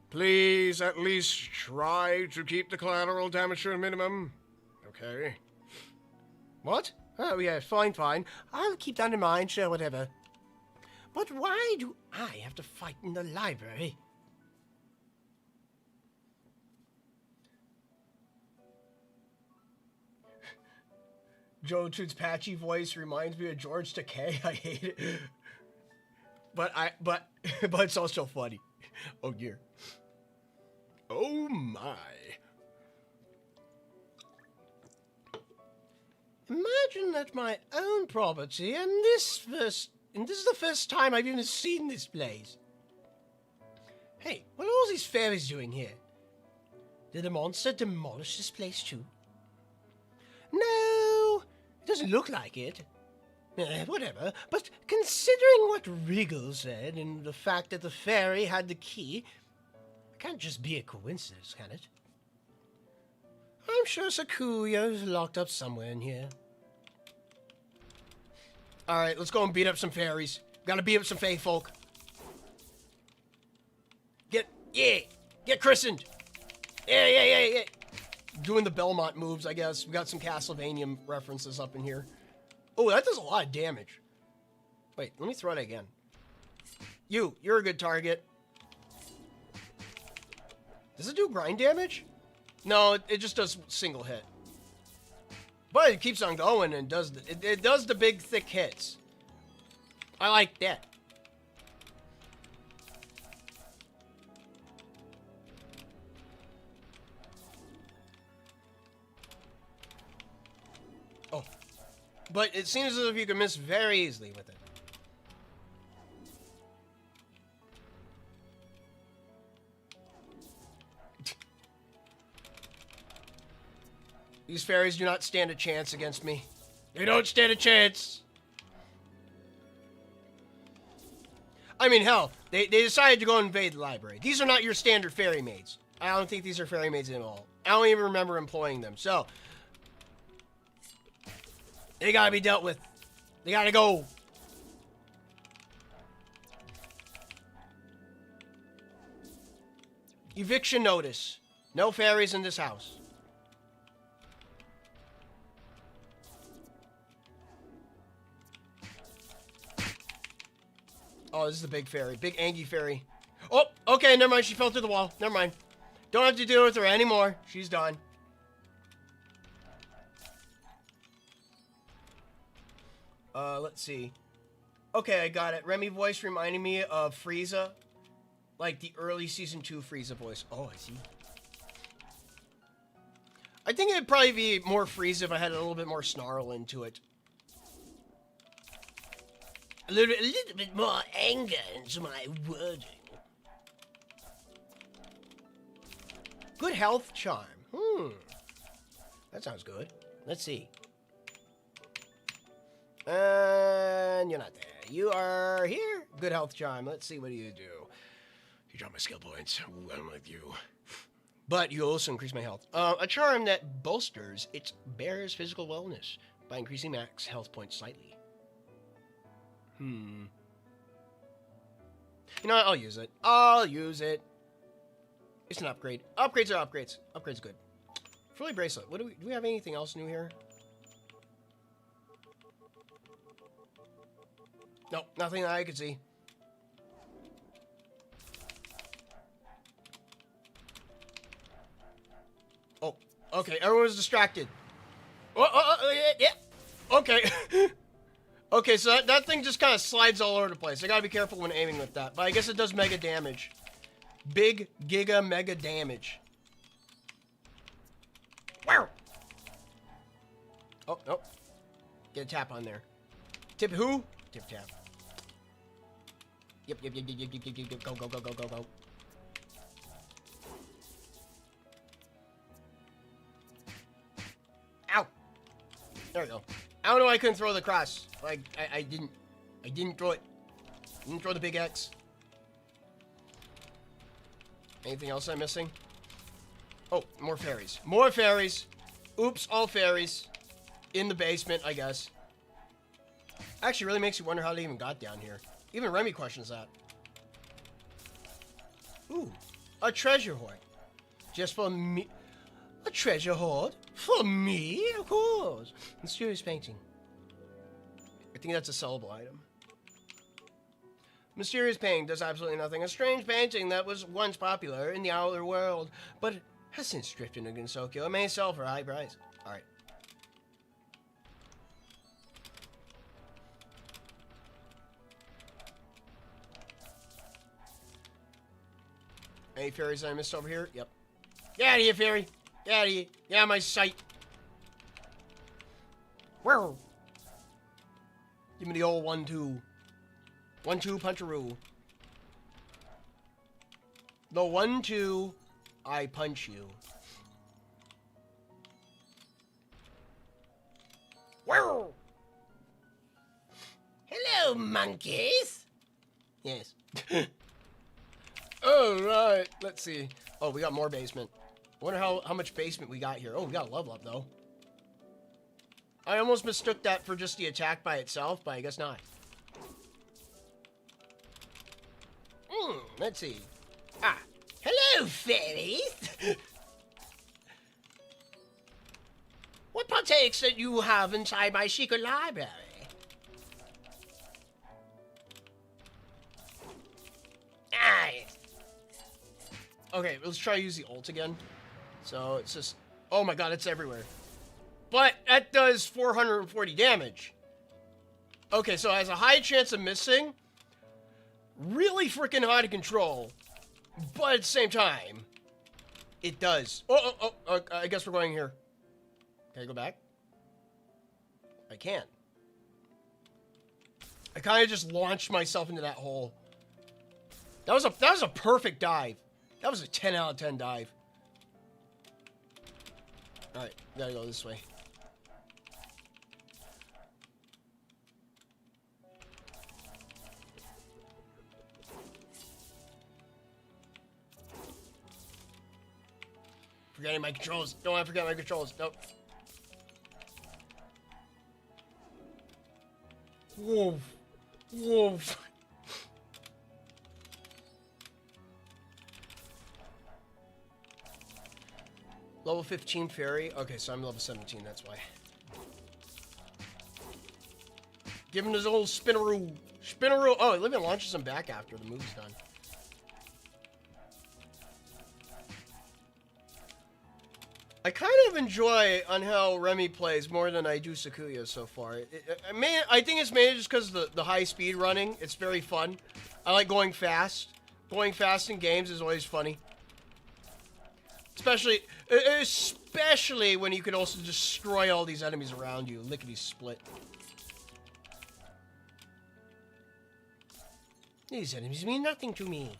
please at least try to keep the collateral damage to a minimum, okay? What? Oh, yeah, fine. I'll keep that in mind, sure, whatever. But why do I have to fight in the library? Joe Trude's patchy voice reminds me of George Takei. I hate it. But it's also funny. Oh dear. Oh my. Imagine that my own property and this is the first time I've even seen this place. Hey, what are all these fairies doing here? Did the monster demolish this place too? No, it doesn't look like it. Whatever, but considering what Wriggle said and the fact that the fairy had the key, it can't just be a coincidence, can it? I'm sure Sakuya is locked up somewhere in here. Alright, let's go and beat up some fairies. Gotta beat up some fae folk. Get christened! Yeah. Doing the Belmont moves, I guess. We got some Castlevania references up in here. Oh, that does a lot of damage. Wait, let me throw it again. You're a good target. Does it do grind damage? No, it just does single hit. But it keeps on going and does it does the big thick hits. I like that. Oh. But it seems as if you can miss very easily with it. These fairies do not stand a chance against me. They don't stand a chance. I mean, hell, they decided to go invade the library. These are not your standard fairy maids. I don't think these are fairy maids at all. I don't even remember employing them. So, they gotta be dealt with. They gotta go. Eviction notice. No fairies in this house. Oh, this is the big fairy. Big Angie fairy. Oh, okay, never mind. She fell through the wall. Never mind. Don't have to deal with her anymore. She's done. Let's see. Okay, I got it. Remy voice reminding me of Frieza. Like the early Season 2 Frieza voice. Oh, I see. I think it'd probably be more Frieza if I had a little bit more snarl into it. A little bit more anger into my wording. Good health charm. That sounds good. Let's see. And you're not there. You are here. Good health charm. Let's see, what do? You drop my skill points. Ooh, I'm with you. But you also increase my health. A charm that bolsters its bearer's physical wellness by increasing max health points slightly. You know what? I'll use it. It's an upgrade. Upgrades are upgrades. Upgrades good. Fully bracelet. What do we have anything else new here? Nope, nothing that I could see. Okay, everyone's distracted. Yeah. Okay. Okay, so that thing just kind of slides all over the place. I gotta be careful when aiming with that. But I guess it does mega damage. Big, giga, mega damage. Wow. Oh, nope. Get a tap on there. Tip who? Tip tap. Yep. Go. Ow. There we go. I don't know why I couldn't throw the cross. Like, I didn't throw it. Didn't throw the big X. Anything else I'm missing? Oh, more fairies. More fairies. Oops, all fairies. In the basement, I guess. Actually, really makes you wonder how they even got down here. Even Remy questions that. Ooh, a treasure hoard. Just for me. A treasure hoard? For me? Of course. Mysterious painting. I think that's a sellable item. Mysterious painting does absolutely nothing. A strange painting that was once popular in the outer world, but has since drifted into Gensokyo. It may sell for a high price. Alright. Any fairies I missed over here? Yep. Get out of here, fairy! Get out of here! Get out of my sight! Wow! Give me the old 1-2. 1-2 puncheroo. The 1-2, I punch you. Wow! Hello, monkeys! Yes. Alright, let's see. Oh, we got more basement. I wonder how much basement we got here. Oh, we got a level up, though. I almost mistook that for just the attack by itself, but I guess not. Let's see. Ah, hello, fairies! What partakes that you have inside my secret library? Nice. Okay, let's try to use the ult again. So it's just, oh my god, it's everywhere. But that does 440 damage. Okay, so it has a high chance of missing. Really freaking hard to control. But at the same time, it does. Oh, I guess we're going here. Can I go back? I can't. I kind of just launched myself into that hole. That was a perfect dive. That was a 10 out of 10 dive. Alright, gotta go this way. Forgetting my controls. Don't want to forget my controls. Nope. Whoa. Whoa. Level 15 fairy. Okay, so I'm level 17, that's why. Give him his old spinaroo. Spinaroo. Oh, it even launches him back after the move's done. I kind of enjoy on how Remy plays more than I do Sakuya so far. I think it's mainly just because the high speed running. It's very fun. I like going fast. Going fast in games is always funny. Especially when you can also destroy all these enemies around you. Lickety split. These enemies mean nothing to me.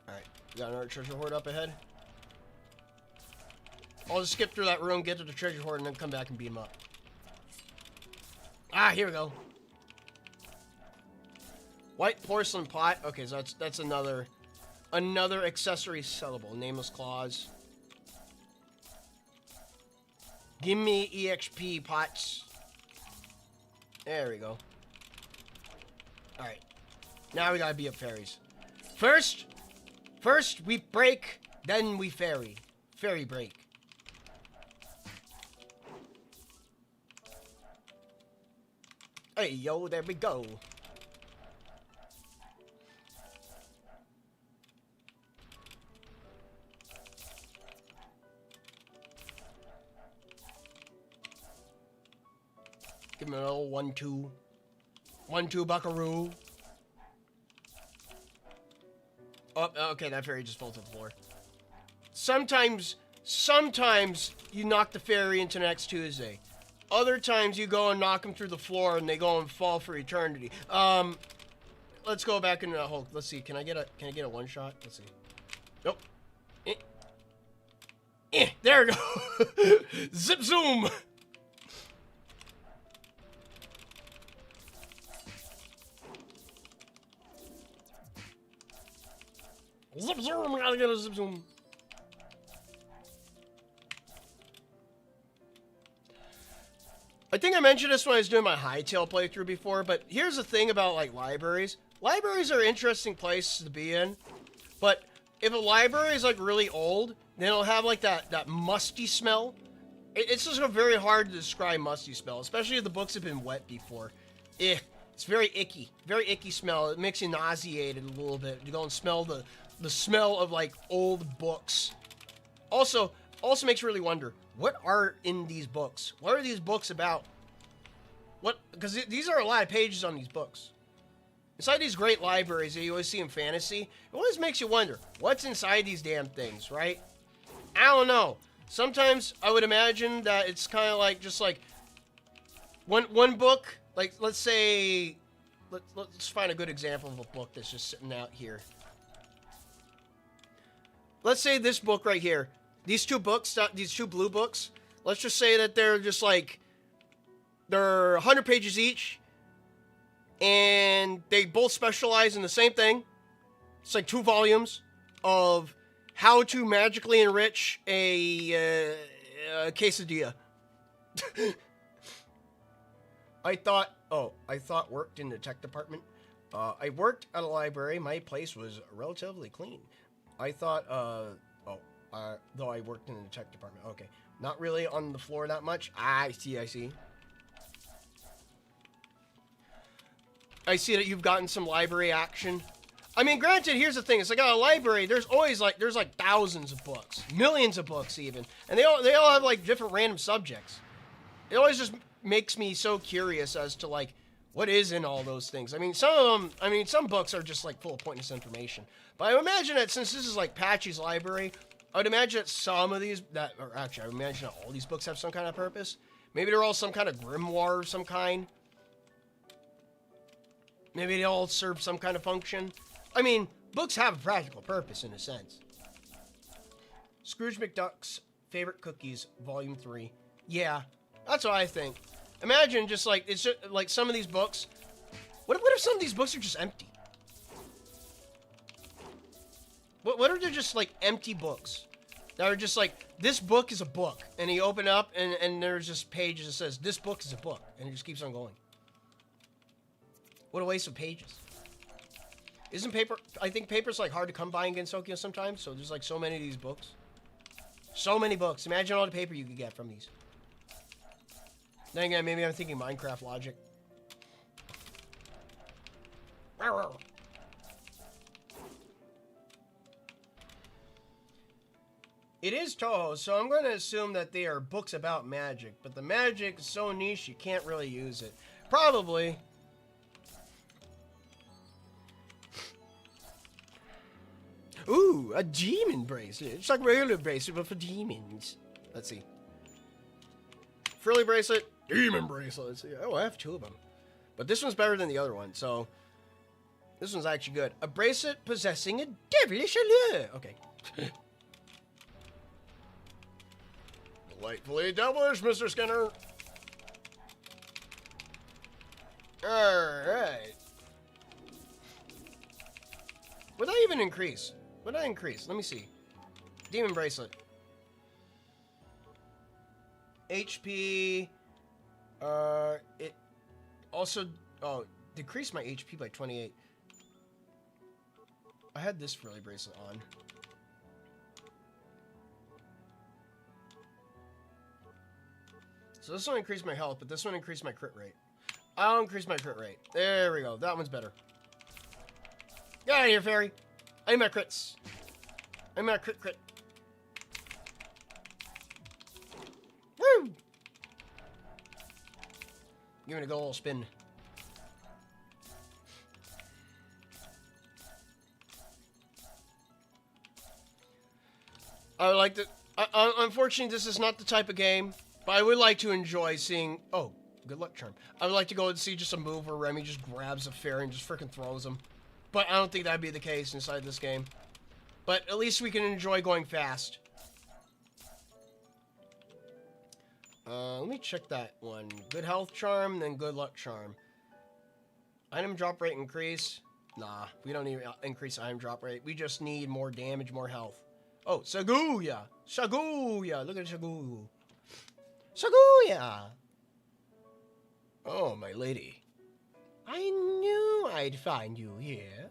Alright, we got another treasure hoard up ahead. I'll just skip through that room, get to the treasure hoard, and then come back and beat him up. Ah, here we go. White porcelain pot. Okay, so that's another accessory sellable. Nameless claws. Give me EXP pots. There we go. Alright. Now we gotta be up fairies. First we break, then we fairy. Fairy break. Hey, yo, there we go. Give him a little 1-2. 1-2 buckaroo. Oh, okay, that fairy just fell to the floor. Sometimes you knock the fairy into next Tuesday. Other times you go and knock them through the floor and they go and fall for eternity. Let's go back into the Hulk. Let's see. Can I get a one shot? Let's see. Nope. There we go. Zip zoom. Zip zoom. I gotta get a zip zoom. I think I mentioned this when I was doing my Hightail playthrough before, but here's the thing about, like, libraries. Libraries are interesting places to be in, but if a library is, like, really old, then it'll have, like, that musty smell. It's just very hard to describe musty smell, especially if the books have been wet before. It's very icky. Very icky smell. It makes you nauseated a little bit. You go and smell the smell of, like, old books. Also makes you really wonder, what are in these books? What are these books about? Because these are a lot of pages on these books. Inside these great libraries that you always see in fantasy, it always makes you wonder, what's inside these damn things, right? I don't know. Sometimes I would imagine that it's kind of like, just like, one book, like, let's say, let's find a good example of a book that's just sitting out here. Let's say this book right here. These two books, these two blue books, let's just say that they're just like, they're 100 pages each, and they both specialize in the same thing. It's like 2 volumes of how to magically enrich a quesadilla. I thought worked in the tech department. I worked at a library. My place was relatively clean. I thought, though I worked in the tech department. Okay. Not really on the floor that much. I see. I see that you've gotten some library action. I mean, granted, here's the thing. It's like at a library, there's like thousands of books. Millions of books even. And they all have like different random subjects. It always just makes me so curious as to like, what is in all those things? I mean, some books are just like full of pointless information. But I imagine that since this is like Patchy's library, I would imagine that some of these, I would imagine that all these books have some kind of purpose. Maybe they're all some kind of grimoire of some kind. Maybe they all serve some kind of function. I mean, books have a practical purpose in a sense. Scrooge McDuck's Favorite Cookies, Volume 3. Yeah, that's what I think. Imagine just like, it's just like some of these books. What if some of these books are just empty? What if they're just like empty books? That are just like, this book is a book. And you open up and there's just pages that says, this book is a book. And it just keeps on going. What a waste of pages. Isn't paper, I think paper's like hard to come by in Gensokyo sometimes. So there's like so many of these books. So many books. Imagine all the paper you could get from these. Then again, maybe I'm thinking Minecraft logic. It is Touhou, so I'm going to assume that they are books about magic, but the magic is so niche you can't really use it. Probably. Ooh, a demon bracelet. It's like a regular bracelet, but for demons. Let's see. Frilly bracelet, demon bracelet. Let's see. Oh, I have 2 of them. But this one's better than the other one, so this one's actually good. A bracelet possessing a devilish allure. Okay. Delightfully devilish, Mr. Skinner. Alright. Would that even increase? Would that increase? Let me see. Demon bracelet. HP. It also, decreased my HP by 28. I had this frilly bracelet on. So this one increased my health, but this one increased my crit rate. I'll increase my crit rate. There we go. That one's better. Get out of here, fairy. I need my crits. I need my crit. Woo! Give it a good old spin. I would like to... unfortunately, this is not the type of game, but I would like to enjoy seeing... Oh, good luck charm. I would like to go and see just a move where Remy just grabs a fairy and just freaking throws him. But I don't think that'd be the case inside this game. But at least we can enjoy going fast. Let me check that one. Good health charm, then good luck charm. Item drop rate increase. Nah, we don't need increase item drop rate. We just need more damage, more health. Oh, Sakuya! Sakuya! Look at Sakuya. Sakuya! Oh, my lady. I knew I'd find you here.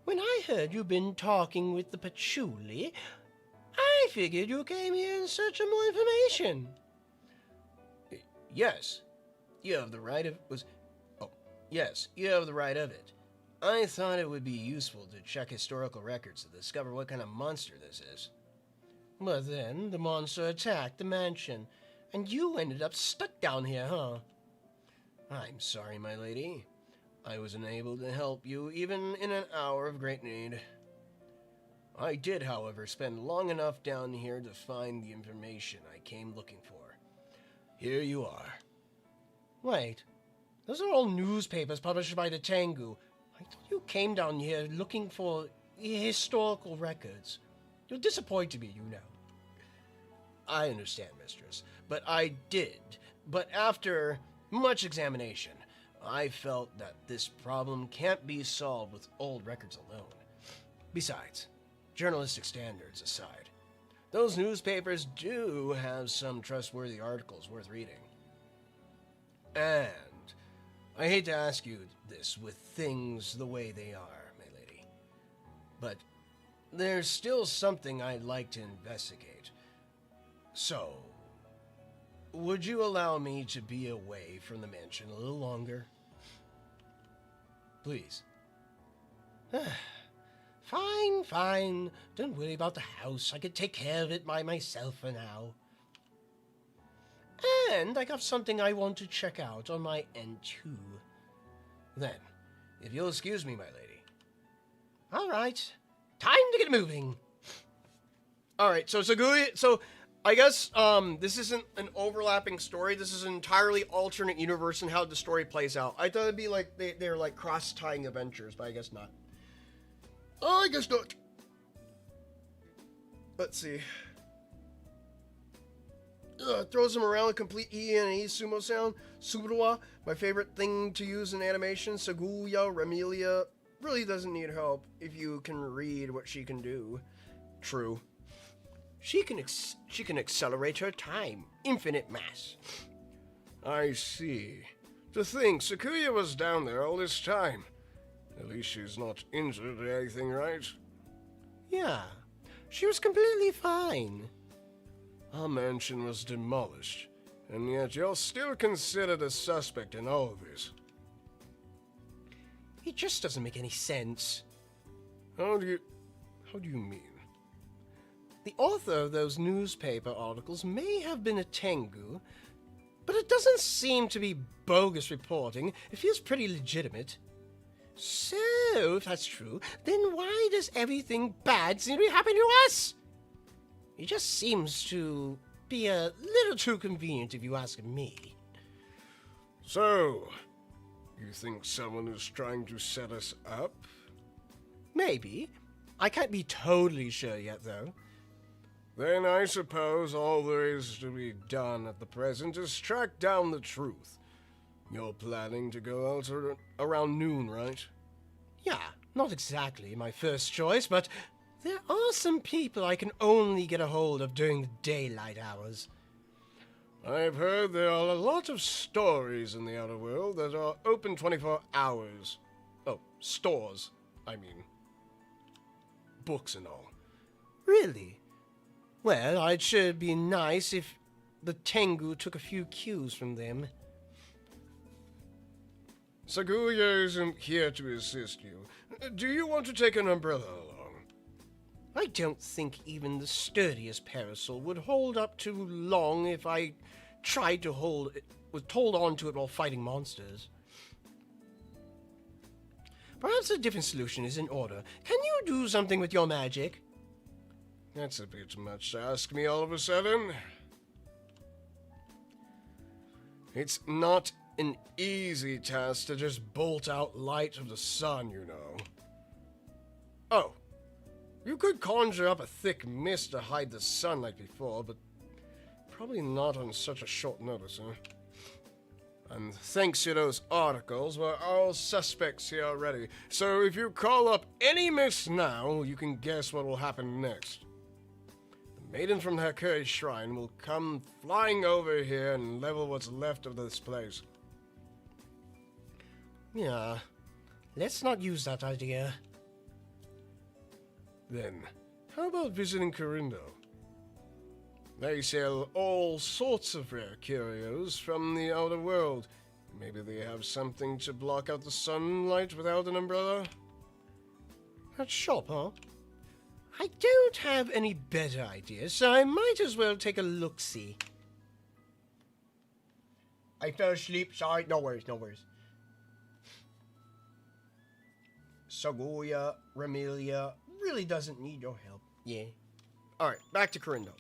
When I heard you'd been talking with the Patchouli, I figured you came here in search of more information. Yes, you have the right of... yes, you have the right of it. I thought it would be useful to check historical records to discover what kind of monster this is. But then, the monster attacked the mansion, and you ended up stuck down here, huh? I'm sorry, my lady. I was unable to help you even in an hour of great need. I did, however, spend long enough down here to find the information I came looking for. Here you are. Wait, those are all newspapers published by the Tangu. I thought you came down here looking for historical records. You're disappointed me, you know. I understand, mistress, but I did. But after much examination, I felt that this problem can't be solved with old records alone. Besides, journalistic standards aside, those newspapers do have some trustworthy articles worth reading. And I hate to ask you this with things the way they are, my lady, but there's still something I'd like to investigate. So, would you allow me to be away from the mansion a little longer? Please. Fine, fine. Don't worry about the house. I can take care of it by myself for now. And I got something I want to check out on my end too. Then, if you'll excuse me, my lady. All right. Time to get moving. All right, so Sakuya, I guess this isn't an overlapping story. This is an entirely alternate universe and how the story plays out. I thought it'd be like they're like cross-tying adventures, but I guess not. Oh, I guess not. Let's see. Throws them around a complete E and E sumo sound. Suruwa, my favorite thing to use in animation. Sakuya, Remilia, really doesn't need help if you can read what she can do. True. She can accelerate her time. Infinite mass. I see. To think Sakuya was down there all this time. At least she's not injured or anything, right? Yeah, she was completely fine. Our mansion was demolished, and yet you're still considered a suspect in all of this. It just doesn't make any sense. How do you mean? The author of those newspaper articles may have been a Tangu, but it doesn't seem to be bogus reporting. It feels pretty legitimate. So, if that's true, then why does everything bad seem to be happening to us? It just seems to be a little too convenient if you ask me. So, you think someone is trying to set us up? Maybe. I can't be totally sure yet, though. Then I suppose all there is to be done at the present is track down the truth. You're planning to go out around noon, right? Yeah, not exactly my first choice, but there are some people I can only get a hold of during the daylight hours. I've heard there are a lot of stories in the outer world that are open 24 hours. Oh, stores, I mean. Books and all. Really? Well, it should be nice if the Tangu took a few cues from them. Sakuya isn't here to assist you. Do you want to take an umbrella along? I don't think even the sturdiest parasol would hold up too long if I tried to hold told onto it while fighting monsters. Perhaps a different solution is in order. Can you do something with your magic? That's a bit much to ask me all of a sudden. It's not an easy task to just bolt out light of the sun, you know. Oh, you could conjure up a thick mist to hide the sun like before, but probably not on such a short notice, huh? And thanks to those articles, we're all suspects here already. So if you call up any mist now, you can guess what will happen next. The maiden from Hakui's shrine will come flying over here and level what's left of this place. Yeah, let's not use that idea. Then, how about visiting Corindo? They sell all sorts of rare curios from the outer world. Maybe they have something to block out the sunlight without an umbrella? That shop, huh? I don't have any better ideas, so I might as well take a look-see. I fell asleep, sorry. No worries, no worries. Sakuya, Remilia really doesn't need your help. Yeah. Alright, back to Corindo.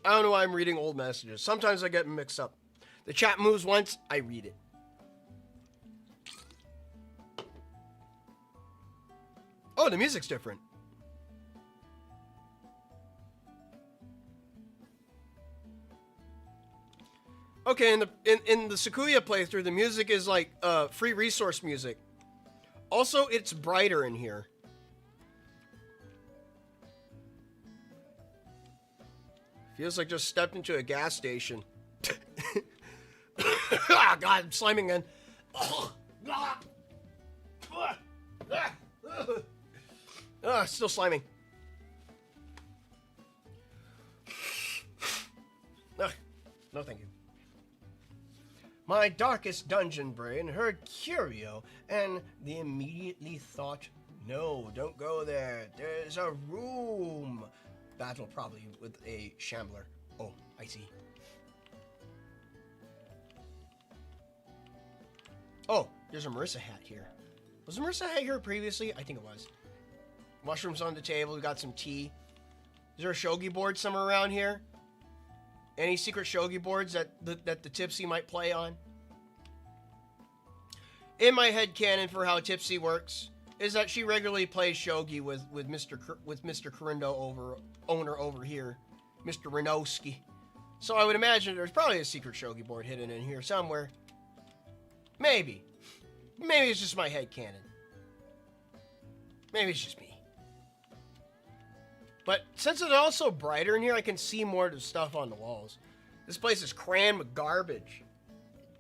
I don't know why I'm reading old messages. Sometimes I get mixed up. The chat moves once, I read it. Oh, the music's different. Okay, in the Sakuya playthrough, the music is like free resource music. Also, it's brighter in here. Feels like just stepped into a gas station. Ah, God, I'm sliming again. Still sliming. No, thank you. My darkest dungeon brain heard curio, and they immediately thought, no, don't go there. There's a room. Battle probably with a shambler. Oh, I see. Oh, there's a Marissa hat here. Was the Marissa hat here previously? I think it was. Mushrooms on the table. We got some tea. Is there a shogi board somewhere around here? Any secret shogi boards that the Tipsy might play on? In my head canon for how Tipsy works is that she regularly plays shogi with Mr. Corindo owner over here, Mr. Renowski. So I would imagine there's probably a secret shogi board hidden in here somewhere. Maybe it's just my head canon. Maybe it's just me. But since it's also brighter in here, I can see more of the stuff on the walls. This place is crammed with garbage.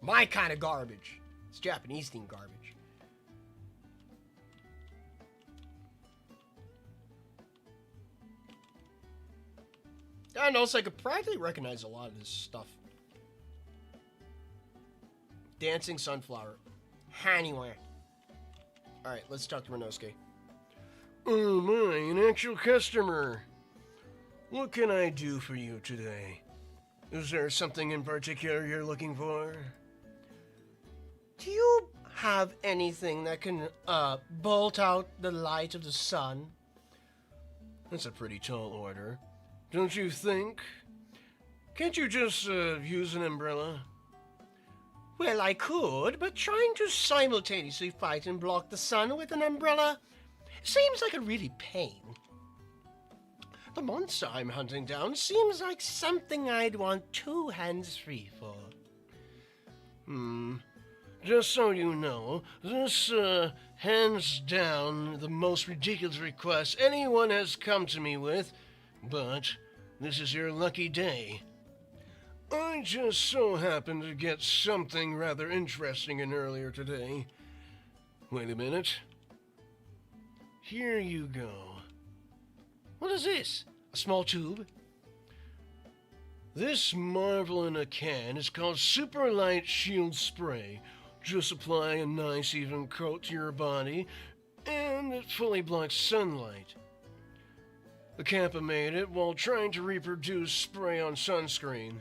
My kind of garbage. It's Japanese themed garbage. I don't know, so I could practically recognize a lot of this stuff. Dancing sunflower. Anywhere. Alright, let's talk to Renosuke. Oh my, an actual customer. What can I do for you today? Is there something in particular you're looking for? Do you have anything that can, bolt out the light of the sun? That's a pretty tall order. Don't you think? Can't you just, use an umbrella? Well, I could, but trying to simultaneously fight and block the sun with an umbrella seems like a really pain. The monster I'm hunting down seems like something I'd want two hands free for. Just so you know, this, hands down the most ridiculous request anyone has come to me with, but this is your lucky day. I just so happened to get something rather interesting in earlier today. Wait a minute. Here you go. What is this? A small tube? This marvel in a can is called Super Light Shield Spray. Just apply a nice even coat to your body, and it fully blocks sunlight. The Kappa made it while trying to reproduce spray on sunscreen.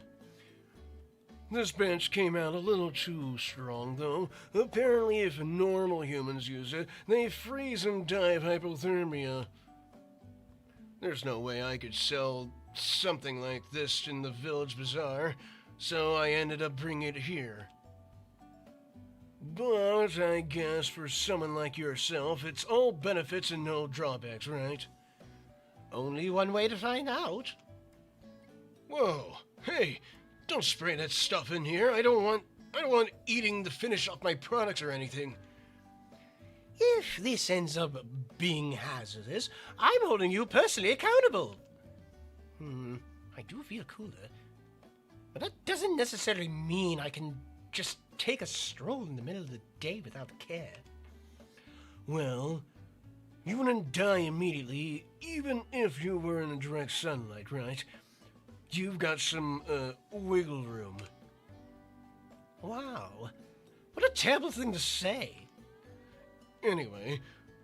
This bench came out a little too strong, though. Apparently, if normal humans use it, they freeze and die of hypothermia. There's no way I could sell something like this in the village bazaar, so I ended up bringing it here. But I guess for someone like yourself, it's all benefits and no drawbacks, right? Only one way to find out. Whoa, hey, don't spray that stuff in here. I don't want eating the finish off my products or anything. If this ends up being hazardous, I'm holding you personally accountable. I do feel cooler. But that doesn't necessarily mean I can just take a stroll in the middle of the day without care. Well, you wouldn't die immediately, even if you were in the direct sunlight, right? You've got some, wiggle room. Wow. What a terrible thing to say. Anyway,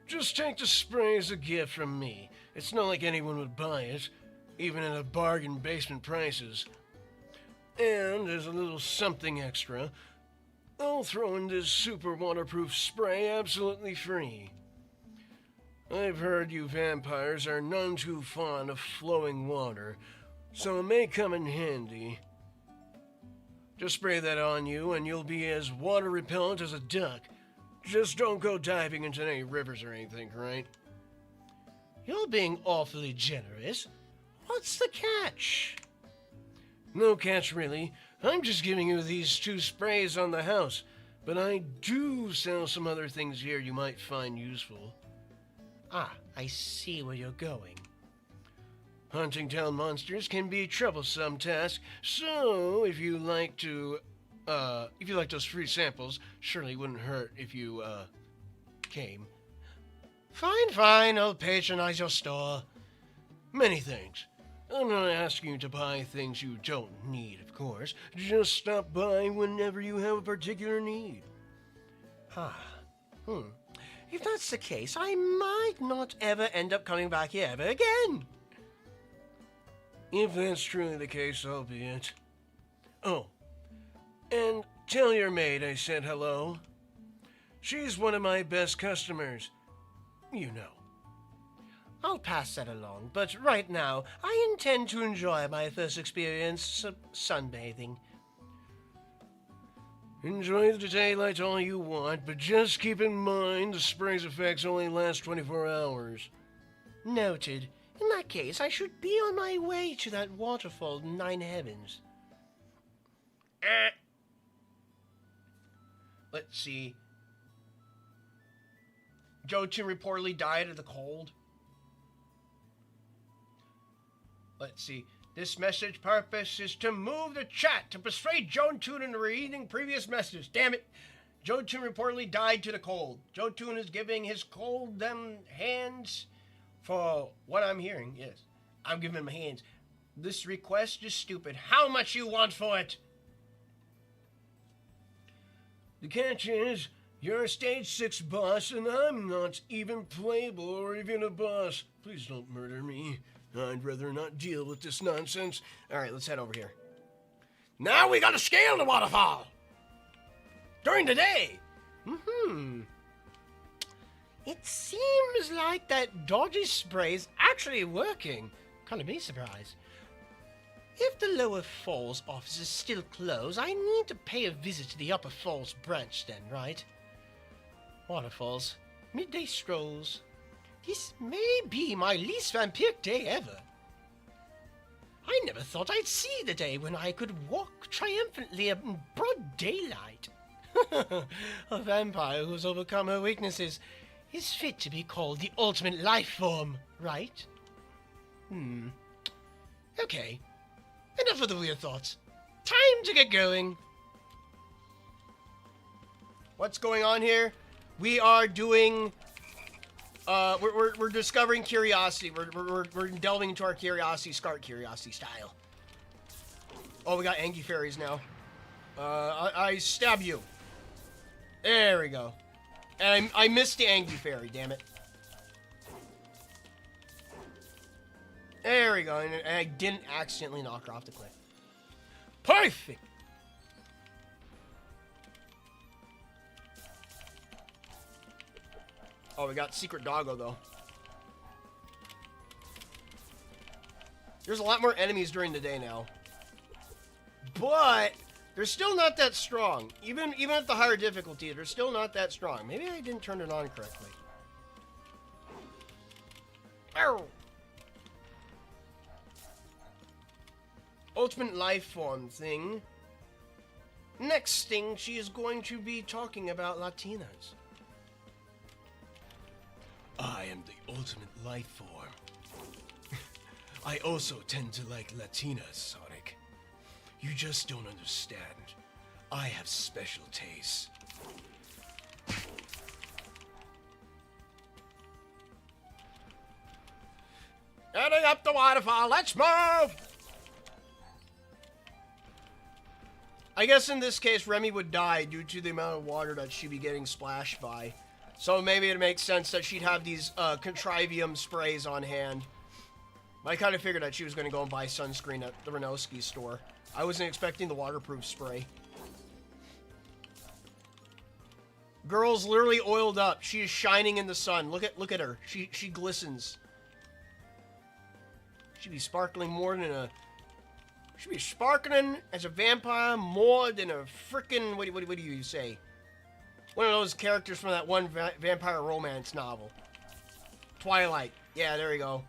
just take the spray as a gift from me. It's not like anyone would buy it, even at a bargain basement prices. And as a little something extra, I'll throw in this super waterproof spray absolutely free. I've heard you vampires are none too fond of flowing water, so it may come in handy. Just spray that on you and you'll be as water repellent as a duck. Just don't go diving into any rivers or anything, right? You're being awfully generous. What's the catch? No catch, really. I'm just giving you these 2 sprays on the house, but I do sell some other things here you might find useful. Ah, I see where you're going. Hunting down monsters can be a troublesome task, so if you like those free samples, surely wouldn't hurt if you, came. Fine, I'll patronize your store. Many thanks. I'm not asking you to buy things you don't need, of course. Just stop by whenever you have a particular need. If that's the case, I might not ever end up coming back here ever again. If that's truly the case, so be it. Oh, and tell your maid I said hello. She's one of my best customers. You know. I'll pass that along, but right now, I intend to enjoy my first experience sunbathing. Enjoy the daylight all you want, but just keep in mind the spray's effects only last 24 hours. Noted. In that case, I should be on my way to that waterfall in 9 Heavens. Let's see. Jotun reportedly died of the cold. Let's see. This message purpose is to move the chat to persuade Jotun into reading previous messages. Damn it. Jotun reportedly died to the cold. Jotun is giving his cold them hands for what I'm hearing. Yes, I'm giving him hands. This request is stupid. How much you want for it? The catch is, you're a stage 6 boss, and I'm not even playable or even a boss. Please don't murder me. I'd rather not deal with this nonsense. All right, let's head over here. Now we gotta scale the waterfall! During the day! It seems like that dodgy spray's actually working. Kind of be surprised. If the lower falls office is still closed, I need to pay a visit to the upper falls branch then, right? Waterfalls. Midday strolls. This may be my least vampiric day ever. I never thought I'd see the day when I could walk triumphantly in broad daylight. A vampire who's overcome her weaknesses is fit to be called the ultimate life form, right? Okay. Enough of the weird thoughts. Time to get going. What's going on here? We are doing... We're discovering curiosity. We're delving into our curiosity, Scarlet Curiosity style. Oh, we got Angie Fairies now. I stab you. There we go. And I missed the Angie Fairy, damn it. There we go. And I didn't accidentally knock her off the cliff. Perfect. Oh, we got Secret Doggo, though. There's a lot more enemies during the day now. But they're still not that strong. Even at the higher difficulty, they're still not that strong. Maybe I didn't turn it on correctly. Ow! Ultimate life form thing. Next thing, she is going to be talking about Latinas. I am the ultimate life form. I also tend to like Latinas, Sonic. You just don't understand. I have special tastes. Heading up the waterfall, let's move! I guess in this case, Remy would die due to the amount of water that she'd be getting splashed by. So maybe it makes sense that she'd have these Contrivium sprays on hand. I kind of figured that she was going to go and buy sunscreen at the Renowski store. I wasn't expecting the waterproof spray. Girl's literally oiled up. She is shining in the sun. Look at her. She glistens. She'd be sparkling more than a... She'd be sparkling as a vampire more than a frickin'... What do you say? One of those characters from that one vampire romance novel. Twilight. Yeah, there you go.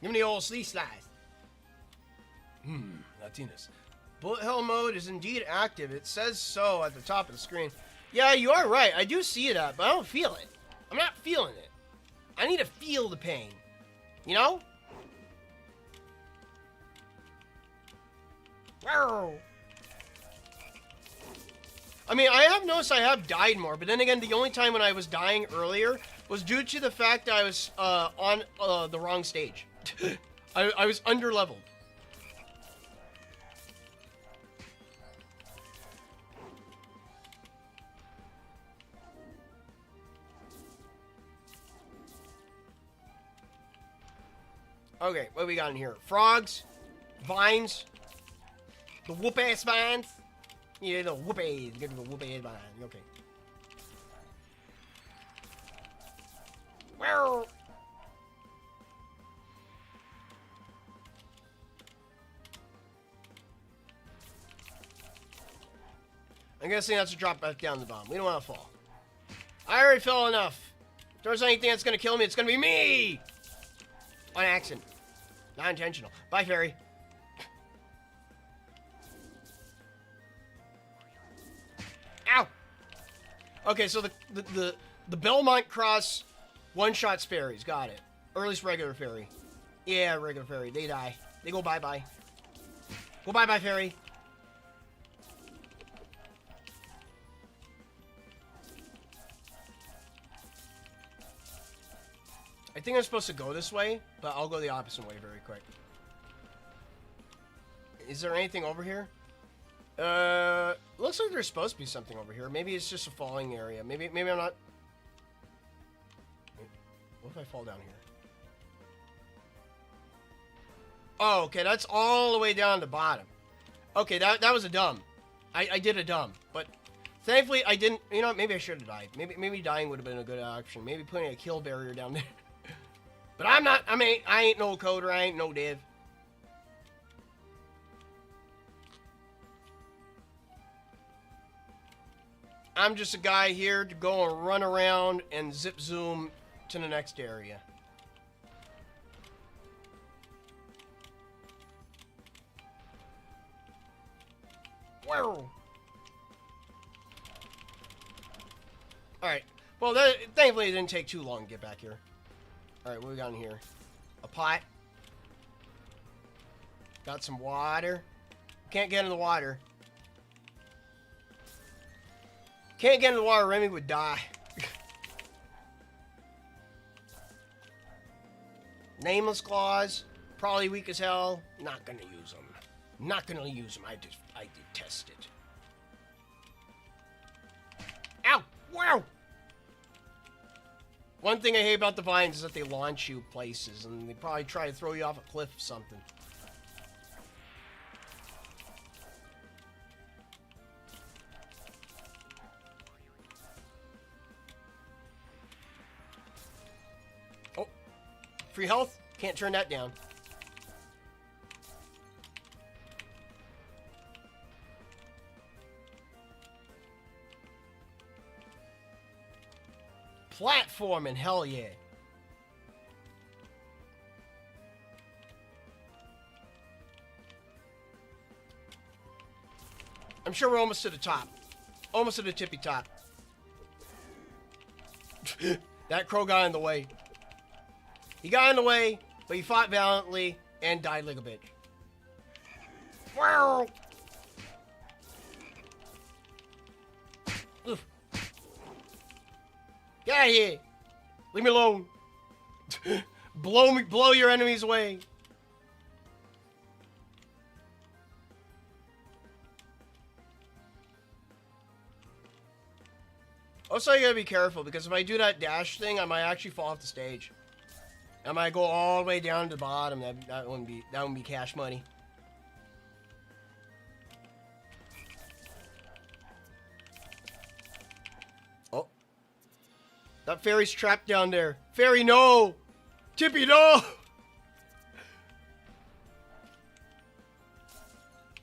Give me the old sleeve slice. Latinas. Bullet hell mode is indeed active. It says so at the top of the screen. Yeah, you are right. I do see it up, but I don't feel it. I'm not feeling it. I need to feel the pain. You know? I mean, I have noticed I have died more, but then again, the only time when I was dying earlier was due to the fact that I was on the wrong stage. I was under-leveled. Okay, what we got in here? Frogs, vines, the whoop-ass vines. Yeah, the whoop-ass. Get to the whoop-ass vine. Okay. Wow. I'm guessing that's to drop back down the bomb. We don't want to fall. I already fell enough. If there's anything that's going to kill me, it's going to be me! On accident. Not intentional. Bye, fairy. Ow! Okay, so the Belmont Cross one-shots fairies. Got it. Or at least regular fairy. Yeah, regular fairy. They die. They go bye-bye. Go bye-bye, fairy. I think I'm supposed to go this way, but I'll go the opposite way very quick. Is there anything over here? Looks like there's supposed to be something over here. Maybe it's just a falling area. Maybe I'm not... What if I fall down here? Oh, okay, that's all the way down to the bottom. Okay, that was a dumb. I did a dumb, but thankfully I didn't... You know, maybe I should have died. Maybe dying would have been a good option. Maybe putting a kill barrier down there. But I'm not, I ain't no coder, I ain't no dev. I'm just a guy here to go and run around and zip zoom to the next area. Wow. Alright, well, thankfully it didn't take too long to get back here. Alright, what we got in here? A pot. Got some water. Can't get in the water. Can't get in the water, Remy would die. Nameless claws. Probably weak as hell. Not gonna use them. Not gonna use them. I detest it. Ow! Wow! One thing I hate about the vines is that they launch you places, and they probably try to throw you off a cliff or something. Free health? Can't turn that down. Platforming, hell yeah. I'm sure we're almost to the top. Almost to the tippy top. That crow got in the way. He got in the way, but he fought valiantly and died like a bitch. Wow. Oof. Get out of here. Leave me alone. Blow your enemies away. Also, you gotta be careful, because if I do that dash thing, I might actually fall off the stage. I might go all the way down to the bottom. That wouldn't be cash money. Oh. That fairy's trapped down there. Fairy, no! Tippy, no!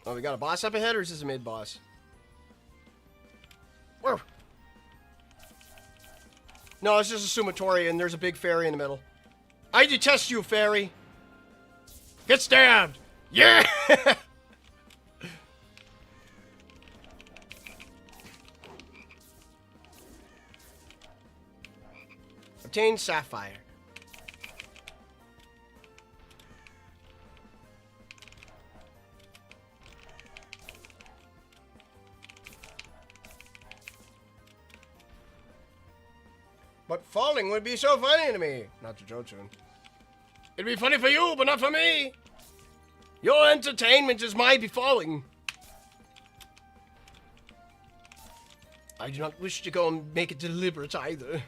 Oh, we got a boss up ahead, or is this a mid-boss? Where? No, it's just a Sumatori, and there's a big fairy in the middle. I detest you, fairy. Get stabbed. Yeah! Obtain Sapphire. But falling would be so funny to me. Not to Jotun. It'd be funny for you, but not for me. Your entertainment is my befalling. I do not wish to go and make it deliberate either.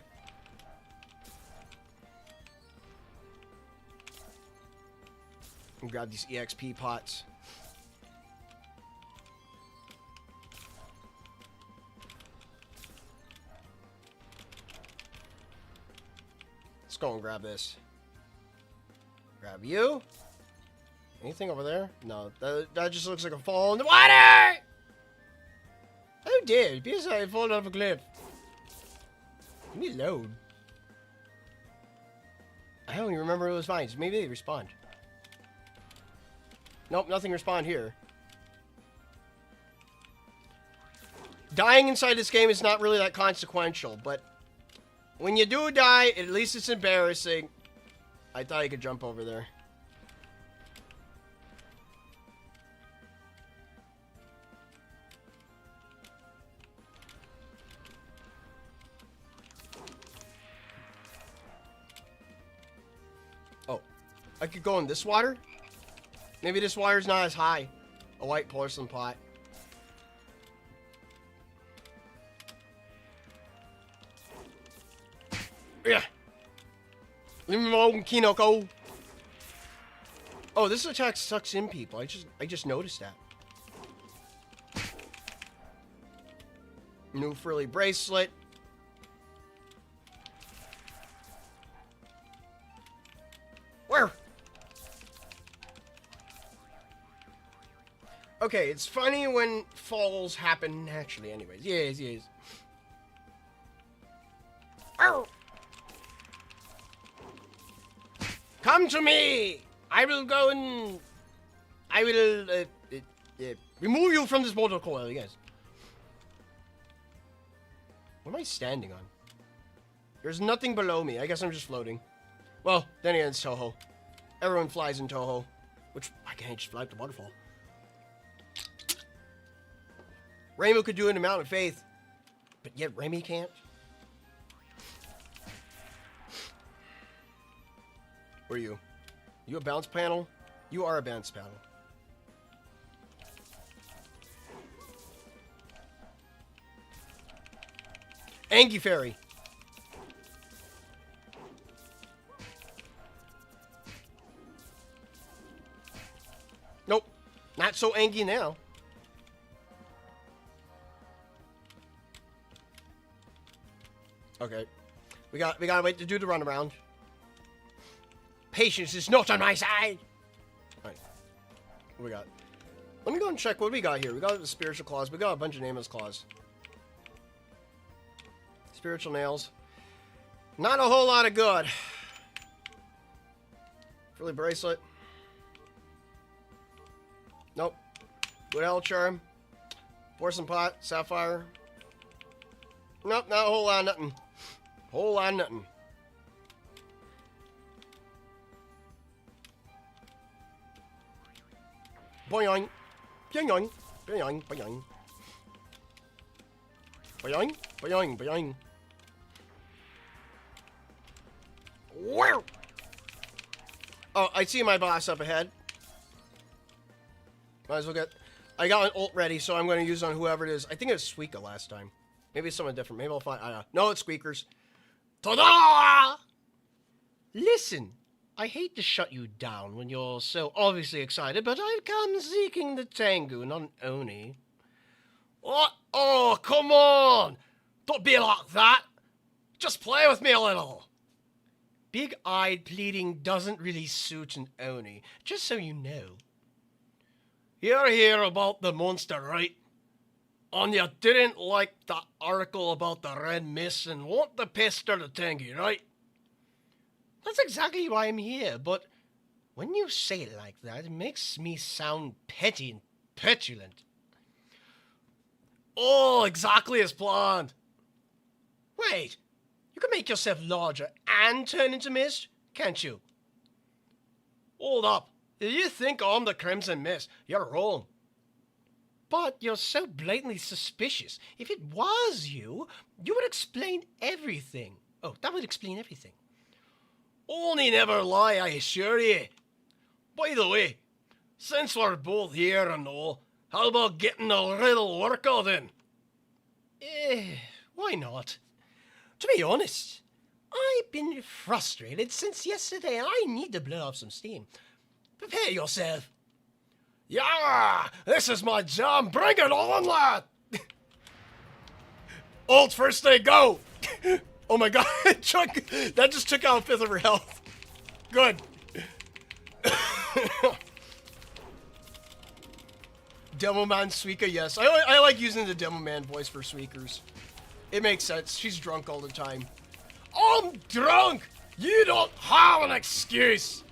And grab these EXP pots. Let's go and grab this. Grab you. Anything over there? No, that just looks like a fall in the water! Oh dear, it appears I fallen off a cliff. Leave me alone. I don't even remember those vines. Maybe they respawned. Nope, nothing respawned here. Dying inside this game is not really that consequential, but when you do die, at least it's embarrassing. I thought I could jump over there. Oh, I could go in this water? Maybe this water's not as high. A white porcelain pot. Yeah. Leave me alone, Kinoko. Oh, this attack sucks in people. I just noticed that. New frilly bracelet. Where? Okay, it's funny when falls happen naturally anyways. Yes, yes. Ow! Come to me! I will go and... I will, remove you from this mortal coil, yes. What am I standing on? There's nothing below me. I guess I'm just floating. Well, then again, it's Touhou. Everyone flies in Touhou. Which, I can't just fly up the waterfall. Rainbow could do an amount of faith. But yet Remy can't. Where are you? You a bounce panel? You are a bounce panel. Angie Fairy. Nope. Not so Angie now. Okay. We gotta wait to do the runaround. patience is not on my side. Alright. What we got? Let me go and check what we got here. We got the spiritual claws. We got a bunch of nameless claws. Spiritual nails. Not a whole lot of good. Frilly bracelet. Nope. Good L charm. Porcelain pot. Sapphire. Nope, not a whole lot of nothing. Whole lot of nothing. Boing. Boing. Boing. Boing. Boing. Boing. Boing. Wow. Oh, I see my boss up ahead. Might as well get... I got an ult ready, so I'm going to use on whoever it is. I think it was Suika last time. Maybe it's someone different. Maybe I'll find... No, it's Squeakers. Ta-da! Listen, I hate to shut you down when you're so obviously excited, but I've come seeking the Tangu, not an Oni. What? Oh, come on! Don't be like that! Just play with me a little! Big-eyed pleading doesn't really suit an Oni, just so you know. You're here about the monster, right? And you didn't like that article about the red mist and want to pester the Tangu, right? That's exactly why I'm here, but when you say it like that, it makes me sound petty and petulant. Oh, exactly as planned. Wait, you can make yourself larger and turn into mist, can't you? Hold up. If you think I'm the Crimson Mist, you're wrong. But you're so blatantly suspicious. If it was you, you would explain everything. Oh, that would explain everything. Only never lie, I assure you. By the way, since we're both here and all, how about getting a little workout in? Why not? To be honest, I've been frustrated since yesterday and I need to blow off some steam. Prepare yourself. Yeah, this is my jam. Bring it on, lad. Ult first day, go. Oh my god, that just took out a fifth of her health. Good. Demoman Suika, yes. I like using the Demoman voice for Suikers. It makes sense. She's drunk all the time. I'm drunk. You don't have an excuse.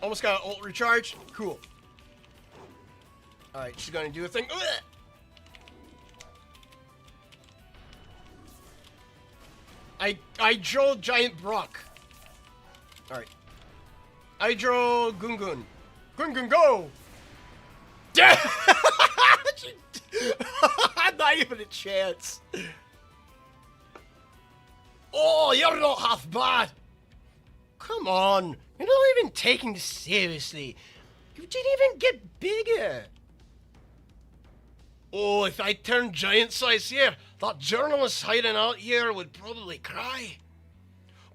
Almost got an ult recharge. Cool. Alright, she's gonna do a thing. I drew Giant Brock. Alright. I drew Gungun. Gungun, go! Yeah! Not even a chance. Oh, you're not half bad. Come on. You're not even taking this seriously. You didn't even get bigger. Oh, if I turned giant size here, that journalist hiding out here would probably cry.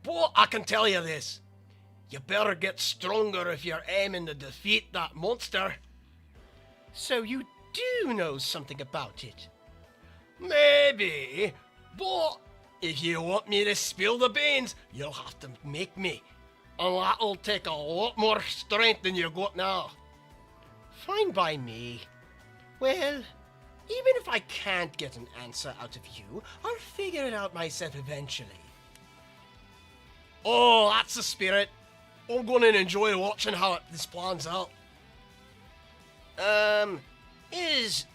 But I can tell you this. You better get stronger if you're aiming to defeat that monster. So you do know something about it? Maybe. But if you want me to spill the beans, you'll have to make me. And that'll take a lot more strength than you got now. Fine by me. Well, even if I can't get an answer out of you, I'll figure it out myself eventually. Oh, that's the spirit. I'm going to enjoy watching how this plans out. Is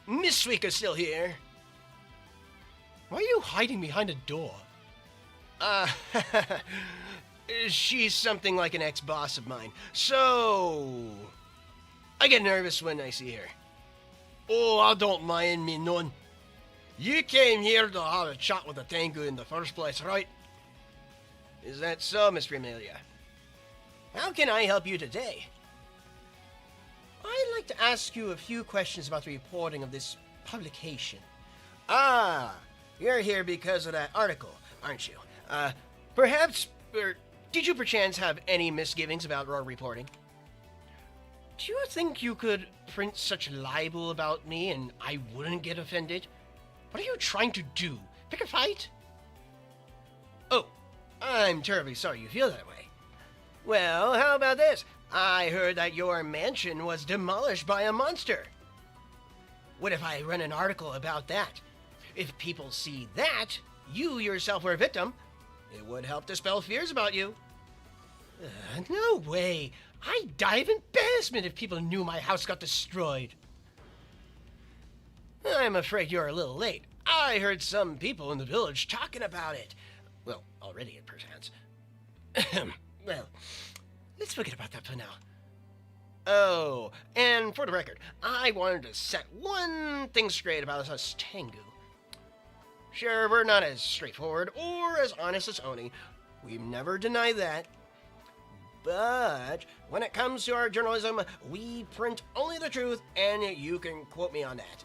Miss Suika still here? Why are you hiding behind a door? She's something like an ex-boss of mine, so I get nervous when I see her. Oh, I don't mind me none. You came here to have a chat with the Tangu in the first place, right? Is that so, Miss Remilia? How can I help you today? I'd like to ask you a few questions about the reporting of this publication. Ah, you're here because of that article, aren't you? Perhaps... did you perchance have any misgivings about our reporting? Do you think you could print such libel about me and I wouldn't get offended? What are you trying to do? Pick a fight? Oh, I'm terribly sorry you feel that way. Well, how about this? I heard that your mansion was demolished by a monster. What if I run an article about that? If people see that you yourself were a victim, it would help dispel fears about you. No way. I'd die of embarrassment if people knew my house got destroyed. I'm afraid you're a little late. I heard some people in the village talking about it. Well, already it pertains. Well, let's forget about that for now. Oh, and for the record, I wanted to set one thing straight about us Tangu. Sure, we're not as straightforward or as honest as Oni. We've never denied that. But when it comes to our journalism, we print only the truth, and you can quote me on that.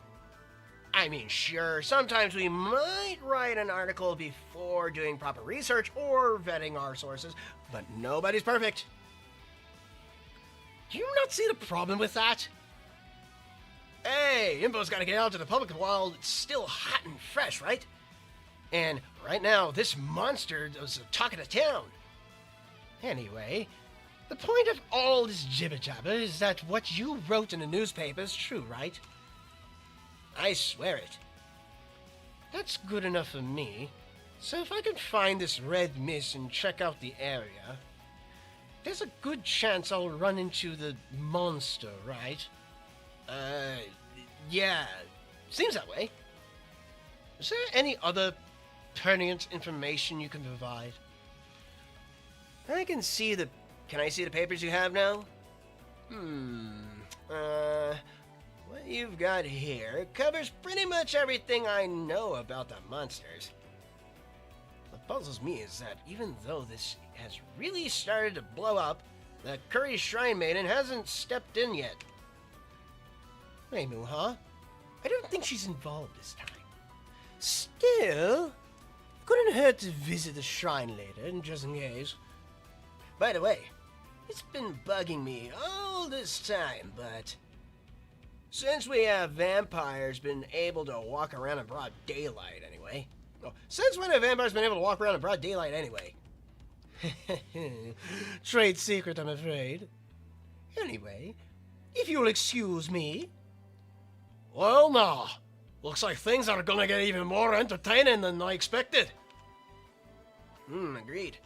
I mean, sure, sometimes we might write an article before doing proper research or vetting our sources, but nobody's perfect. Do you not see the problem with that? Hey, info's gotta get out to the public while it's still hot and fresh, right? And right now, this monster is the talk of the town. Anyway, the point of all this jibber-jabber is that what you wrote in the newspaper is true, right? I swear it. That's good enough for me. So if I can find this red mist and check out the area, there's a good chance I'll run into the monster, right? Yeah, seems that way. Is there any other pertinent information you can provide? Can I see the papers you have now? What you've got here covers pretty much everything I know about the monsters. What puzzles me is that even though this has really started to blow up, the Curry Shrine Maiden hasn't stepped in yet. Reimu, huh? I don't think she's involved this time. Still, couldn't hurt to visit the shrine later, just in case. By the way, it's been bugging me all this time, but since we have vampires been able to walk around in broad daylight anyway. Since when have vampires been able to walk around in broad daylight anyway? Trade secret, I'm afraid. Anyway, if you'll excuse me. Well, now, looks like things are gonna get even more entertaining than I expected. Agreed.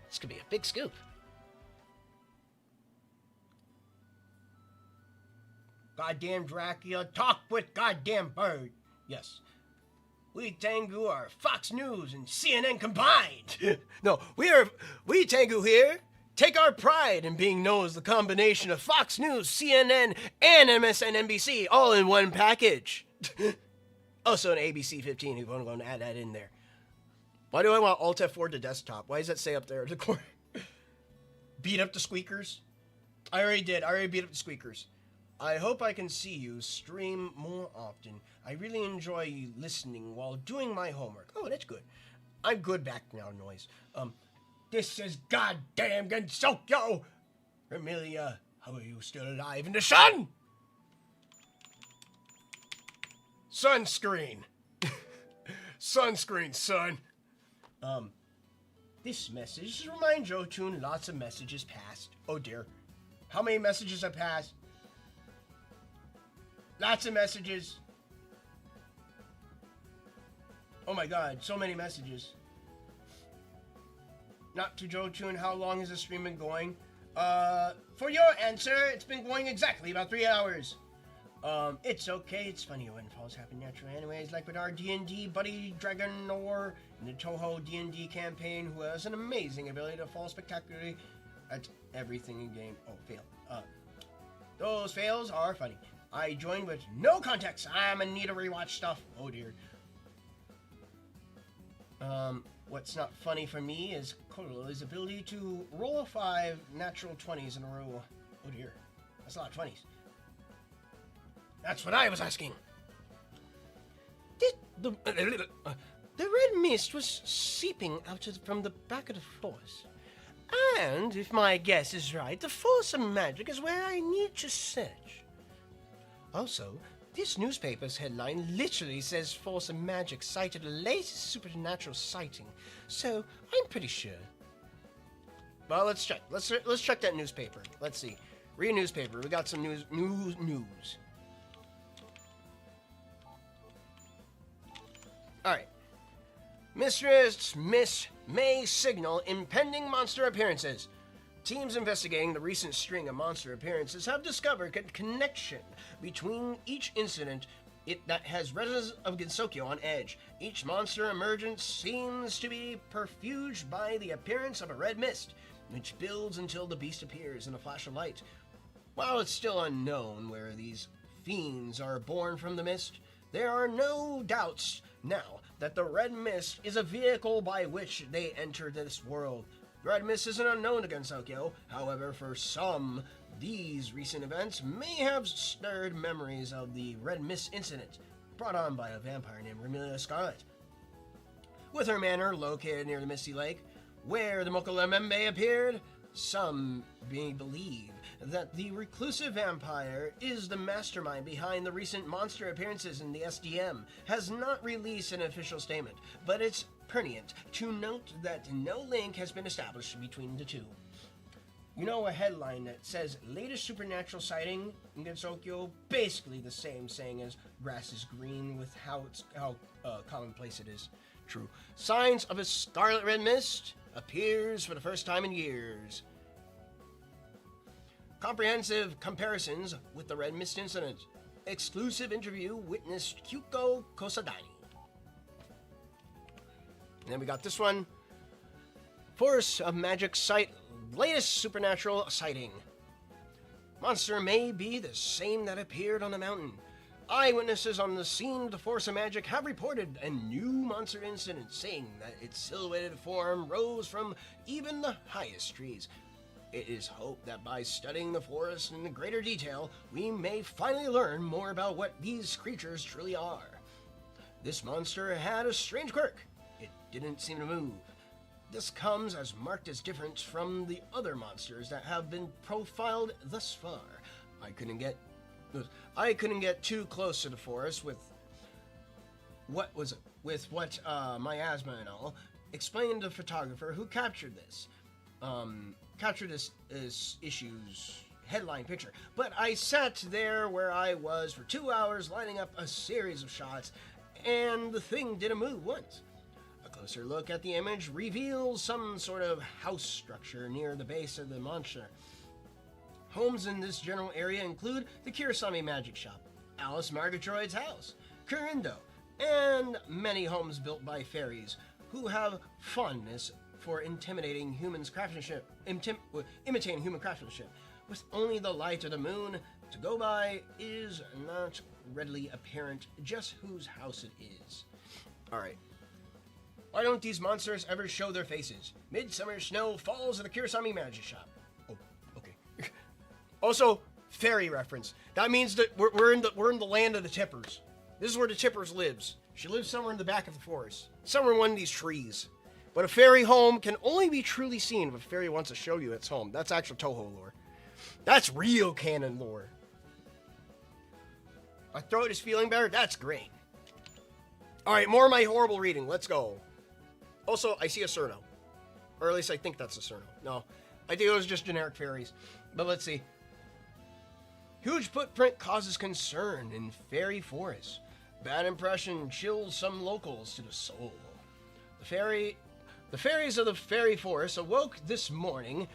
This could be a big scoop. Goddamn Dracula, talk with goddamn bird. Yes. We Tangu are Fox News and CNN combined. No, we Tangu here take our pride in being known as the combination of Fox News, CNN, and MSNBC all in one package. Also an ABC 15, if I'm going to add that in there. Why do I want Alt F4 to desktop? Why does that say up there at the corner? Beat up the squeakers? I already did. I already beat up the squeakers. I hope I can see you stream more often. I really enjoy listening while doing my homework. Oh, that's good. I'm good background noise. This is goddamn Gensokyo! Remilia, how are you still alive in the sun? Sunscreen. Sunscreen, son. This message remind Jotun lots of messages passed. Oh dear. How many messages have passed? Lots of messages. Oh my god, so many messages. Not to Jotun, how long has the stream been going? For your answer, it's been going exactly about 3 hours. It's okay, it's funny when falls happen naturally anyways, like with our D&D buddy Dragon or in the Touhou D&D campaign, who has an amazing ability to fall spectacularly at everything in game. Oh, fail. Those fails are funny. I joined with no context. I'm in need of rewatch stuff. Oh dear. What's not funny for me is Koro's ability to roll 5 natural 20s in a row. Oh dear. That's a lot of 20s. That's what I was asking. The red mist was seeping out from the back of the force. And, if my guess is right, the force of magic is where I need to search. Also, This newspaper's headline literally says Force of Magic cited the latest supernatural sighting, so I'm pretty sure. Well, let's check. Let's check that newspaper. Let's see. Read a newspaper. We got some news. All right. Miss May signal impending monster appearances. Teams investigating the recent string of monster appearances have discovered a connection between each incident that has residents of Gensokyo on edge. Each monster emergence seems to be perfused by the appearance of a red mist, which builds until the beast appears in a flash of light. While it's still unknown where these fiends are born from the mist, there are no doubts now that the red mist is a vehicle by which they enter this world. Red mist isn't unknown to Gensokyo. However, for some, these recent events may have stirred memories of the red mist incident brought on by a vampire named Remilia Scarlet. With her manor located near the Misty Lake, where the Mokolemembe appeared, some may believe that the reclusive vampire is the mastermind behind the recent monster appearances in the SDM. Has not released an official statement, but it's pertinent to note that no link has been established between the two. You know, a headline that says latest supernatural sighting in Gensokyo, basically the same saying as grass is green with how commonplace it is. True. Signs of a scarlet red mist appears for the first time in years. Comprehensive comparisons with the red mist incident. Exclusive interview witnessed Kyuko Kosadani. And then we got this one. Force of Magic site latest supernatural sighting. Monster may be the same that appeared on the mountain. Eyewitnesses on the scene of the Force of Magic have reported a new monster incident, saying that its silhouetted form rose from even the highest trees. It is hoped that by studying the forest in greater detail, we may finally learn more about what these creatures truly are. This monster had a strange quirk. It didn't seem to move. This comes as marked as different from the other monsters that have been profiled thus far. I couldn't get too close to the forest with what miasma and all. Explained to the photographer who captured this issue's headline picture. But I sat there where I was for 2 hours lining up a series of shots, and the thing didn't move once. A closer look at the image reveals some sort of house structure near the base of the monster. Homes in this general area include the Curiosity Magic Shop, Alice Margatroid's house, Kurindo, and many homes built by fairies who have fondness for imitating human craftsmanship, with only the light of the moon to go by. Is not readily apparent just whose house it is. Alright. Why don't these monsters ever show their faces? Midsummer snow falls at the Curiosity Magic Shop. Oh, okay. Also, fairy reference. That means that we're in the land of the Tippers. This is where the Tippers lives. She lives somewhere in the back of the forest, somewhere in one of these trees. But a fairy home can only be truly seen if a fairy wants to show you its home. That's actual Touhou lore. That's real canon lore. My throat is feeling better? That's great. Alright, more of my horrible reading. Let's go. Also, I see a Cerno. Or at least I think that's a Cerno. No, I think it was just generic fairies. But let's see. Huge footprint causes concern in fairy forest. Bad impression chills some locals to the soul. The fairies of the fairy forest awoke this morning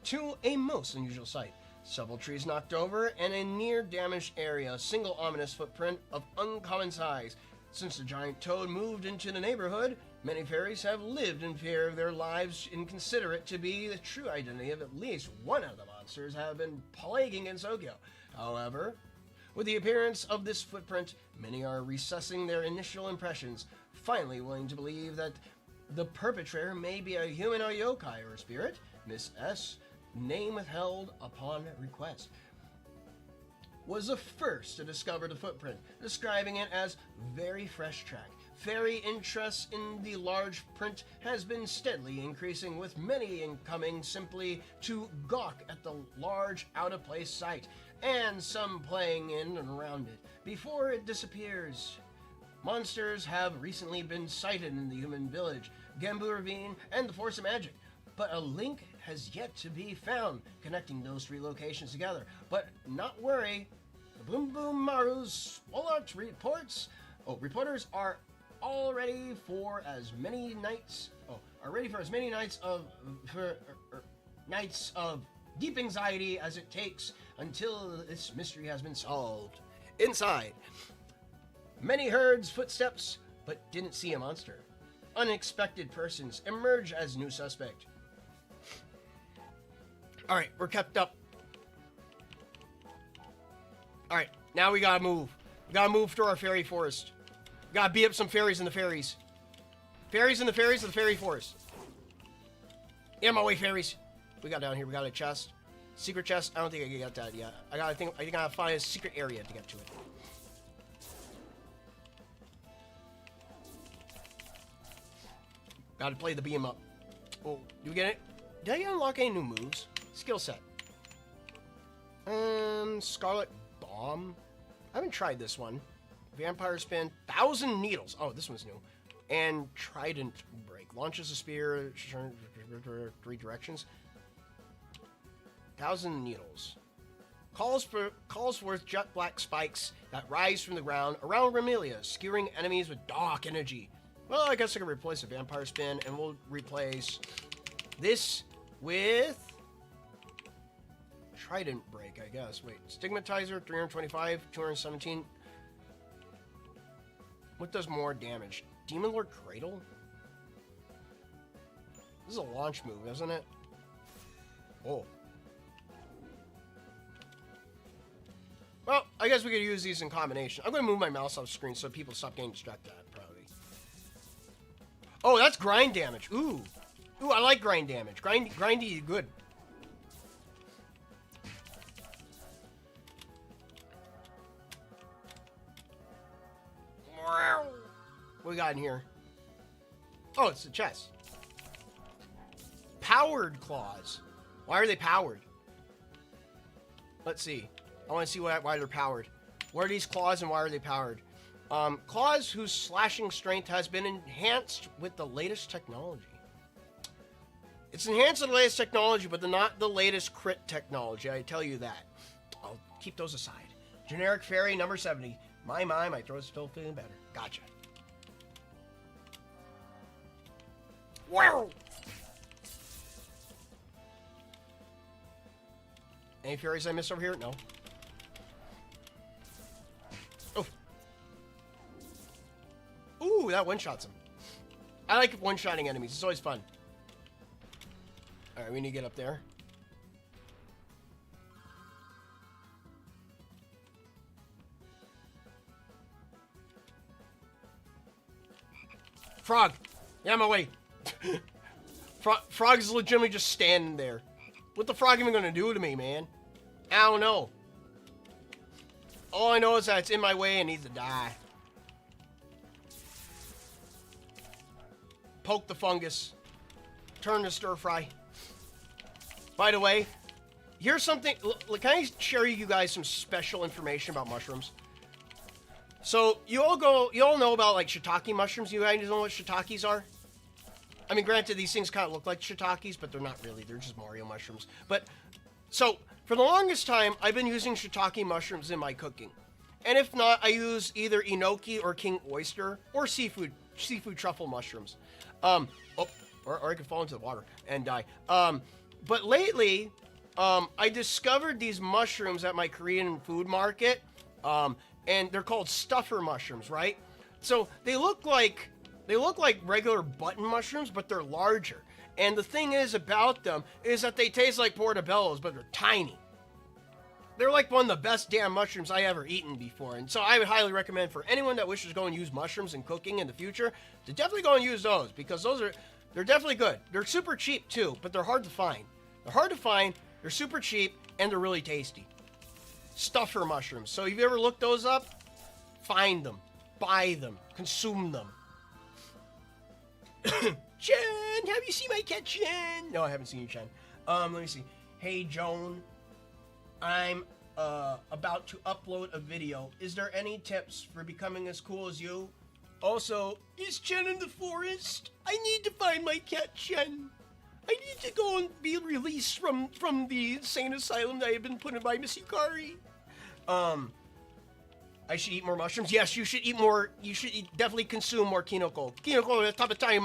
to a most unusual sight. Several trees knocked over and a near damaged area, a single ominous footprint of uncommon size. Since the giant toad moved into the neighborhood, many fairies have lived in fear of their lives and consider it to be the true identity of at least one of the monsters have been plaguing Gensokyo. However, with the appearance of this footprint, many are reassessing their initial impressions, finally willing to believe that the perpetrator may be a human or yokai or spirit. Miss S, name withheld upon request, was the first to discover the footprint, describing it as very fresh track. Fairy interest in the large print has been steadily increasing, with many incoming simply to gawk at the large out-of-place sight. and some playing in and around it before it disappears. Monsters have recently been sighted in the human village, Gambu Ravine, and the Force of Magic, but a link has yet to be found connecting those three locations together. But not worry, the Boom Boom Maru's Swallow reporters are all ready for as many nights. Nights of deep anxiety as it takes until this mystery has been solved. Inside, many heard footsteps but didn't see a monster. Unexpected persons emerge as new suspect. Alright, we're kept up. Alright, now we gotta move. We gotta move to our fairy forest. We gotta beat up some fairies in the fairies. Fairies in the fairies of the fairy forest. Get out my way, fairies. We got down here, we got a chest. Secret chest, I don't think I can get that yet. I think I gotta find a secret area to get to it. Gotta play the beam up. Oh, do we get it? Did I unlock any new moves? Skill set. Scarlet Bomb. I haven't tried this one. Vampire Spin. 1,000 Needles. Oh, this one's new. And Trident Break. Launches a spear. 3 directions. 1,000 Needles. Calls forth jet black spikes that rise from the ground around Remilia, skewering enemies with dark energy. Well, I guess I can replace a Vampire Spin, and we'll replace this with Trident Break, I guess. Wait, Stigmatizer, 325, 217. What does more damage? Demon Lord Cradle? This is a launch move, isn't it? Oh. Well, I guess we could use these in combination. I'm going to move my mouse off screen so people stop getting distracted, probably. Oh, that's grind damage. Ooh. Ooh, I like grind damage. Grindy, good. What we got in here? Oh, it's the chest. Powered claws. Why are they powered? Let's see. I want to see why they're powered. What are these claws and why are they powered? Claws whose slashing strength has been enhanced with the latest technology. It's enhanced with the latest technology, but not the latest crit technology, I tell you that. I'll keep those aside. Generic fairy number 70. My throat's still feeling better. Gotcha. Wow! Any fairies I missed over here? No. Oh. Ooh, that one-shots him. I like one-shotting enemies. It's always fun. Alright, we need to get up there. Frog! Yeah, I'm away. Frog is legitimately just standing there. What the frog even gonna do to me, man? I don't know. All I know is that it's in my way and needs to die. Poke the fungus. Turn to stir fry. By the way, here's something. Can I share you guys some special information about mushrooms? So you all know about like shiitake mushrooms. You guys know what shiitakes are? I mean, granted, these things kind of look like shiitakes, but they're not really. They're just Mario mushrooms. But so for the longest time, I've been using shiitake mushrooms in my cooking, and if not, I use either enoki or king oyster or seafood truffle mushrooms. Or I could fall into the water and die. But lately, I discovered these mushrooms at my Korean food market, and they're called stuffer mushrooms, right? So they look like regular button mushrooms, but they're larger. And the thing is about them is that they taste like portobellos, but they're tiny. They're like one of the best damn mushrooms I ever eaten before. And so I would highly recommend for anyone that wishes to go and use mushrooms in cooking in the future to definitely go and use those, because they're definitely good. They're super cheap too, but they're hard to find. They're super cheap, and they're really tasty. Stuffer mushrooms. So if you ever looked those up, find them, buy them, consume them. Chen, have you seen my cat Chen? No, I haven't seen you, Chen. Let me see. Hey, Joan. I'm about to upload a video. Is there any tips for becoming as cool as you? Also, is Chen in the forest? I need to find my cat Chen. I need to go and be released from the insane asylum that I have been put in by Miss Yukari. I should eat more mushrooms. Yes, you should eat more. You should definitely consume more kinoko. Kinoko de tabetai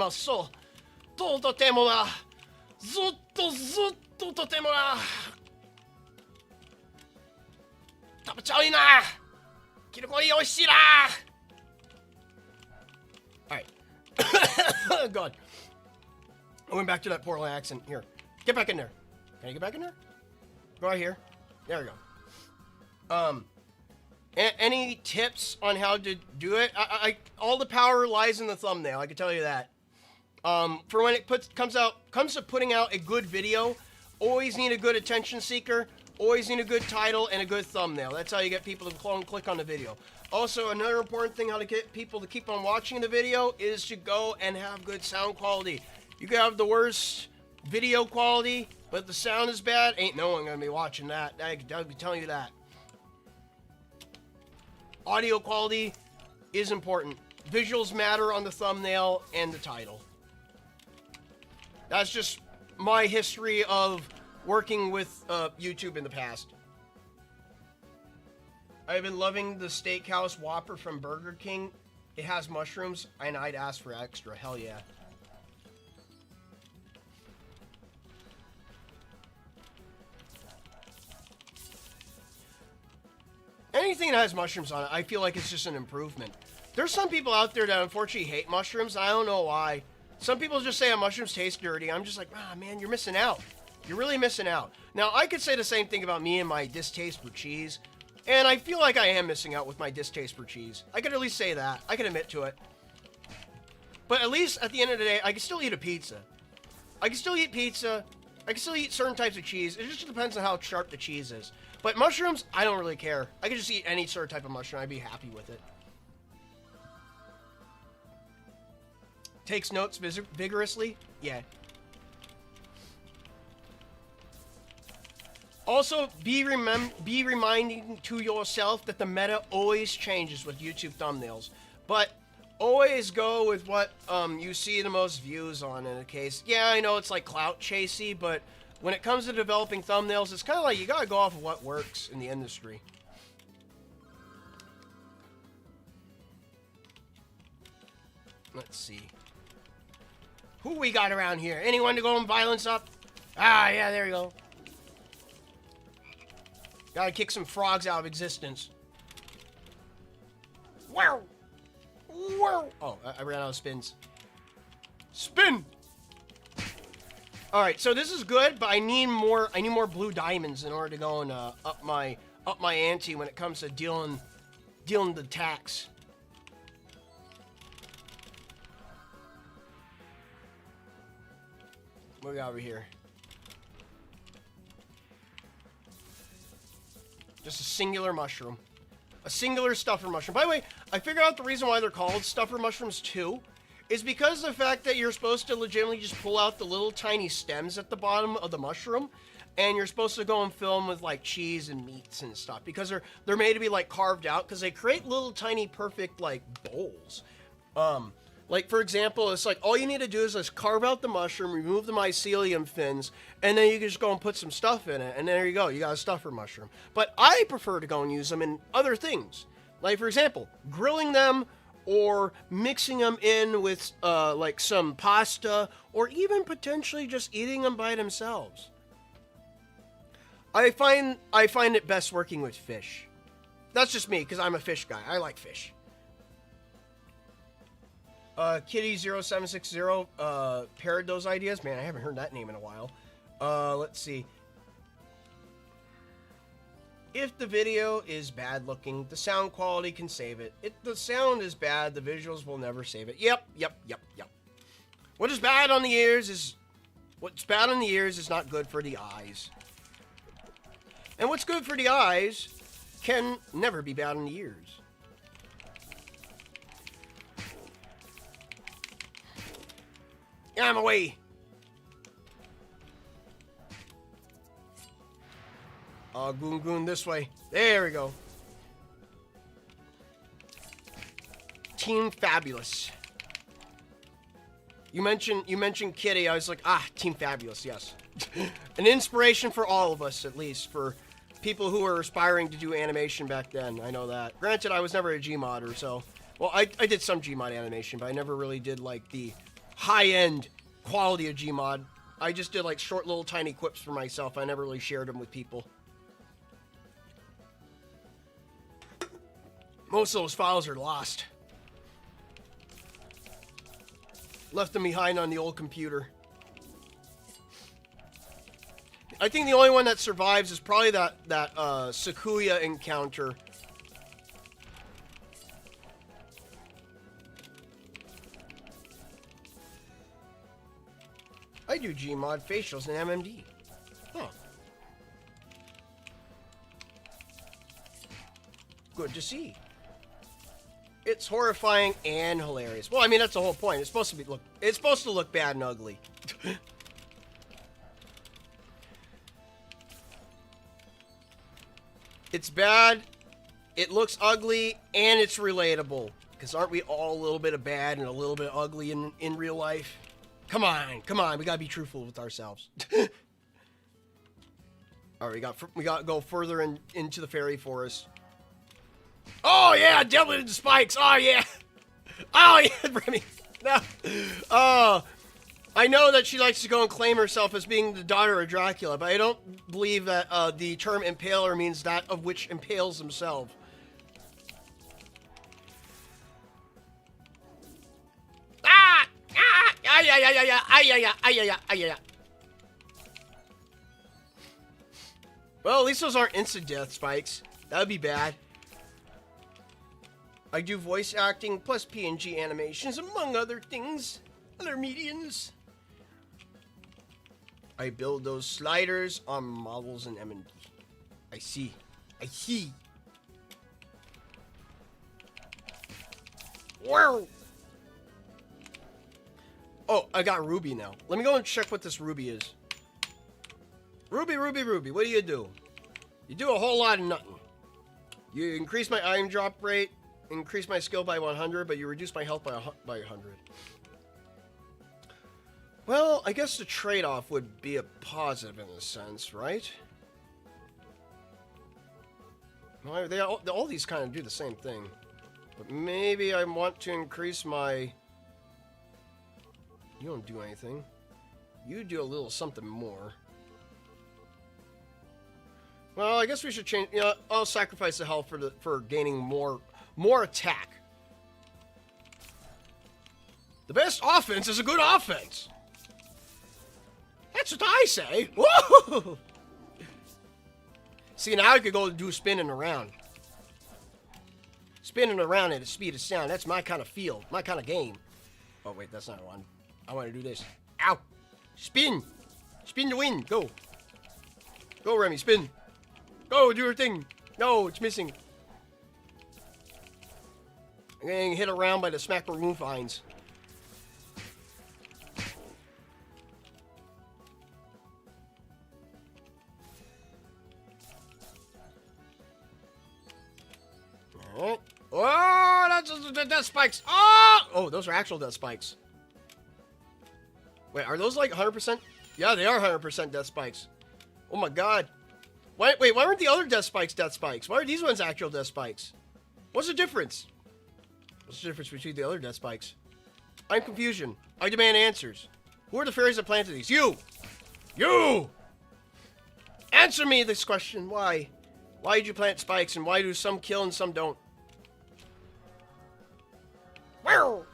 to totemo da. Zutto totemo da. Tabetai na. Kinoko ni oishii da. Alright. Oh, God. I went back to that poor accent. Here. Get back in there. Can I get back in there? Go right here. There we go. Any tips on how to do it? All the power lies in the thumbnail. I can tell you that. For when it comes to putting out a good video, always need a good attention seeker. Always need a good title and a good thumbnail. That's how you get people to click on the video. Also, another important thing how to get people to keep on watching the video is to go and have good sound quality. You can have the worst video quality, but if the sound is bad, ain't no one gonna be watching that. I'll be telling you that. Audio quality is important. Visuals matter on the thumbnail and the title. That's just my history of working with YouTube in the past. I've been loving the Steakhouse Whopper from Burger King. It has mushrooms, and I'd ask for extra. Hell yeah. Anything that has mushrooms on it, I feel like it's just an improvement. There's some people out there that unfortunately hate mushrooms, and I don't know why. Some people just say mushrooms taste dirty. I'm just like, ah, man, you're missing out. You're really missing out. Now, I could say the same thing about me and my distaste for cheese, and I feel like I am missing out with my distaste for cheese. I could at least say that. I can admit to it. But at least at the end of the day, I can still eat a pizza. I can still eat pizza. I can still eat certain types of cheese. It just depends on how sharp the cheese is. But mushrooms, I don't really care. I could just eat any sort of type of mushroom. I'd be happy with it. Takes notes vigorously? Yeah. Also, be reminding to yourself that the meta always changes with YouTube thumbnails. But always go with what you see the most views on in a case. Yeah, I know it's like clout chasey, but when it comes to developing thumbnails, it's kind of like you gotta go off of what works in the industry. Let's see. Who we got around here? Anyone to go and violence up? Ah, yeah, there you go. Gotta kick some frogs out of existence. Wow! Wow! Oh, I ran out of spins. Spin! Alright, so this is good, but I need more blue diamonds in order to go and up my ante when it comes to dealing the tax. What we got over here? Just a singular mushroom. A singular stuffer mushroom. By the way, I figured out the reason why they're called stuffer mushrooms too. Is because of the fact that you're supposed to legitimately just pull out the little tiny stems at the bottom of the mushroom. And you're supposed to go and fill them with like cheese and meats and stuff. Because they're made to be like carved out. Because they create little tiny perfect like bowls. Like, for example, it's like all you need to do is just carve out the mushroom, remove the mycelium fins, and then you can just go and put some stuff in it. And there you go. You got a stuffer mushroom. But I prefer to go and use them in other things. Like, for example, grilling them or mixing them in with, like, some pasta or even potentially just eating them by themselves. I find it best working with fish. That's just me, because I'm a fish guy. I like fish. Kitty0760 paired those ideas. Man, I haven't heard that name in a while. Let's see. If the video is bad looking, the sound quality can save it. If the sound is bad, the visuals will never save it. Yep. What's bad on the ears is not good for the eyes. And what's good for the eyes can never be bad on the ears. I'm away. Goon Goon this way. There we go. Team Fabulous. You mentioned Kitty. I was like, Team Fabulous, yes. An inspiration for all of us, at least, for people who were aspiring to do animation back then. I know that. Granted, I was never a Gmodder, so... Well, I did some Gmod animation, but I never really did, like, the high-end quality of Gmod. I just did, like, short little tiny quips for myself. I never really shared them with people. Most of those files are lost. Left them behind on the old computer. I think the only one that survives is probably that Sakuya encounter. I do Gmod facials and MMD. Huh. Good to see. It's horrifying and hilarious. Well, I mean, that's the whole point. It's supposed to look bad and ugly. It's bad, it looks ugly, and it's relatable. Because aren't we all a little bit of bad and a little bit ugly in real life? Come on, we gotta be truthful with ourselves. Alright, we got to go further into the fairy forest. Oh yeah, delve into spikes. Oh yeah. Oh yeah, Remy. No. Oh, I know that she likes to go and claim herself as being the daughter of Dracula, but I don't believe that the term impaler means that of which impales himself. Well, at least those aren't instant death spikes. That would be bad. I do voice acting plus PNG animations, among other things. Other mediums. I build those sliders on models in M&D. I see. Wow. Oh, I got Ruby now. Let me go and check what this Ruby is. Ruby, what do you do? You do a whole lot of nothing. You increase my item drop rate, increase my skill by 100, but you reduce my health by 100. Well, I guess the trade-off would be a positive in a sense, right? Well, all these kind of do the same thing. But maybe I want to increase my... You don't do anything. You do a little something more. Well, I guess we should change... You know, I'll sacrifice the health for gaining more attack. The best offense is a good offense. That's what I say. Whoa! See, now I could go do spinning around. Spinning around at the speed of sound. That's my kind of field. My kind of game. Oh, wait, that's not one. I want to do this. Ow! Spin! Spin to win. Go. Go, Remy. Spin. Go, do your thing. No, it's missing. I'm getting hit around by the smack maroon vines. Alright. Oh, that's the death spikes. Oh, those are actual death spikes. Wait, are those like 100%? Yeah, they are 100% death spikes. Oh my god. Wait, why weren't the other death spikes? Why are these ones actual death spikes? What's the difference? What's the difference between the other death spikes? I'm confusion. I demand answers. Who are the fairies that planted these? You! You! Answer me this question. Why? Why did you plant spikes, and why do some kill and some don't? Wow!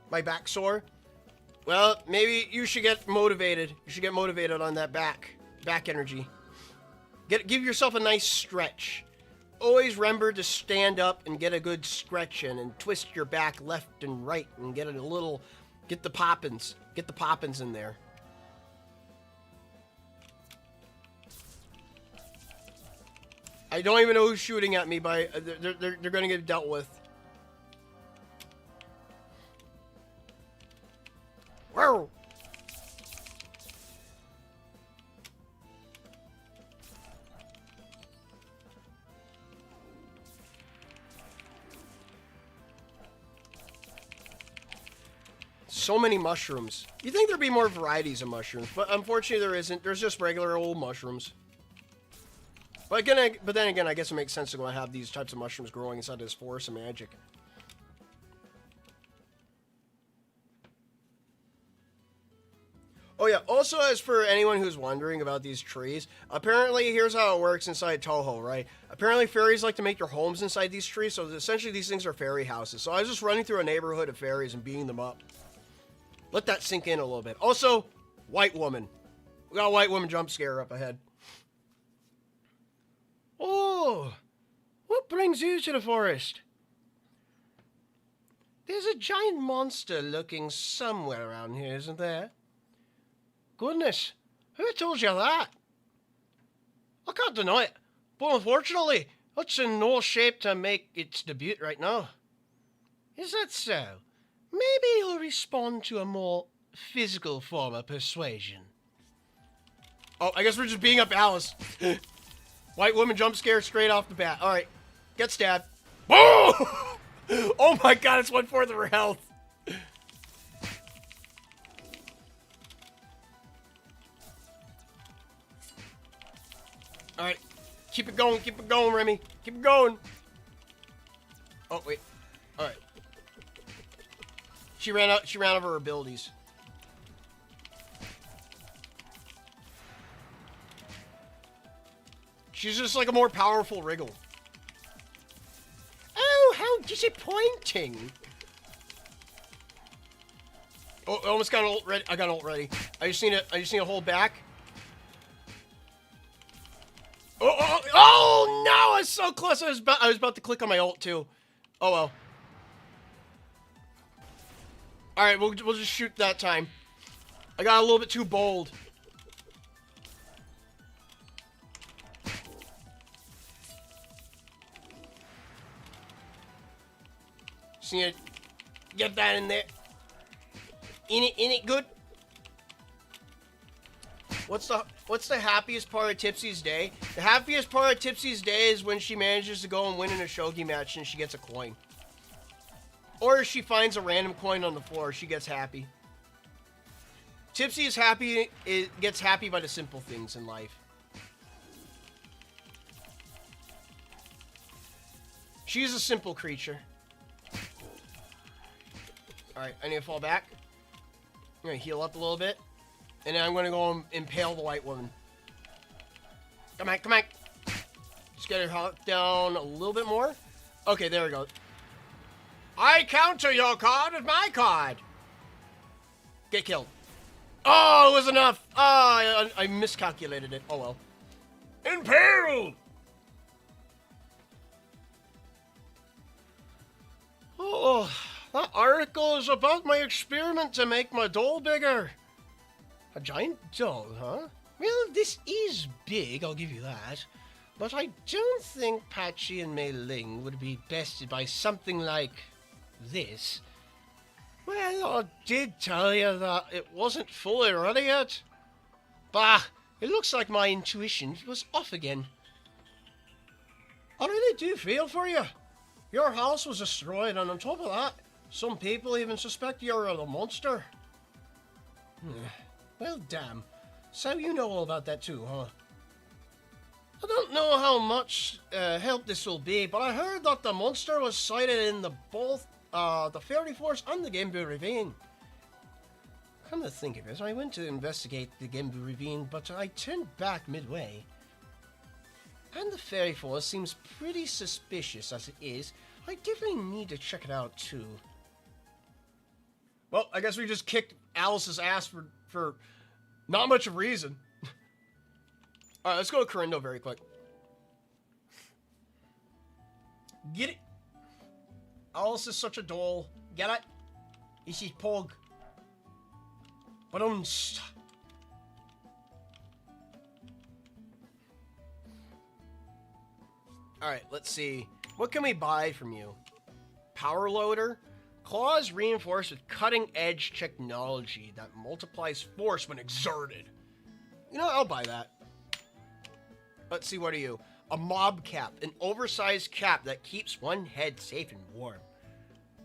My back sore? Well, maybe you should get motivated. You should get motivated on that back energy. Give yourself a nice stretch. Always remember to stand up and get a good stretch in and twist your back left and right and get the poppins. Get the poppins in there. I don't even know who's shooting at me, but they're going to get dealt with. Wow. so many mushrooms. You think there'd be more varieties of mushrooms, but unfortunately there isn't. There's just regular old mushrooms. But then again, I guess it makes sense to go and have these types of mushrooms growing inside this forest of magic. Oh yeah, also as for anyone who's wondering about these trees, apparently here's how it works inside Touhou, right? Apparently fairies like to make their homes inside these trees, so essentially these things are fairy houses. So I was just running through a neighborhood of fairies and beating them up. Let that sink in a little bit. Also, white woman. We got a white woman jump scare up ahead. Oh, what brings you to the forest? There's a giant monster lurking somewhere around here, isn't there? Goodness, who told you that? I can't deny it, but unfortunately, it's in no shape to make its debut right now. Is that so? Maybe you'll respond to a more physical form of persuasion. Oh, I guess we're just beating up Alice. White woman jump scare straight off the bat. Alright, get stabbed. Boom! Oh my god, it's 1/4 of her health. Alright, keep it going, Remy. Keep it going. Oh, wait. Alright. She ran out of her abilities. She's just like a more powerful Wriggle. Oh, how disappointing. Oh, I almost got an ult ready. I got an ult ready. I just need to hold back. Oh no! I was so close. I was about to click on my ult too. Oh well. All right, we'll just shoot that time. I got a little bit too bold. Just need to get that in there. In it good. What's the happiest part of Tipsy's day? The happiest part of Tipsy's day is when she manages to go and win in a shogi match and she gets a coin. Or if she finds a random coin on the floor, she gets happy. Tipsy is happy. It gets happy by the simple things in life. She's a simple creature. Alright, I need to fall back. I'm gonna heal up a little bit. And then I'm gonna go and impale the white woman. Come on, come on. Just get her health down a little bit more. Okay, there we go. I counter your card with my card. Get killed. Oh, it was enough. Oh, I miscalculated it. Oh, well. Impale! Oh, that article is about my experiment to make my doll bigger. A giant doll, huh? Well, this is big, I'll give you that. But I don't think Patchy and Meiling would be bested by something like this. Well, I did tell you that it wasn't fully ready yet. Bah, it looks like my intuition was off again. I really do feel for you. Your house was destroyed, and on top of that, some people even suspect you're a monster. Well, damn. So you know all about that too, huh? I don't know how much help this will be, but I heard that the monster was sighted in both the Fairy Forest and the Genbu Ravine. Come to think of it, I went to investigate the Genbu Ravine, but I turned back midway. And the Fairy Forest seems pretty suspicious as it is. I definitely need to check it out too. Well, I guess we just kicked Alice's ass for not much of a reason. Alright, let's go to Corindo very quick. Get it? Alice is such a doll. Get it? This is Pog. But Alright, let's see. What can we buy from you? Power loader? Claws reinforced with cutting-edge technology that multiplies force when exerted. You know, I'll buy that. Let's see, what are you? A mob cap. An oversized cap that keeps one head safe and warm.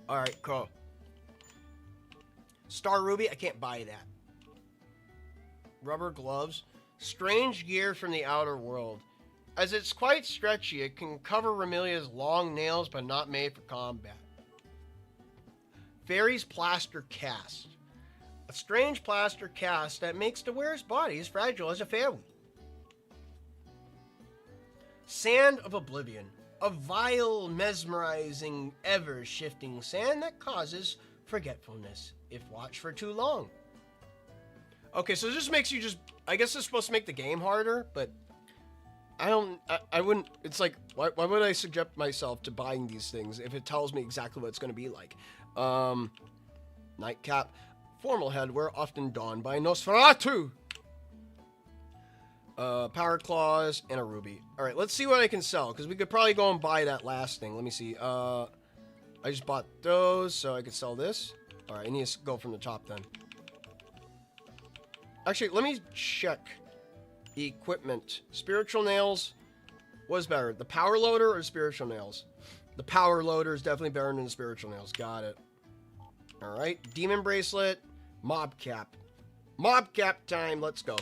Alright, cool. Star Ruby, I can't buy that. Rubber gloves. Strange gear from the outer world. As it's quite stretchy, it can cover Remilia's long nails, but not made for combat. Fairy's plaster cast. A strange plaster cast that makes the wearer's body as fragile as a fairy. Sand of Oblivion. A vile, mesmerizing, ever-shifting sand that causes forgetfulness if watched for too long. Okay, so this makes you just... I guess it's supposed to make the game harder, but... I wouldn't... It's like, why would I subject myself to buying these things if it tells me exactly what it's going to be like? Nightcap. Formal headwear often donned by Nosferatu. Power claws and a ruby. Alright, let's see what I can sell, because we could probably go and buy that last thing. Let me see. I just bought those, so I could sell this. Alright, I need to go from the top then. Actually, let me check equipment. Spiritual nails. What is better, the power loader or spiritual nails? The power loader is definitely better than the spiritual nails. Got it. Alright, demon bracelet. Mob cap. Mob cap time. Let's go.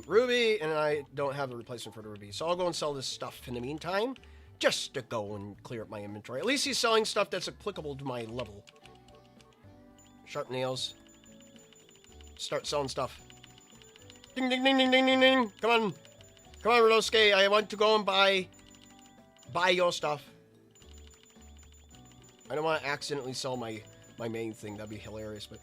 Ruby, and I don't have the replacement for the ruby, so I'll go and sell this stuff in the meantime, just to go and clear up my inventory. At least he's selling stuff that's applicable to my level. Sharp nails. Start selling stuff. Ding, ding, ding, ding, ding, ding, ding. Come on. Come on, Renosuke. I want to go and buy your stuff. I don't want to accidentally sell my main thing. That'd be hilarious, but...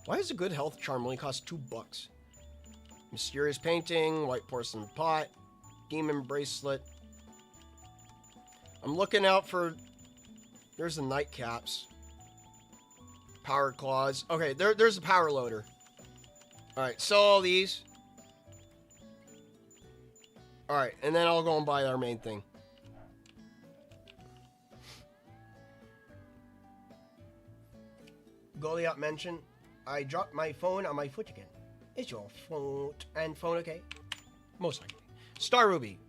Why does a good health charm only cost $2? Mysterious painting, white porcelain pot, demon bracelet. I'm looking out for... There's the nightcaps. Power claws. Okay, there's the power loader. Alright, sell all these. Alright, and then I'll go and buy our main thing. Goliath mentioned, I dropped my phone on my foot again. Is your foot and phone okay? Most likely. Star Ruby.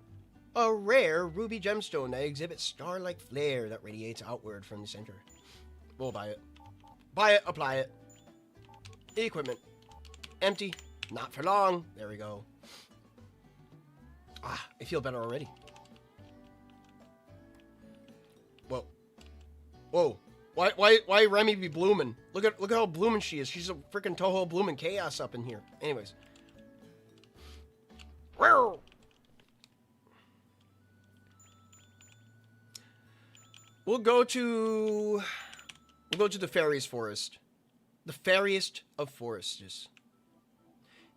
A rare ruby gemstone that exhibits star-like flare that radiates outward from the center. We'll buy it. Buy it, apply it. Equipment. Empty. Not for long. There we go. Ah, I feel better already. Whoa. Whoa. Why Remy be blooming? Look at how blooming she is. She's a freaking Touhou blooming chaos up in here. Anyways. We'll go to the fairies forest. The fairiest of forests.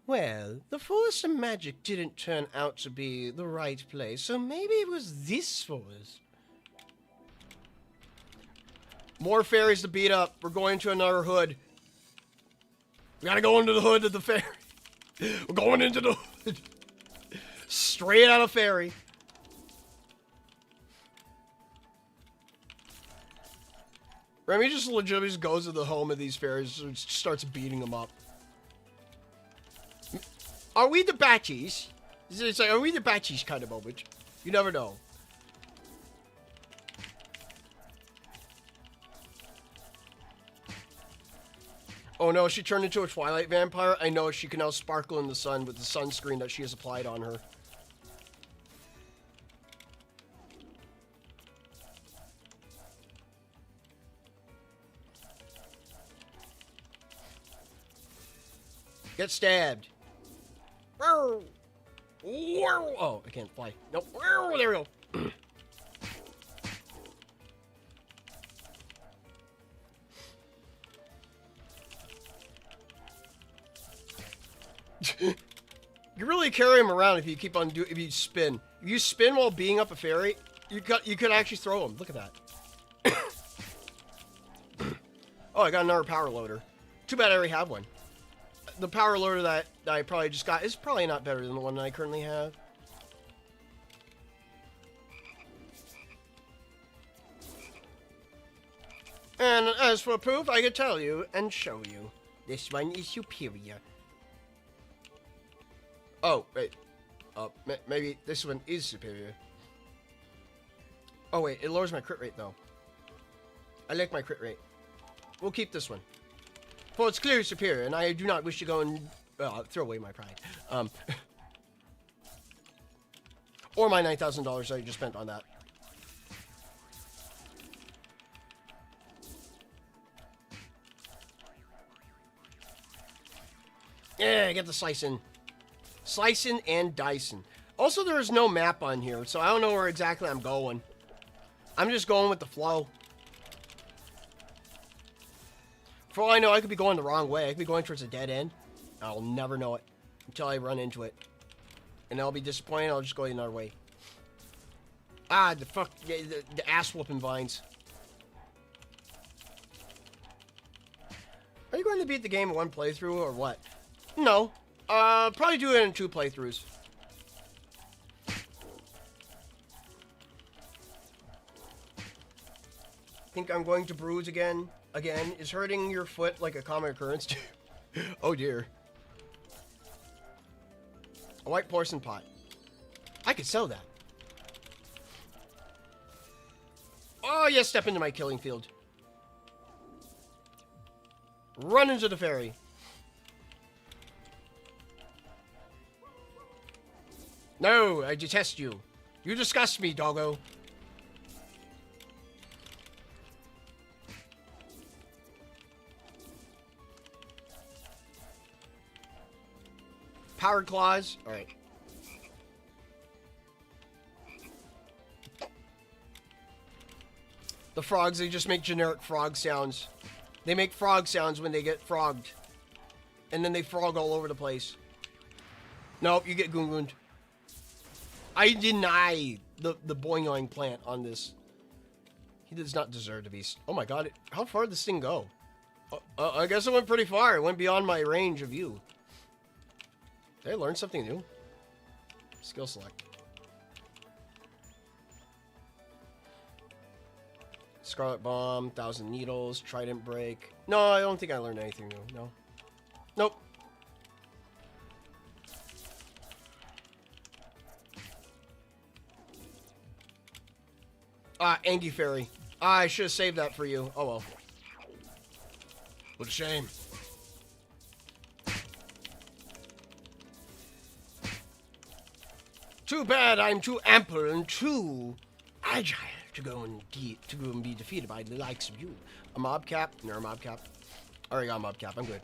Well, the forest of magic didn't turn out to be the right place, so maybe it was this forest. More fairies to beat up. We're going to another hood. We gotta go into the hood of the fairy. We're going into the hood. Straight out of fairy. Remy just legitimately just goes to the home of these fairies and starts beating them up. Are we the batchies? It's like, are we the batchies kind of moment? You never know. Oh no, she turned into a Twilight vampire? I know, she can now sparkle in the sun with the sunscreen that she has applied on her. Get stabbed. Oh, I can't fly. Nope. There we go. You really carry him around if you keep on if you spin. If you spin while being up a fairy, you could actually throw him. Look at that. Oh, I got another power loader. Too bad I already have one. The power loader that I probably just got is probably not better than the one that I currently have. And as for proof, I can tell you and show you. This one is superior. Oh, wait. Maybe this one is superior. Oh, wait. It lowers my crit rate, though. I like my crit rate. We'll keep this one. For it's clearly superior, and I do not wish to go and throw away my pride. Or my $9,000 I just spent on that. Yeah, get the slicing. Slicing and dicing. Also, there is no map on here, so I don't know where exactly I'm going. I'm just going with the flow. For all I know, I could be going the wrong way. I could be going towards a dead end. I'll never know it until I run into it. And I'll be disappointed. I'll just go another way. Ah, the ass whooping vines. Are you going to beat the game in one playthrough or what? No. Probably do it in 2 playthroughs. Think I'm going to bruise again. Again, is hurting your foot like a common occurrence? Oh dear. A white porcelain pot. I could sell that. Oh, yes, step into my killing field. Run into the fairy. No, I detest you. You disgust me, doggo. Powered claws. All right. The frogs, they just make generic frog sounds. They make frog sounds when they get frogged. And then they frog all over the place. Nope, you get goon-gooned. I deny the boing-oing plant on this. He does not deserve to be... Oh my god, how far did this thing go? I guess it went pretty far. It went beyond my range of view. Did I learn something new? Skill select. Scarlet Bomb, 1,000 Needles, Trident Break. No, I don't think I learned anything new. No. Nope. Angie Fairy. I should have saved that for you. Oh well. What a shame. Too bad I'm too ample and too agile to go and be defeated by the likes of you. A mob cap? No, a mob cap. I already got a mob cap. I'm good.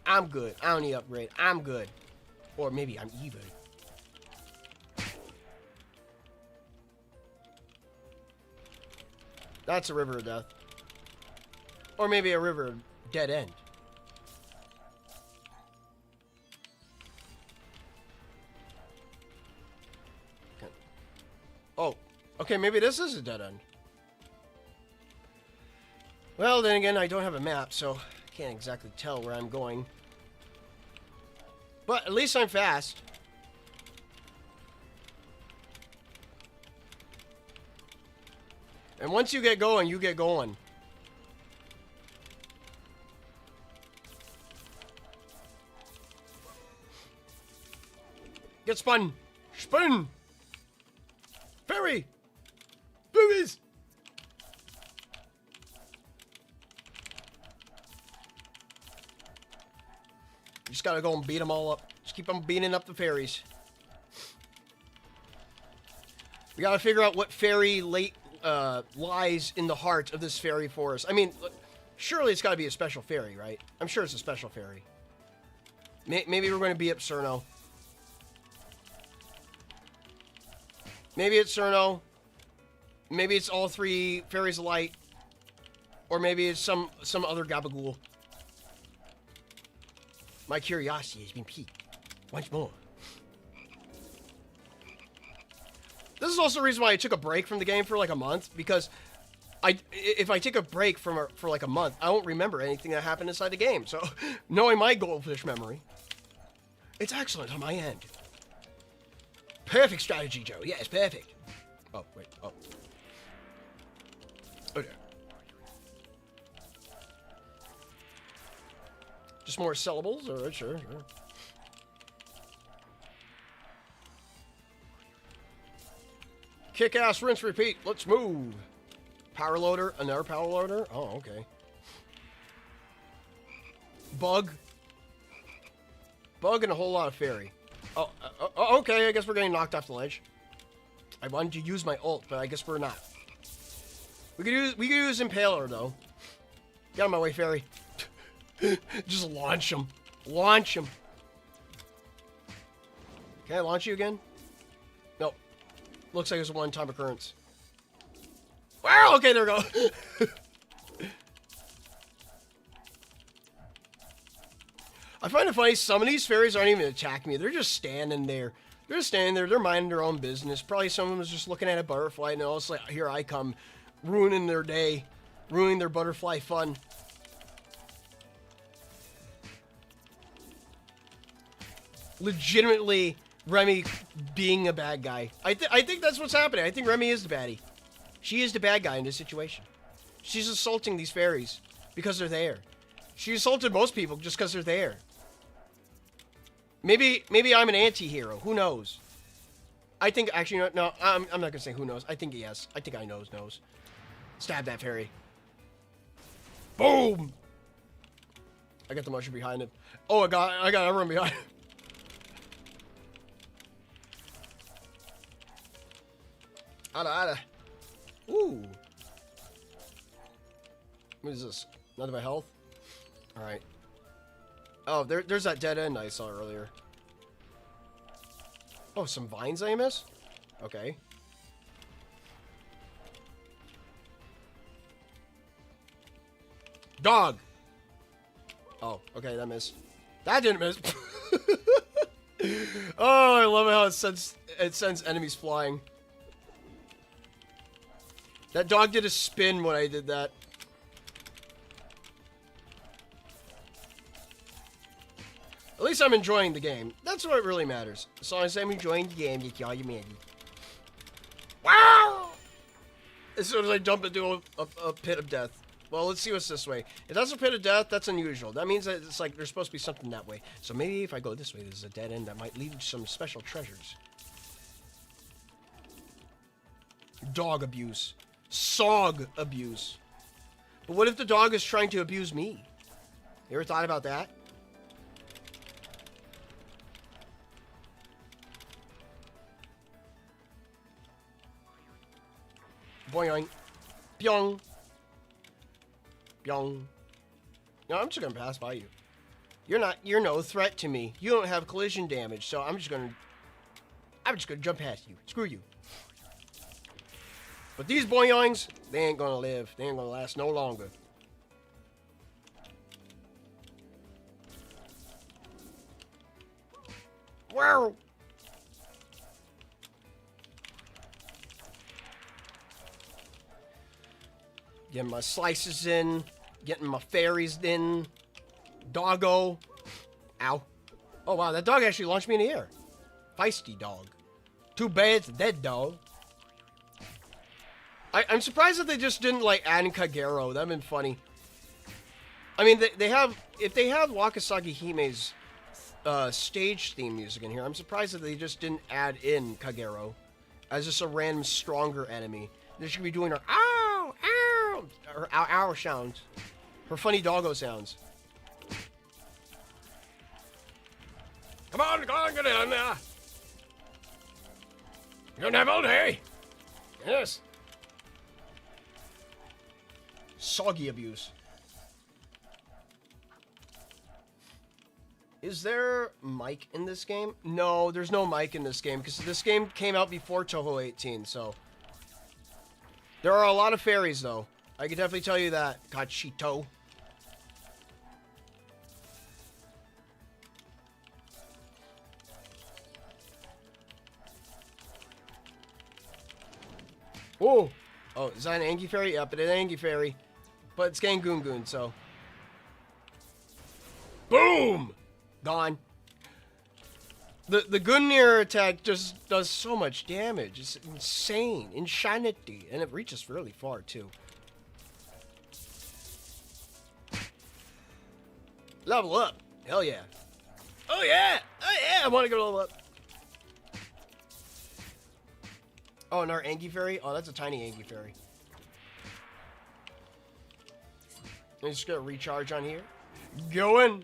I'm good. I don't need upgrade. I'm good. Or maybe I'm even. That's a river of death. Or maybe a river of dead end. Okay. Oh, okay, maybe this is a dead end. Well, then again, I don't have a map, so I can't exactly tell where I'm going. But at least I'm fast. And once you get going, you get going. Get spun! Spin! Fairy! Boobies! You just gotta go and beat them all up. Just keep on beating up the fairies. We gotta figure out what fairy lies in the heart of this fairy forest. I mean, surely it's gotta be a special fairy, right? I'm sure it's a special fairy. Maybe we're gonna beat up Cerno. Maybe it's Cerno. Maybe it's all 3 fairies of light. Or maybe it's some other gabagool. My curiosity has been piqued once more. This is also the reason why I took a break from the game for like a month, because if I take a break for like a month, I won't remember anything that happened inside the game. So, knowing my goldfish memory, it's excellent on my end. Perfect strategy, Joe. Yes, perfect. Oh, wait. Oh. Okay. Just more syllables? Alright, sure. Kick ass, rinse, repeat. Let's move. Power loader, another power loader. Oh, okay. Bug. Bug and a whole lot of fairy. Oh, okay. I guess we're getting knocked off the ledge. I wanted to use my ult, but I guess we're not. We could use Impaler though. Get out of my way, fairy. Just launch him. Launch him. Can I launch you again? Nope. Looks like it's a one-time occurrence. Wow, okay, there we go. I find it funny, some of these fairies aren't even attacking me. They're just standing there. They're just standing there. They're minding their own business. Probably some of them is just looking at a butterfly and all. It's like, here I come, ruining their day, ruining their butterfly fun. Legitimately, Remy being a bad guy. I think that's what's happening. I think Remy is the baddie. She is the bad guy in this situation. She's assaulting these fairies because they're there. She assaulted most people just because they're there. Maybe I'm an anti-hero. Who knows? I think, actually, no, I'm not going to say who knows. I think yes. I think I knows. Stab that fairy. Boom! I got the mushroom behind him. Oh, I got everyone behind him. Ada. Ooh. What is this? None of my health? Alright. Oh, there's that dead end I saw earlier. Oh, some vines I missed? Okay. Dog! Oh, okay, that missed. That didn't miss. Oh, I love how it sends enemies flying. That dog did a spin when I did that. At least I'm enjoying the game. That's what really matters. As long as I'm enjoying the game, that's all you matter. Wow! As soon as I jump into a pit of death. Well, let's see what's this way. If that's a pit of death, that's unusual. That means that it's like there's supposed to be something that way. So maybe if I go this way, there's a dead end that might lead to some special treasures. Dog abuse. Sog abuse. But what if the dog is trying to abuse me? You ever thought about that? Boing. Pyong. Pyong. No, I'm just gonna pass by you. You're no threat to me. You don't have collision damage, so I'm just gonna jump past you. Screw you. But these boings, they ain't gonna live. They ain't gonna last no longer. Wow. Getting my slices in. Getting my fairies in. Doggo. Ow. Oh, wow. That dog actually launched me in the air. Feisty dog. Too bad it's a dead dog. I'm surprised that they just didn't, like, add in Kagero. That'd been funny. I mean, they have... If they have Wakasagi Hime's stage theme music in here, I'm surprised that they just didn't add in Kagero as just a random stronger enemy. They should be doing her ow, ow, her ow, ow sounds. Her funny doggo sounds. Come on, get in there. You don't have all day. Yes. Soggy abuse. Is there Mike in this game? No, there's no Mike in this game because this game came out before Touhou 18, so. There are a lot of fairies, though. I can definitely tell you that. Kachito. Oh! Oh, is that an Angie Fairy? Yep, it is an Angie Fairy. But it's getting Goon Goon, so. Boom! Gone. The Gungnir attack just does so much damage. It's insane. Insanity. And it reaches really far, too. Level up. Hell yeah. Oh yeah! Oh yeah! I want to go level up. Oh, and our Angie Fairy? Oh, that's a tiny Angie Fairy. I'm just gonna recharge on here. Going.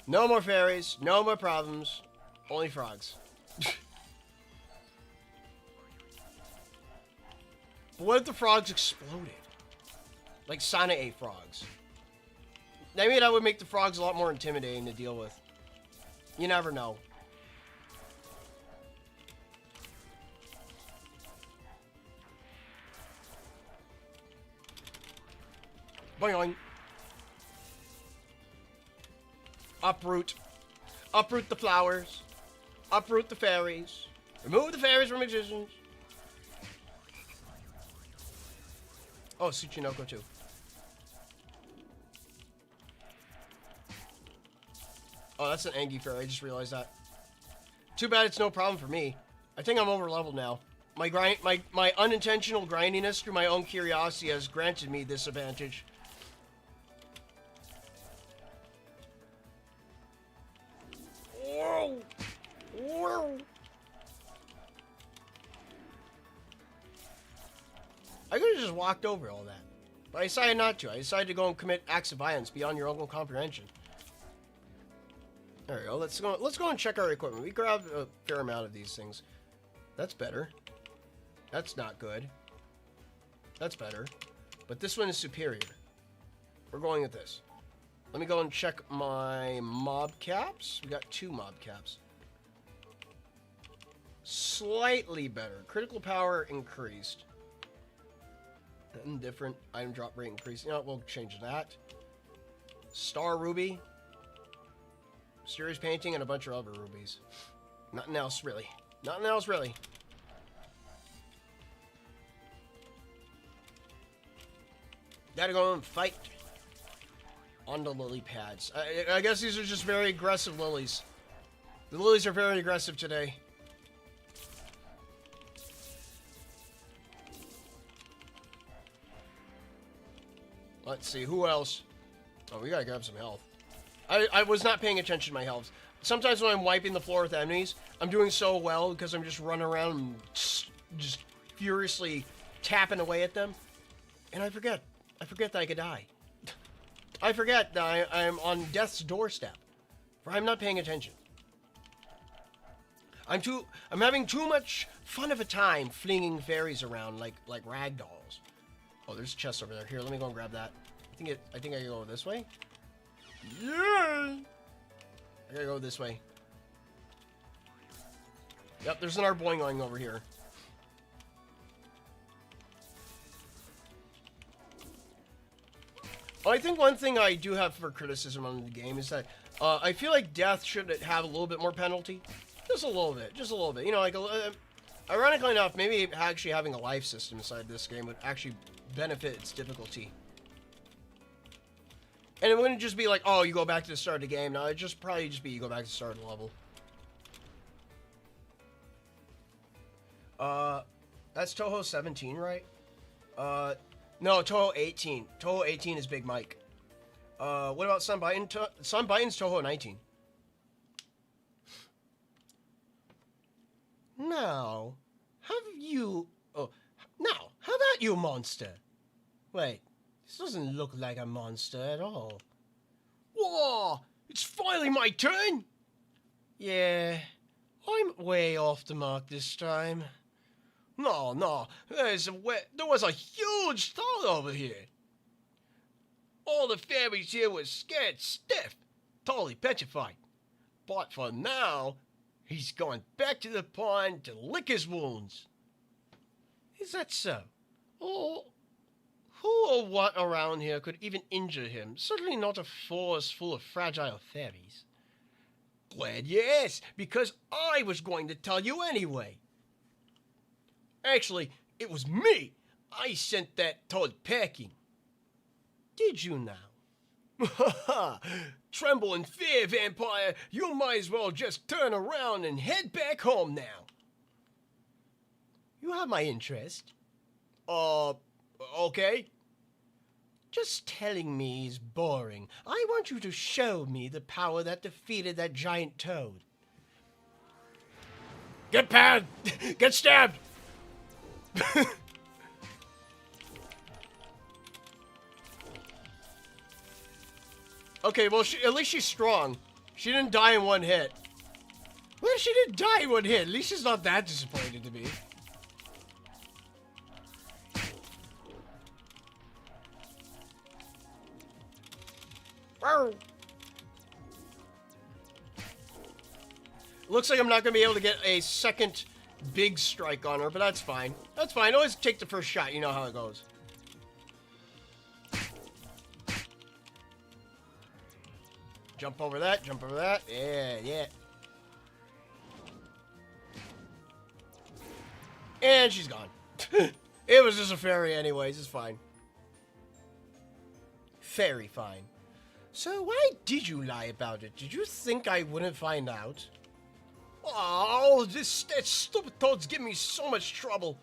No more fairies. No more problems. Only frogs. But what if the frogs exploded? Like Sonic 8 frogs. Maybe that would make the frogs a lot more intimidating to deal with. You never know. Boing boing. Uproot. Uproot the flowers. Uproot the fairies. Remove the fairies from existence. Oh, Tsuchinoko too. Oh, that's an Angie fairy. I just realized that. Too bad it's no problem for me. I think I'm over leveled now. My unintentional grindiness through my own curiosity has granted me this advantage. Whoa! Whoa! I could have just walked over all that. But I decided not to. I decided to go and commit acts of violence beyond your own comprehension. There we go. Let's go and check our equipment. We grabbed a fair amount of these things. That's better. That's not good. That's better. But this one is superior. We're going with this. Let me go and check my mob caps. We got 2 mob caps. Slightly better. Critical power increased. Indifferent. Item drop rate increased. You know what? We'll change that. Star Ruby. Mysterious painting and a bunch of other rubies. Nothing else, really. Nothing else, really. Gotta go and fight on the lily pads. I guess these are just very aggressive lilies. The lilies are very aggressive today. Let's see, who else? Oh, we gotta grab some health. I was not paying attention to my health. Sometimes when I'm wiping the floor with enemies, I'm doing so well because I'm just running around and just furiously tapping away at them. And I forget. I forget that I could die. I forget that I'm on death's doorstep. For I'm not paying attention. I'm having too much fun of a time flinging fairies around like rag dolls. Oh, there's a chest over there. Here, let me go and grab that. I think I can go this way. Yeah! I gotta go this way. Yep, there's an Arboing over here. Well, I think one thing I do have for criticism on the game is that I feel like death should have a little bit more penalty. Just a little bit. Just a little bit. You know, like, ironically enough, maybe actually having a life system inside this game would actually benefit its difficulty. And it wouldn't just be like, oh, you go back to the start of the game. No, it'd just probably just be you go back to the start of the level. That's Touhou 17, right? No, Touhou 18. Touhou 18 is Big Mike. What about Sunbiting? Sunbiting's Touhou 19. Now, how about you, monster? Wait, this doesn't look like a monster at all. Whoa! It's finally my turn! Yeah, I'm way off the mark this time. No, there was a huge thought over here. All the fairies here were scared stiff, totally petrified. But for now, he's going back to the pond to lick his wounds. Is that so? Oh, who or what around here could even injure him? Certainly not a forest full of fragile fairies. Glad you asked, because I was going to tell you anyway. Actually, it was me. I sent that toad packing. Did you now? Tremble in fear, vampire. You might as well just turn around and head back home now. You have my interest. Okay. Just telling me is boring. I want you to show me the power that defeated that giant toad. Get pad! Get stabbed! Okay, well, at least she's strong. She didn't die in one hit. Well, she didn't die in one hit. At least she's not that disappointed to me. Looks like I'm not going to be able to get a second big strike on her, but that's fine. That's fine. Always take the first shot. You know how it goes. Jump over that. Jump over that. Yeah, yeah. And she's gone. It was just a fairy anyways. It's fine. Very fine. So why did you lie about it? Did you think I wouldn't find out? Oh, that stupid toad's giving me so much trouble.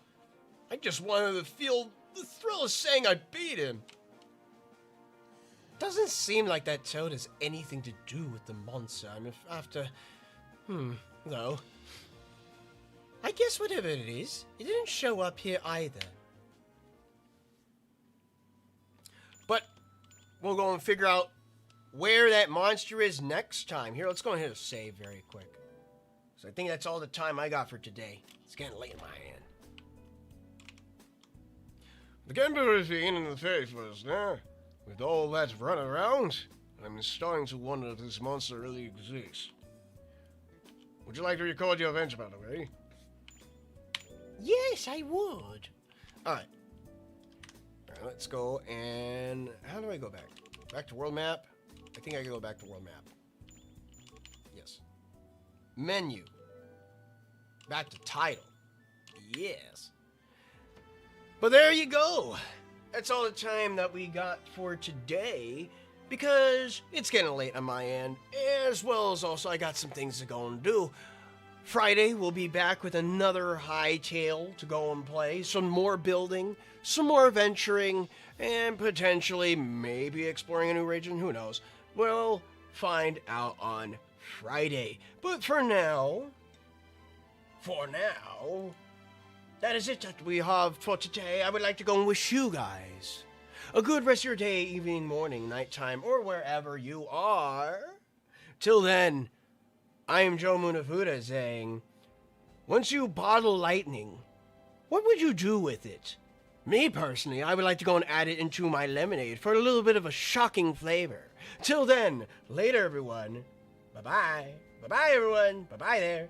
I just wanted to feel the thrill of saying I beat him. Doesn't seem like that toad has anything to do with the monster. I mean, after... no. I guess whatever it is, it didn't show up here either. But we'll go and figure out where that monster is next time. Here, let's go and hit a save very quick. So I think that's all the time I got for today. It's getting late in my hand. The Combi routine in the face was there. With all that run around, I'm starting to wonder if this monster really exists. Would you like to record your adventure, by the way? Yes, I would. Alright. Alright, let's go and... How do I go back? Back to world map? I think I can go back to world map. Yes. Menu. Back to title. Yes. But there you go. That's all the time that we got for today, because it's getting late on my end, as well as also I got some things to go and do. Friday, we'll be back with another high tale to go and play, some more building, some more venturing, and potentially maybe exploring a new region, who knows. We'll find out on Friday. But for now, that is it that we have for today. I would like to go and wish you guys a good rest of your day, evening, morning, nighttime, or wherever you are. Till then, I am Joe Munafuda saying, once you bottle lightning, what would you do with it? Me, personally, I would like to go and add it into my lemonade for a little bit of a shocking flavor. Till then, later, everyone. Bye-bye. Bye-bye, everyone. Bye-bye there.